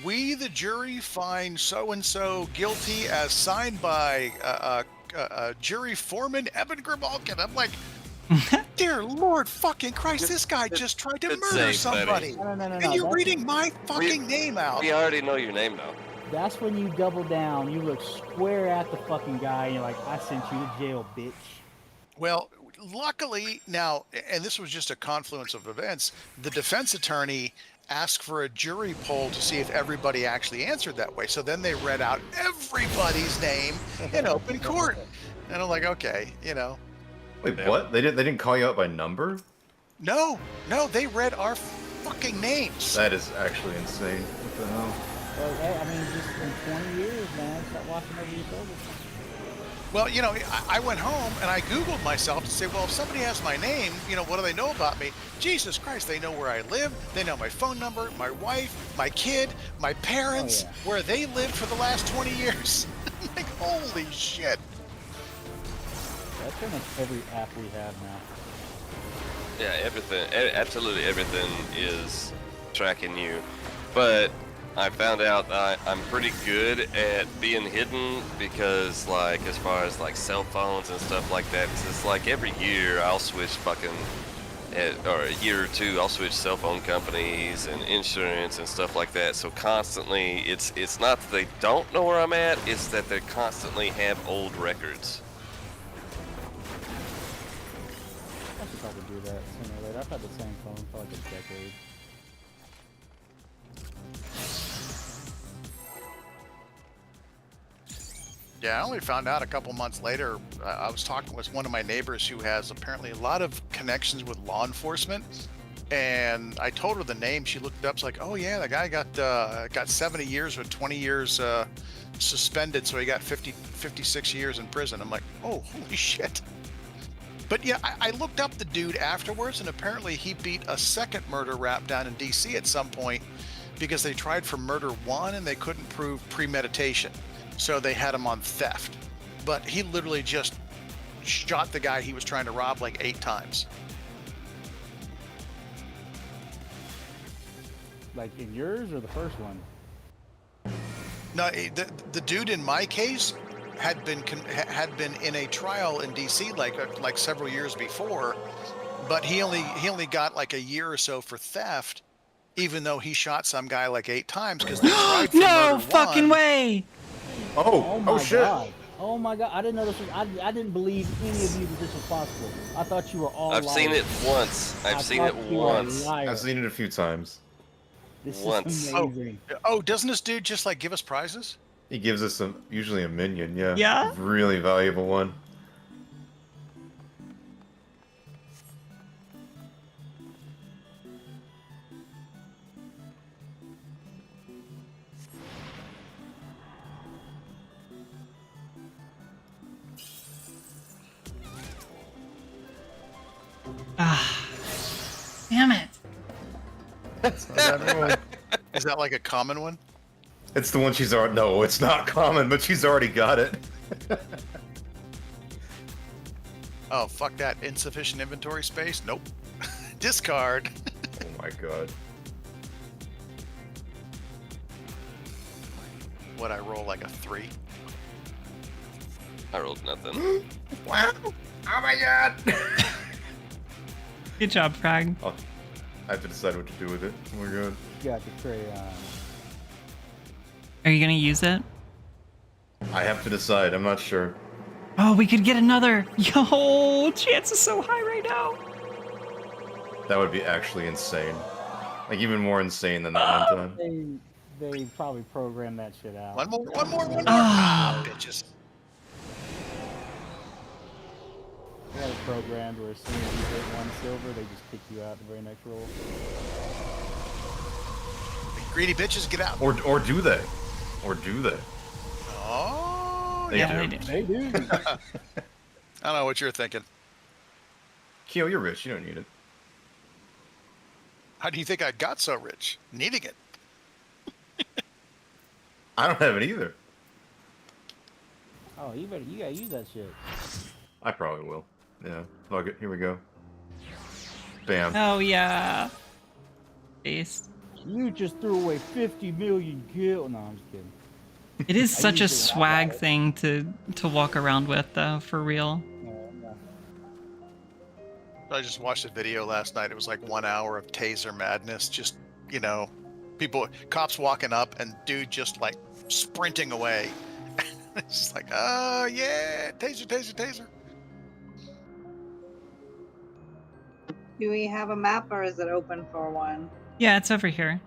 we, the jury, find so-and-so guilty as signed by, jury foreman Evan Grimalkin. I'm like, dear Lord fucking Christ, this guy just tried to Good murder save, buddy. somebody. No. And you're reading my fucking name out. We already know your name now. That's when you double down. You look square at the fucking guy, and you're like, I sent you to jail, bitch. Well, luckily now, and this was just a confluence of events, the defense attorney asked for a jury poll to see if everybody actually answered that way. So then they read out everybody's name in open court. And I'm like, okay, Wait, what? They didn't call you out by number? No, they read our fucking names. That is actually insane. What the hell? Well, hey, I mean, just in 20 years, man, start watching over your shoulders. Well, I went home and I Googled myself to say, well, if somebody has my name, what do they know about me? Jesus Christ, they know where I live. They know my phone number, my wife, my kid, my parents, where they lived for the last 20 years. Like, holy shit. That's pretty much every app we have now. Yeah, everything, absolutely everything is tracking you. But I found out I'm pretty good at being hidden because, like, as far as like cell phones and stuff like that, 'cause it's like every year I'll switch fucking, or a year or two I'll switch cell phone companies and insurance and stuff like that. So constantly, it's not that they don't know where I'm at, it's that they constantly have old records. do that sooner or later. I've had the same phone for like a decade. Yeah, I only found out a couple months later. I was talking with one of my neighbors who has apparently a lot of connections with law enforcement, and I told her the name. She looked it up. It's like, oh yeah, the guy got 70 years with 20 years suspended, so he got 56 years in prison. I'm like, oh, holy shit. But yeah, I looked up the dude afterwards, and apparently he beat a second murder rap down in DC at some point because they tried for murder 1 and they couldn't prove premeditation. So they had him on theft. But he literally just shot the guy he was trying to rob like 8 times. Like in yours or the first one? No, the dude in my case had been in a trial in DC like several years before, but he only got like a year or so for theft, even though he shot some guy like 8 times because they tried for No murder fucking 1. way! Oh shit. God. Oh my God. I didn't know this was, I didn't believe any of you that this was possible. I thought you were all I've seen it once. I've seen it once. I've seen it a few times. This once. is amazing. Oh, doesn't this dude just like give us prizes? He gives us usually a minion, yeah. Yeah? Really valuable one. Ah, damn it. Is that like a common one? It's the one she's already. No, it's not common, but she's already got it. Oh, fuck that. Insufficient inventory space? Nope. Discard. Oh my god. What, I roll like a 3? I rolled nothing. Wow! Oh my god! Good job, Frag. Oh, I have to decide what to do with it. Oh my god. You got the crayon. Are you gonna use it? I have to decide. I'm not sure. Oh, we could get another. Yo, chance is so high right now. That would be actually insane. Like even more insane than that one time. They probably programmed that shit out. One more. Ah, bitches. They had it programmed where as soon as you hit 1 silver, they just kick you out the very next roll. Greedy bitches, get out. Or do they? Or do they? Oh, They Yeah, do. they do. They do. I don't know what you're thinking. Keo, you're rich. You don't need it. How do you think I got so rich? Needing it. I don't have it either. Oh, you gotta use that shit. I probably will. Yeah. Fuck it. Here we go. Bam. Oh yeah. Base. You just threw away 50 million kills. No, I'm just kidding. It is such a used it when I swag got it. thing to walk around with, though, for real. Yeah. I just watched a video last night. It was like 1 hour of taser madness. Just, cops walking up and dude just like sprinting away. It's just like, oh yeah, taser. Do we have a map or is it open for one? Yeah, it's over here.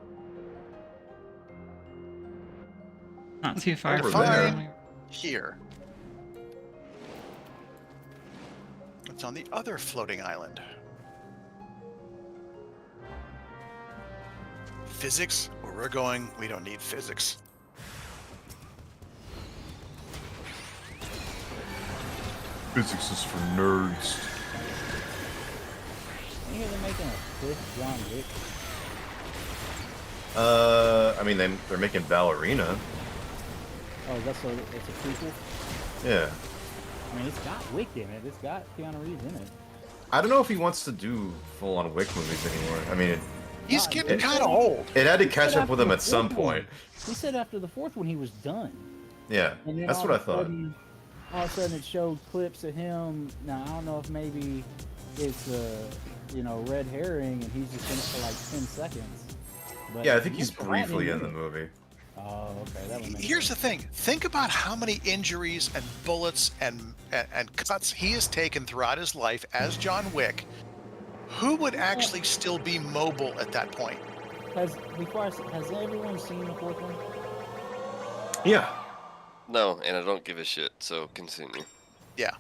Not too far. Over from there. here. Here. It's on the other floating island. Physics? Where we're going, we don't need physics. Physics is for nerds. I hear they're making a 5th John Wick. I mean, they're making Ballerina. Oh, it's a prequel? Yeah. I mean, it's got Wick in it. It's got Keanu Reeves in it. I don't know if he wants to do full-on Wick movies anymore. I mean, He's Nah, getting it- kind of old. it had to He catch said up with after him the at some fourth one- point. He said after the 4th one he was done. Yeah, And then that's all what I of a thought. sudden- All of a sudden it showed clips of him. Now, I don't know if maybe it's red herring and he's just in it for like 10 seconds. But Yeah, I think he's looks briefly right in the movie. Oh, okay. That would make Here's the sense. thing. Think about how many injuries and bullets and cuts he has taken throughout his life as John Wick. who would actually still be mobile at that point? Has everyone seen the fourth one? Yeah. No, and I don't give a shit. So continue. Yeah.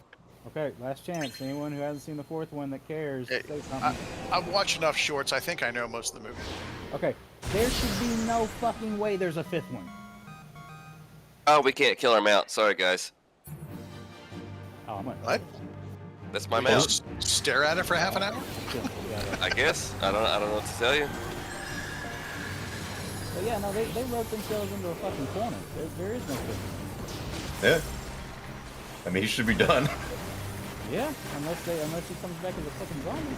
Okay, last chance. Anyone who hasn't seen the fourth one that cares, Hey, say something. I've watched enough shorts. I think I know most of the movie. Okay, there should be no fucking way there's a fifth one. Oh, we can't kill our mount. Sorry, guys. Oh, I'm gonna. What? That's my We'll mount. just stare at it for half an hour? I guess. I don't know what to tell you. But yeah, no, they wrote themselves into a fucking corner. There is no fifth one. Yeah. I mean, he should be done. Yeah, unless he comes back as a fucking zombie.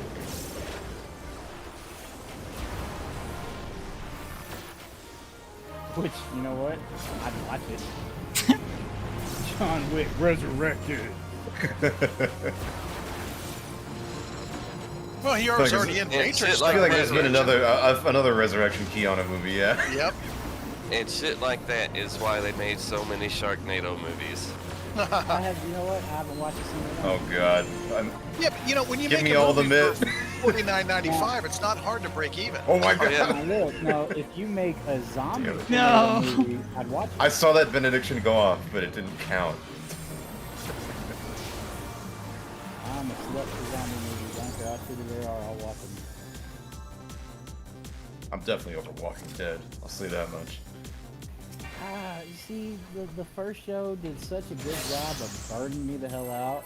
Which, you know what? I'd watch it. John Wick resurrected. Well, he was already in and Matrix. shit I like feel like that. there's been another Resurrection Key on a movie, yeah. Yep. And shit like that is why they made so many Sharknado movies. You know what? I haven't watched a single one. Oh god. Yeah, but you know, when you Give make me a all the movie myth. for $49.95, it's not hard to break even. Oh my god. Yeah. Now look, now if you make a zombie Damn it. No. movie, I'd watch it. I saw that benediction go off, but it didn't count. I'm a slut for zombie movies. I don't care how shitty they are, I'll watch them. I'm definitely over Walking Dead. I'll say that much. You see, the first show did such a good job of burning me the hell out.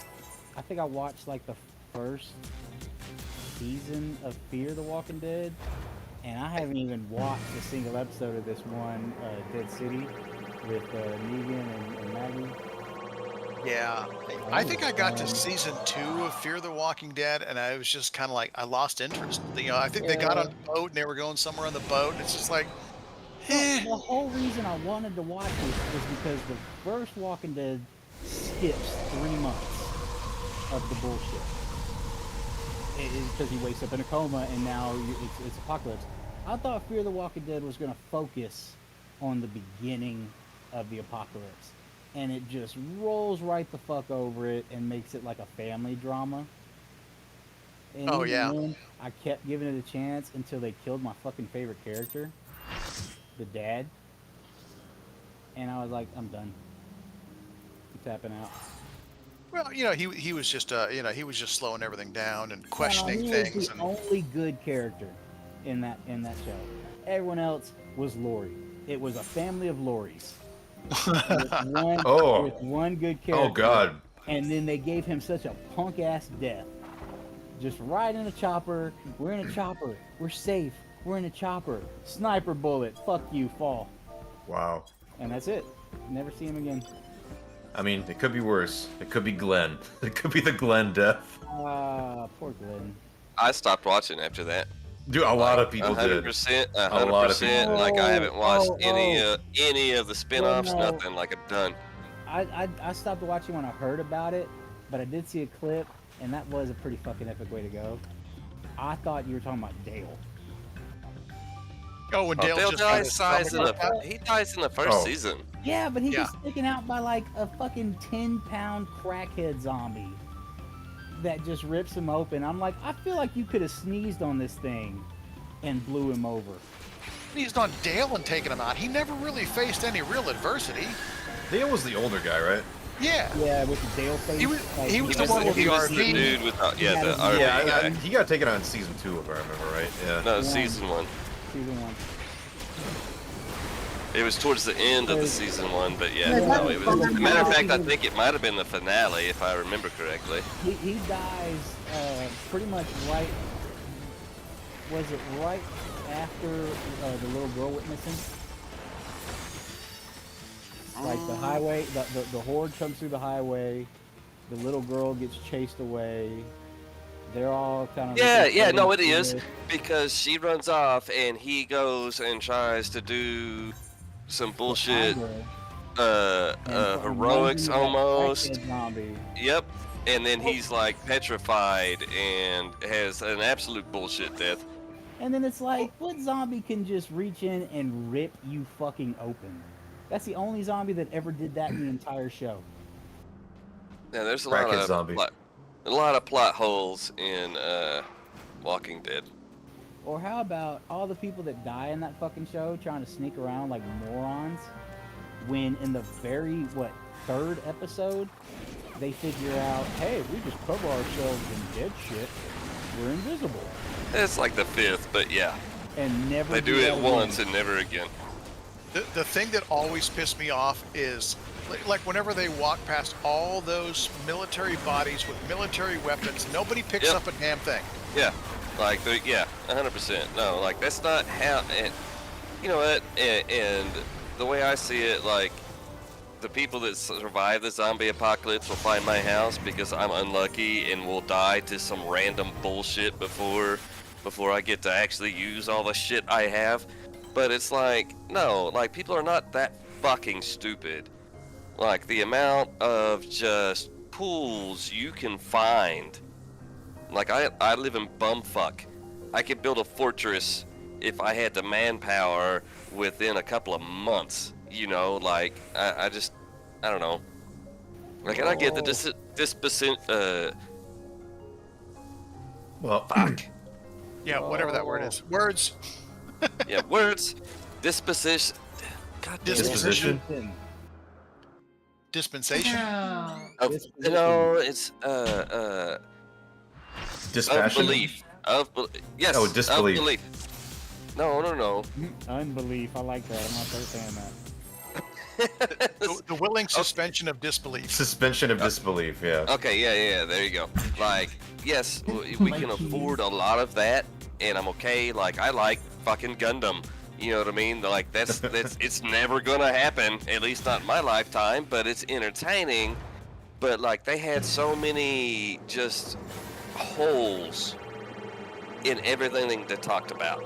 I think I watched like the first season of Fear the Walking Dead, and I haven't even watched a single episode of this one, Dead City, with Negan and Maggie. Yeah. I think I got to season 2 of Fear the Walking Dead, and I was just kind of like, I lost interest. You know, I think they got on a boat and they were going somewhere on the boat. And it's just like, The whole reason I wanted to watch this was because the first Walking Dead skips 3 months of the bullshit. Because he wakes up in a coma and now it's apocalypse. I thought Fear the Walking Dead was going to focus on the beginning of the apocalypse. And it just rolls right the fuck over it and makes it like a family drama. And Oh, even yeah. then, I kept giving it a chance until they killed my fucking favorite character. The dad, and I was like, I'm done. I'm tapping out. well, you know, he was just, you know, he was just slowing everything down and questioning he things. was the And only good character in that show. Everyone else was Lori. It was a family of Loris. With one good character. Oh god. And then they gave him such a punk ass death. Just ride in a chopper. We're in a chopper. We're safe. We're in a chopper. Sniper bullet. Fuck you, fall. Wow. And that's it. Never see him again. I mean, it could be worse. It could be Glenn. It could be the Glenn death. Poor Glenn. I stopped watching after that. Dude, a lot of people did. 100%. A lot of 100%. people. Like I haven't watched Oh, any of the spin-offs. Well, no. Nothing. Like I'm done. I stopped watching when I heard about it, but I did see a clip, and that was a pretty fucking epic way to go. I thought you were talking about Dale. when Dale Dale just got dies, his stomach knocked out. he dies in the first Oh. season. Yeah, but he Yeah. gets taken out by like a fucking 10-pound crackhead zombie that just rips him open. I'm like, I feel like you could have sneezed on this thing and blew him over. He's on Dale and taking him out. He never really faced any real adversity. Dale was the older guy, right? Yeah. Yeah, with the Dale face. He was- like, he was the one with He the was the RV. dude with the Yeah, the yeah, RV guy. he got taken out in season 2, if I remember right. Yeah. No, Yeah. season 1. Season 1. It was towards the end of the season 1, but yeah, Yeah, no, it was. As a matter of fact, I Yeah. think it might have been the finale, if I remember correctly. He dies pretty much right. Was it right after the little girl witnessing? Like the highway, the horde comes through the highway. The little girl gets chased away. They're all kind of Yeah, no, it is because she runs off and he goes and tries to do some bullshit, heroics almost. Zombie. Yep, and then he's like petrified and has an absolute bullshit death. And then it's like, what zombie can just reach in and rip you fucking open? That's the only zombie that ever did that in the entire show. Yeah, there's a Crackhead lot of zombie. plot holes in Walking Dead. Or how about all the people that die in that fucking show trying to sneak around like morons when in the very, third episode, they figure out, hey, we just cover ourselves in dead shit. We're invisible. It's like the 5th, but yeah. And never They do that it again. once and never again. The thing that always pissed me off is like whenever they walk past all those military bodies with military weapons, nobody picks Yep. up a damn thing. Yeah, like, 100%. No, like, that's not how, and you know what, and the way I see it, like, the people that survive the zombie apocalypse will find my house because I'm unlucky and will die to some random bullshit before I get to actually use all the shit I have. But it's like, no, like, people are not that fucking stupid. Like, the amount of just pools you can find. Like, I live in bumfuck. I could build a fortress if I had the manpower within a couple of months. You know, like, I don't know. Like, and I get the Well, fuck. Yeah, whatever that word is. Words. Yeah, words. Disposition. God damn it. disposition. Dispensation. No, it's Dispassion. of belief. Yes. Oh, disbelief. Of belief. No. Unbelief. I like that. I'm not saying that. The willing suspension of disbelief. Suspension of disbelief. Yeah. Okay, yeah, there you go. Like, yes, we can afford a lot of that, and I'm okay. Like, I like fucking Gundam. You know what I mean? Like, that's it's never gonna happen, at least not in my lifetime, but it's entertaining. But, like, they had so many just holes in everything they talked about.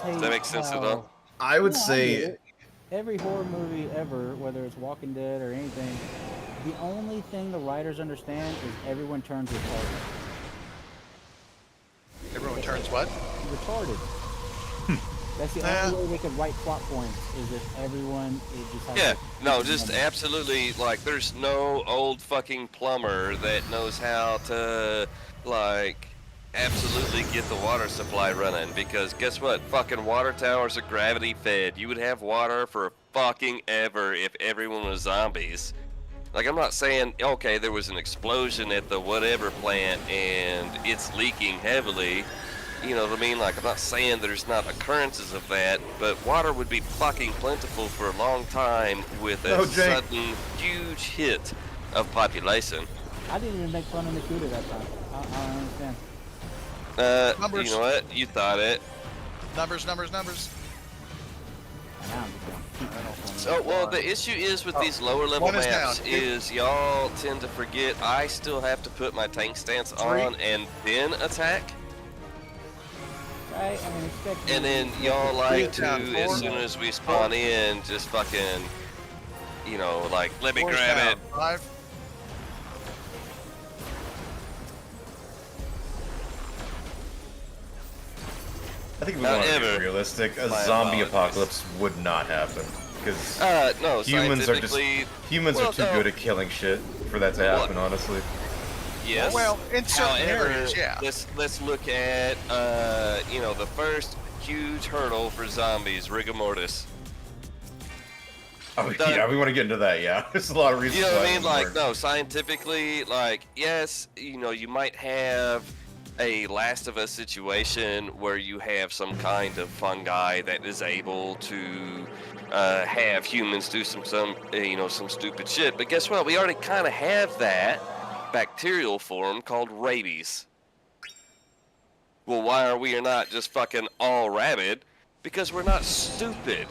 Does that make sense at all? I would No, I get say it. Every horror movie ever, whether it's Walking Dead or anything, the only thing the writers understand is everyone turns retarded. Everyone turns what? Retarded. That's the only way they could write plot points is if everyone just has Yeah, like, no, just absolutely, like, there's no old fucking plumber that knows how to, like, absolutely get the water supply running, because guess what? Fucking water towers are gravity fed. You would have water for fucking ever if everyone was zombies. Like, I'm not saying, okay, there was an explosion at the whatever plant and it's leaking heavily. You know what I mean? Like, I'm not saying there's not occurrences of that, but water would be fucking plentiful for a long time with a sudden huge hit of population. I didn't even make fun of Nakuda that time. I don't understand. Numbers. You know what? You thought it. Numbers. Now I'm just gonna keep that off on So, well, the issue is with these lower level One is maps down. is y'all tend to forget I still have to put my tank stance on and then attack. Right? I mean, expect And then y'all like to, down. as Four. soon as we spawn in, just fucking, you know, like, let me Four's grab down. it. 5. I think we want to However, be realistic. A my zombie apologies. apocalypse would not happen because No, humans are just scientifically, humans well, are too no. good at killing shit for that to happen. Honestly, yes. Well, in certain However, areas, yeah. let's look at, you know, the first huge hurdle for zombies, rigor mortis. oh Done. yeah, we want to get into that. Yeah, there's a lot of reasons. You know what why I it mean? doesn't Like, work. no, scientifically, like, yes, you know, you might have a Last of Us situation where you have some kind of fungi that is able to have humans do some you know, some stupid shit. But guess what? We already kind of have that bacterial form called rabies. Well, why are we not just fucking all rabid? Because we're not stupid.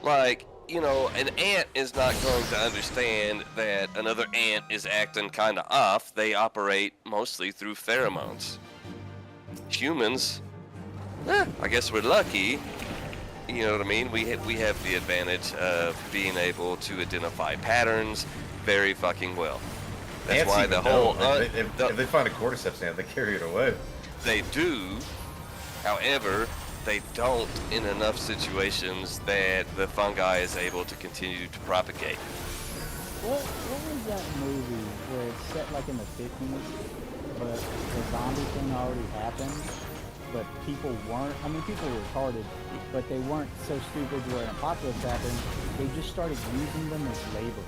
Like, you know, an ant is not going to understand that another ant is acting kind of off. They operate mostly through pheromones. Humans, I guess we're lucky. You know what I mean? We have the advantage of being able to identify patterns very fucking well. That's Ants why even the whole know. If they find a cordyceps ant, they carry it away. they do. However, they don't in enough situations that the fungi is able to continue to propagate. What was that movie where it's set like in the 50s? but the zombie thing already happened. But people weren't. I mean, people were retarded, but they weren't so stupid where an apocalypse happened. They just started using them as labor.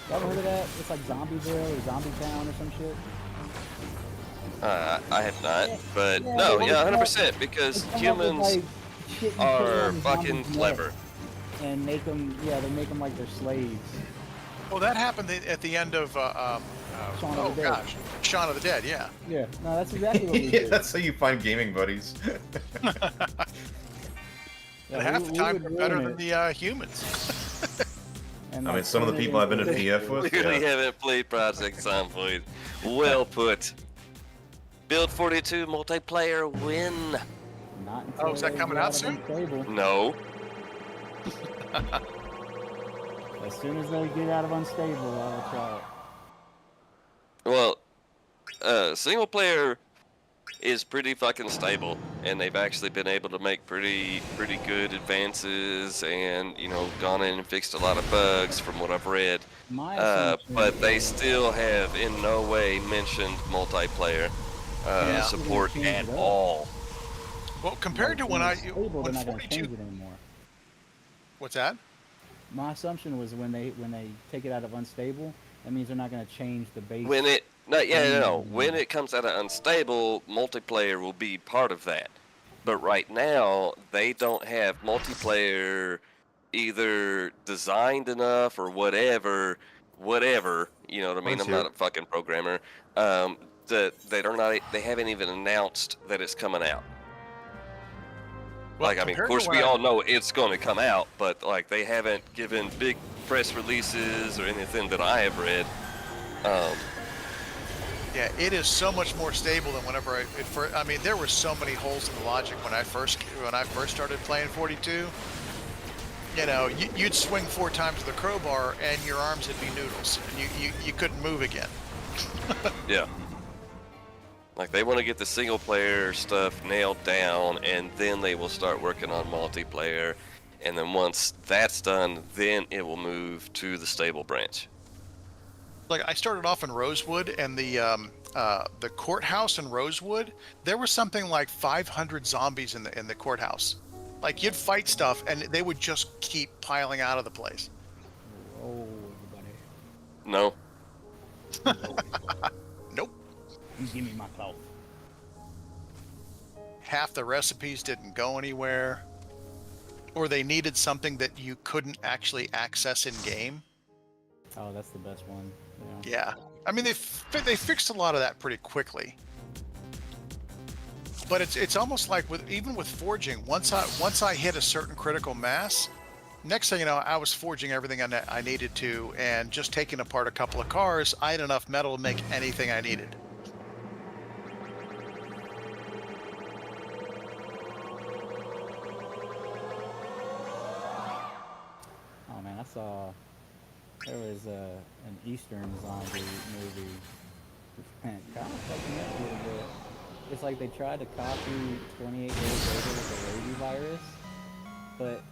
You ever heard of that? It's like Zombieville or Zombie Town or some shit. I have not, but Yeah, no, they yeah, come 100%, because they come up with, humans like, shit you put are on the fucking zombie's clever. neck and make them, they make them like their slaves. Well, that happened at the end of Shaun of the Dead. gosh, Shaun of the Dead. Yeah. Yeah, no, that's exactly what we Yeah, did. that's how you find gaming buddies. And half the time would they're better ruin than it. the humans. And, I mean, like, some of the turn it people I've been in into- PF with, Clearly yeah. haven't played Project Zomboid. Well put. Build 42 multiplayer win. Not until Oh, is that they coming get out of soon? Unstable. No. As soon as they get out of unstable, I'll try it. Well, single player is pretty fucking stable, and they've actually been able to make pretty good advances, and gone in and fixed a lot of bugs from what I've read. My assumption But they is- still have in no way mentioned multiplayer Yeah. support They're gonna at change it up. all. Well, compared to Like, when it's stable, they're when not going to 42. change it anymore. What's that? My assumption was when they take it out of unstable, that means they're not going to change the base. When it when it comes out of unstable, multiplayer will be part of that. But right now, they don't have multiplayer either designed enough or whatever. You know what I mean? I'm not a fucking programmer. That they haven't even announced that it's coming out. Well, Like, I mean, of compared to course, when we I- all know it's going to come out, but like, they haven't given big press releases or anything that I have read. Yeah, it is so much more stable than whenever I mean, there were so many holes in the logic when I first started playing 42. You'd swing 4 times with a crowbar and your arms would be noodles, and you couldn't move again. Yeah. Like, they want to get the single player stuff nailed down, and then they will start working on multiplayer. And then once that's done, then it will move to the stable branch. Like, I started off in Rosewood, and the courthouse in Rosewood, there was something like 500 zombies in the courthouse. Like, you'd fight stuff, and they would just keep piling out of the place. Oh, everybody. No. Nope. You give me my cloth. Half the recipes didn't go anywhere, or they needed something that you couldn't actually access in game. Oh, that's the best one. Yeah, I mean, they fixed a lot of that pretty quickly. But it's almost like even with forging, once I hit a certain critical mass, next thing you know, I was forging everything I needed to, and just taking apart a couple of cars, I had enough metal to make anything I needed. Oh man, I saw there was an Eastern zombie movie. Man, kind of fucking up a little bit. It's like they tried to copy 28 Days Later with the rabies virus, but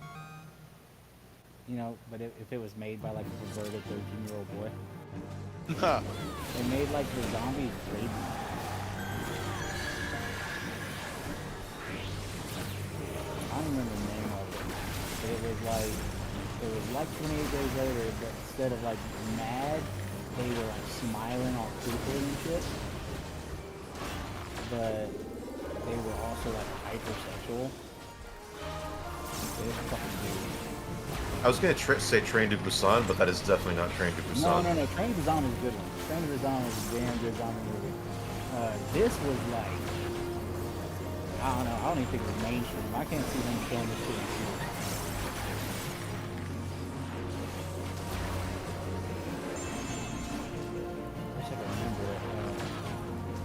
but if it was made by like a perverted 13-year-old boy, Huh. they made like the zombies rabies. I don't remember the name of it, but it was like 28 Days Later, but instead of like mad, they were like smiling all creepily and shit. But they were also like hypersexual. It was fucking weird. I was gonna say Train to Busan, but that is definitely not Train to Busan. No. Train to Busan is a good one. Train to Busan is a damn good zombie movie. This was like, I don't know. I don't even think it was mainstream. I can't see them showing this shit in theaters. I wish I could remember it.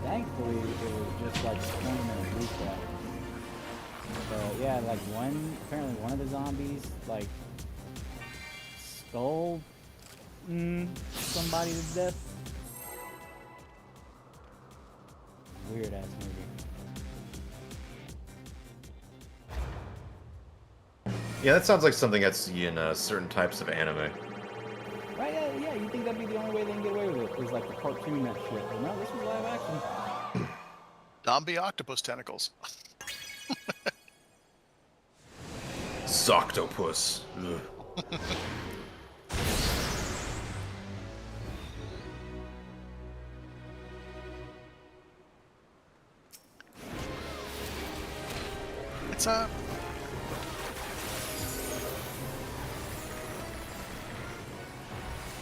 Thankfully, it was just like a 20-minute recap. But yeah, like apparently one of the zombies, like, skull somebody to death. Weird ass movie. Yeah, that sounds like something that's in certain types of anime. Right? Yeah. You think that'd be the only way they can get away with it, is like the cartoon that shit. But no, this was live action. Zombie octopus tentacles. Zoctopus. Ugh. It's up.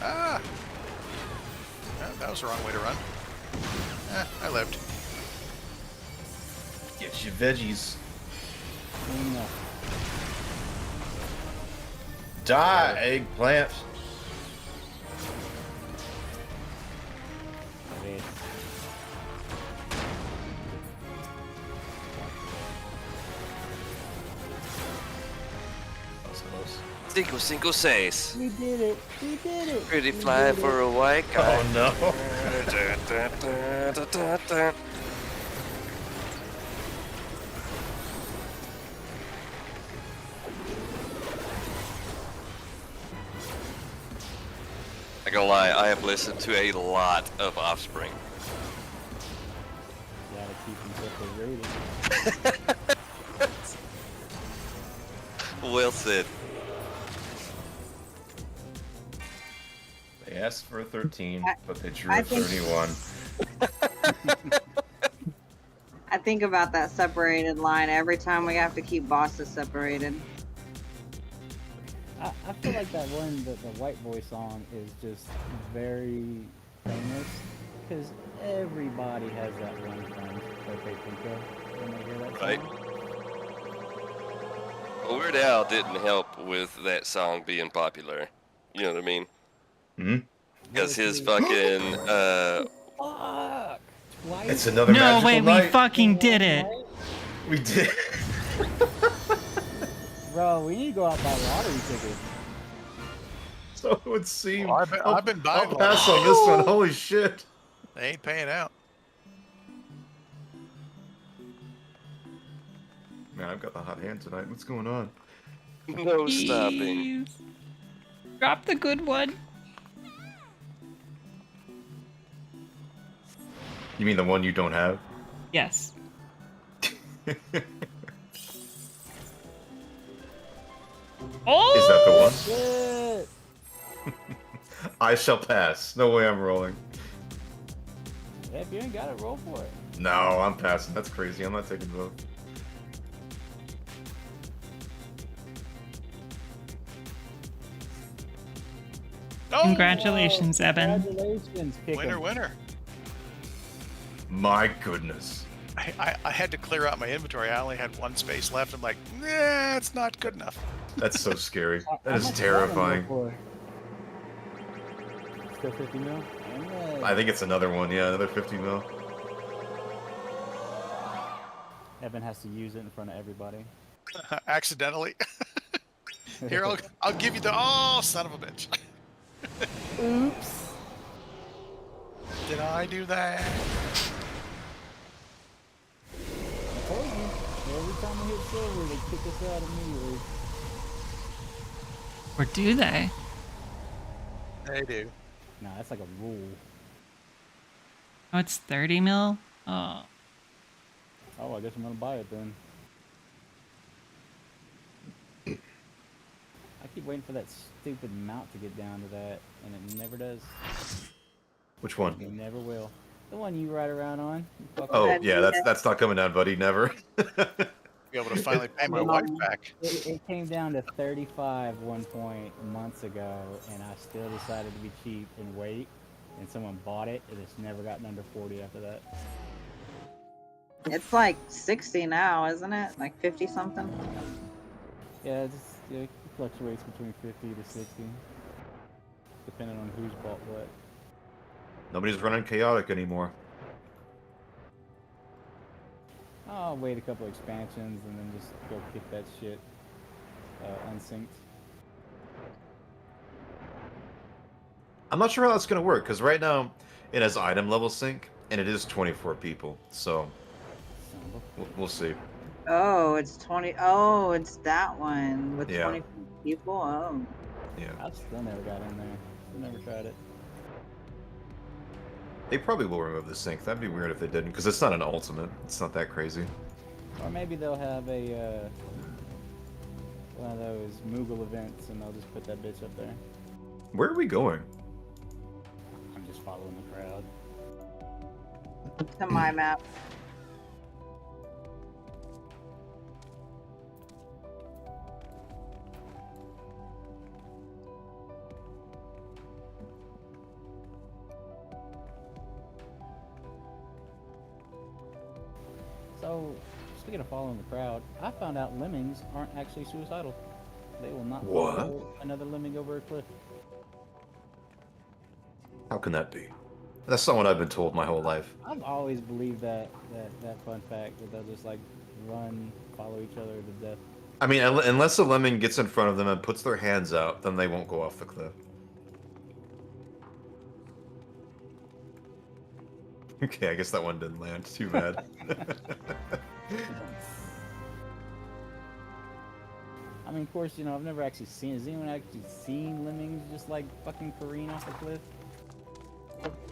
Ah! Yeah, that was the wrong way to run. I lived. Get your veggies. No. Die, eggplant. Red. That was close. Cinco seis. We did it. We did it. Pretty We fly did for it. a white guy. Oh no. I gonna lie, I have listened to a lot of Offspring. Gotta keep them separated. Well said. They asked for a 13, but they drew I a think- 31. I think about that separated line every time we have to keep bosses separated. I feel like that one, the White Boy song, is just very famous because everybody has that one friend that they think of when they hear that song. Right. Well, Weird Al didn't help with that song being popular. You know what I mean? Hmm? Because his fucking, Fuck! Twice? It's another No magical way, we night. fucking did it. We did. Bro, we need to go out and buy lottery tickets. So it would seem. Well, I've been buying I'll pass on this one. Holy shit. They ain't paying out. Man, I've got the hot hand tonight. What's going on? no stopping. Please. Drop the good one. You mean the one you don't have? Yes. Oh! Is that the one? Shit! I shall pass. No way I'm rolling. Yeah, if you ain't got it, roll for it. No, I'm passing. That's crazy. I'm not taking the vote. Oh, Congratulations, Evan. Congratulations, pick 'em. winner, winner. My goodness. I had to clear out my inventory. I only had one space left. I'm like, nah, it's not good enough. That's so scary. How That is much does that one go terrifying. for? Still 50 mil? Dang I it. think it's another one. Yeah, another 50 mil. Evan has to use it in front of everybody. Accidentally. Here, I'll give you the. Oh, son of a bitch. Oops. Did I do that? I told you. Every time we hit silver, they kick us out immediately. Or do they? They do. Nah, that's like a rule. Oh, it's 30 mil? Oh. Oh, I guess I'm gonna buy it then. I keep waiting for that stupid mount to get down to that, and it never does. Which one? It never will. The one you ride around on. You fucking- Oh, yeah, that's not coming down, buddy. Never. Be able to finally pay my wife back. It came down to 35 one point months ago, and I still decided to be cheap and wait. And someone bought it, and it's never gotten under 40 after that. It's like 60 now, isn't it? Like 50 something? Yeah, it fluctuates between 50 to 60, depending on who's bought what. Nobody's running chaotic anymore. I'll wait a couple expansions and then just go kick that shit unsynced. I'm not sure how that's gonna work because right now it has item level sync and it is 24 people. So we'll see. Oh, it's 20. Oh, it's that one with Yeah. 20 people. Oh. Yeah. I still never got in there. Still never tried it. They probably will remove the sync. That'd be weird if they didn't, because it's not an ultimate. It's not that crazy. Or maybe they'll have a one of those Moogle events, and they'll just put that bitch up there. Where are we going? I'm just following the crowd. To my map. So, speaking of following the crowd, I found out lemmings aren't actually suicidal. They will not What? follow another lemming over a cliff. How can that be? That's not what I've been told my whole life. I've always believed that fun fact that they'll just like run, follow each other to death. I mean, unless a lemming gets in front of them and puts their hands out, then they won't go off the cliff. Okay, I guess that one didn't land. Too bad. I mean, of course, you know, I've never actually seen. Has anyone actually seen lemmings just like fucking careen off the cliff?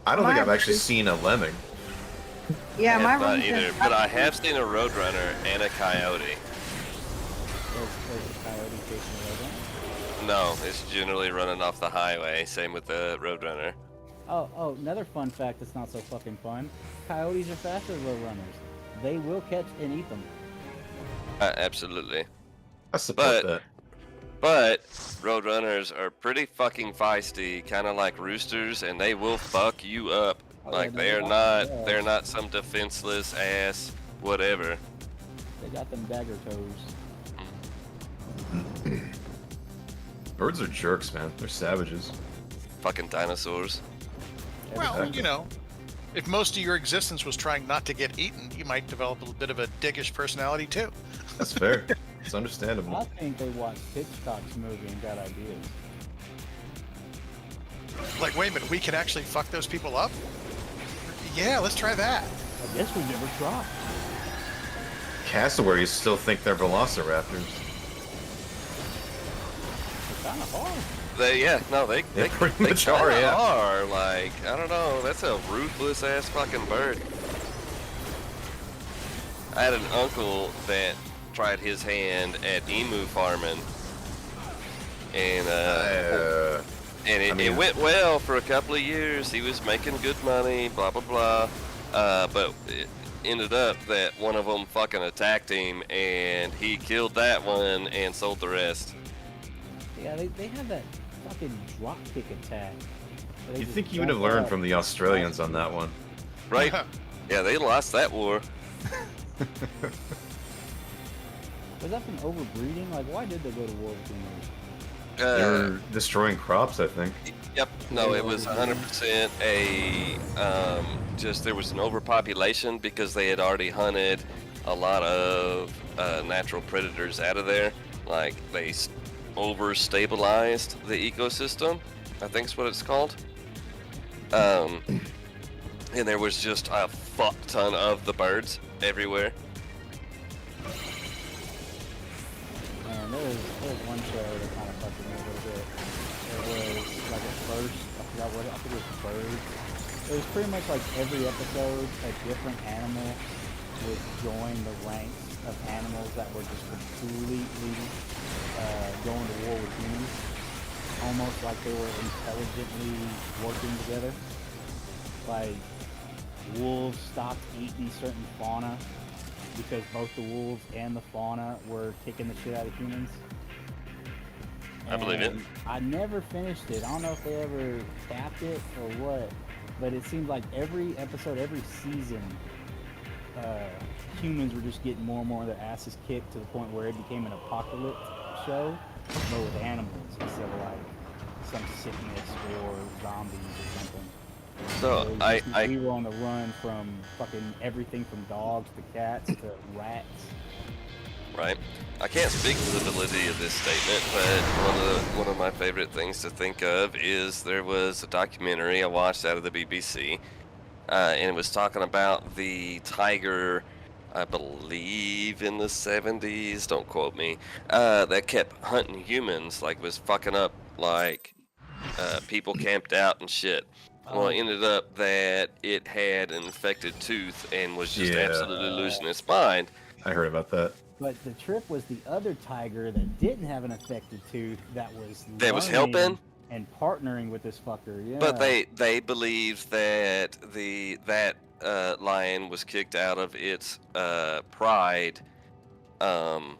I don't think I've actually seen a lemming. Yeah, I my have not room's either, just but I have seen a roadrunner and a coyote. There's a coyote chasing a roadrunner. No, it's generally running off the highway. Same with the roadrunner. Oh, another fun fact that's not so fucking fun. Coyotes are faster than roadrunners. They will catch and eat them. Absolutely. I support But that. But roadrunners are pretty fucking feisty, kind of like roosters, and they will fuck you up. Oh, Like yeah, no, they're not some defenseless ass whatever. They got them dagger toes. Birds are jerks, man. They're savages. Fucking dinosaurs. Well, you know, if most of your existence was trying not to get eaten, you might develop a bit of a dickish personality too. That's fair. It's understandable. I think they watched Hitchcock's movie and got ideas. Like, wait a minute, we can actually fuck those people up? Yeah, let's try that. I guess we never tried. Cassowaries still think they're velociraptors. It's kind of hard. They pretty much are, kinda yeah. are. Like, I don't know, that's a ruthless ass fucking bird. I had an uncle that tried his hand at emu farming, and it went well for a couple of years. He was making good money, blah blah blah. But it ended up that one of them fucking attacked him, and he killed that one and sold the rest. Yeah, they have that fucking drop kick attack. You'd think you would have learned from the Australians on that one. Right? Yeah, they lost that war. Was that from overbreeding? Like, why did they go to war with humans? They're destroying crops, I think. Yep. No, it was 100% just there was an overpopulation because they had already hunted a lot of natural predators out of there. Like, they over-stabilized the ecosystem, I think is what it's called. And there was just a fuck ton of the birds everywhere. And there was one show that kind of fucked with me a little bit. It was like at first, I forgot what, I think it was birds. It was pretty much like every episode, a different animal would join the ranks of animals that were just completely going to war with humans. Almost like they were intelligently working together. Like, wolves stopped eating certain fauna because both the wolves and the fauna were kicking the shit out of humans. I believe it. And I never finished it. I don't know if they ever capped it or what, but it seemed like every episode, every season, humans were just getting more and more of their asses kicked to the point where it became an apocalypse show, but with animals instead of like some sickness or zombies or something. So We were on the run from fucking everything from dogs to cats to rats. Right. I can't speak to the validity of this statement, but one of my favorite things to think of is there was a documentary I watched out of the BBC, and it was talking about the tiger, I believe in the 70s, don't quote me, that kept hunting humans, like was fucking up like people camped out and shit. Well, it ended up that it had an infected tooth and was just Yeah. absolutely losing its mind. I heard about that. But the trip was the other tiger that didn't have an affected tooth that was learning helping and partnering with this fucker. Yeah. But they believed that that lion was kicked out of its pride, and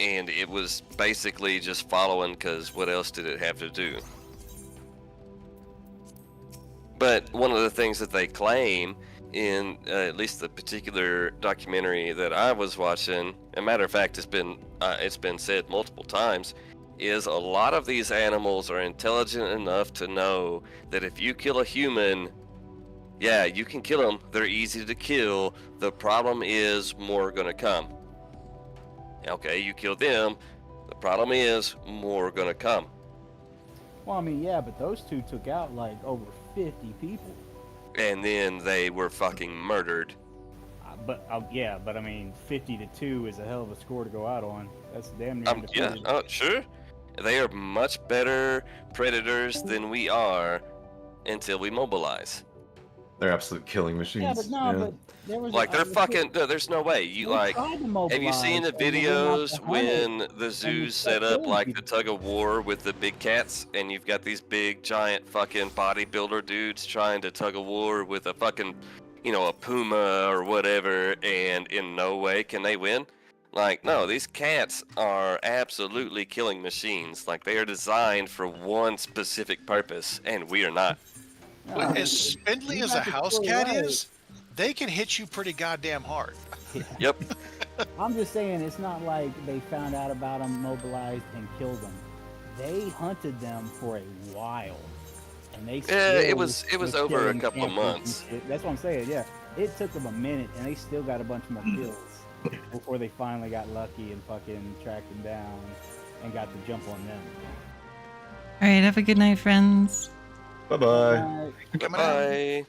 it was basically just following because what else did it have to do? But one of the things that they claim in at least the particular documentary that I was watching, a matter of fact, it's been said multiple times, is a lot of these animals are intelligent enough to know that if you kill a human, yeah, you can kill them. They're easy to kill. The problem is more are gonna come. Okay, you kill them. The problem is more are gonna come. Well, I mean, yeah, but those two took out like over 50 people. And then they were fucking murdered. But I mean, 50 to 2 is a hell of a score to go out on. That's damn near Yeah, undefeated. sure. They are much better predators than we are until we mobilize. They're absolute killing machines. Yeah, but no, but there was Like they're fucking. No, there's no way. You like. Have you seen the videos when the zoos set up like the tug of war with the big cats, and you've got these big giant fucking bodybuilder dudes trying to tug a war with a fucking, a puma or whatever, and in no way can they win. Like, no, these cats are absolutely killing machines. Like, they are designed for one specific purpose, and we are not. Well, as spindly as a house cat is, they can hit you pretty goddamn hard. Yeah. Yep. I'm just saying, it's not like they found out about them, mobilized, and killed them. They hunted them for a while, and they it was over a couple of months. That's what I'm saying. Yeah, it took them a minute, and they still got a bunch more kills before they finally got lucky and fucking tracked them down and got the jump on them. All right, have a good night, friends. Bye-bye. Bye-bye.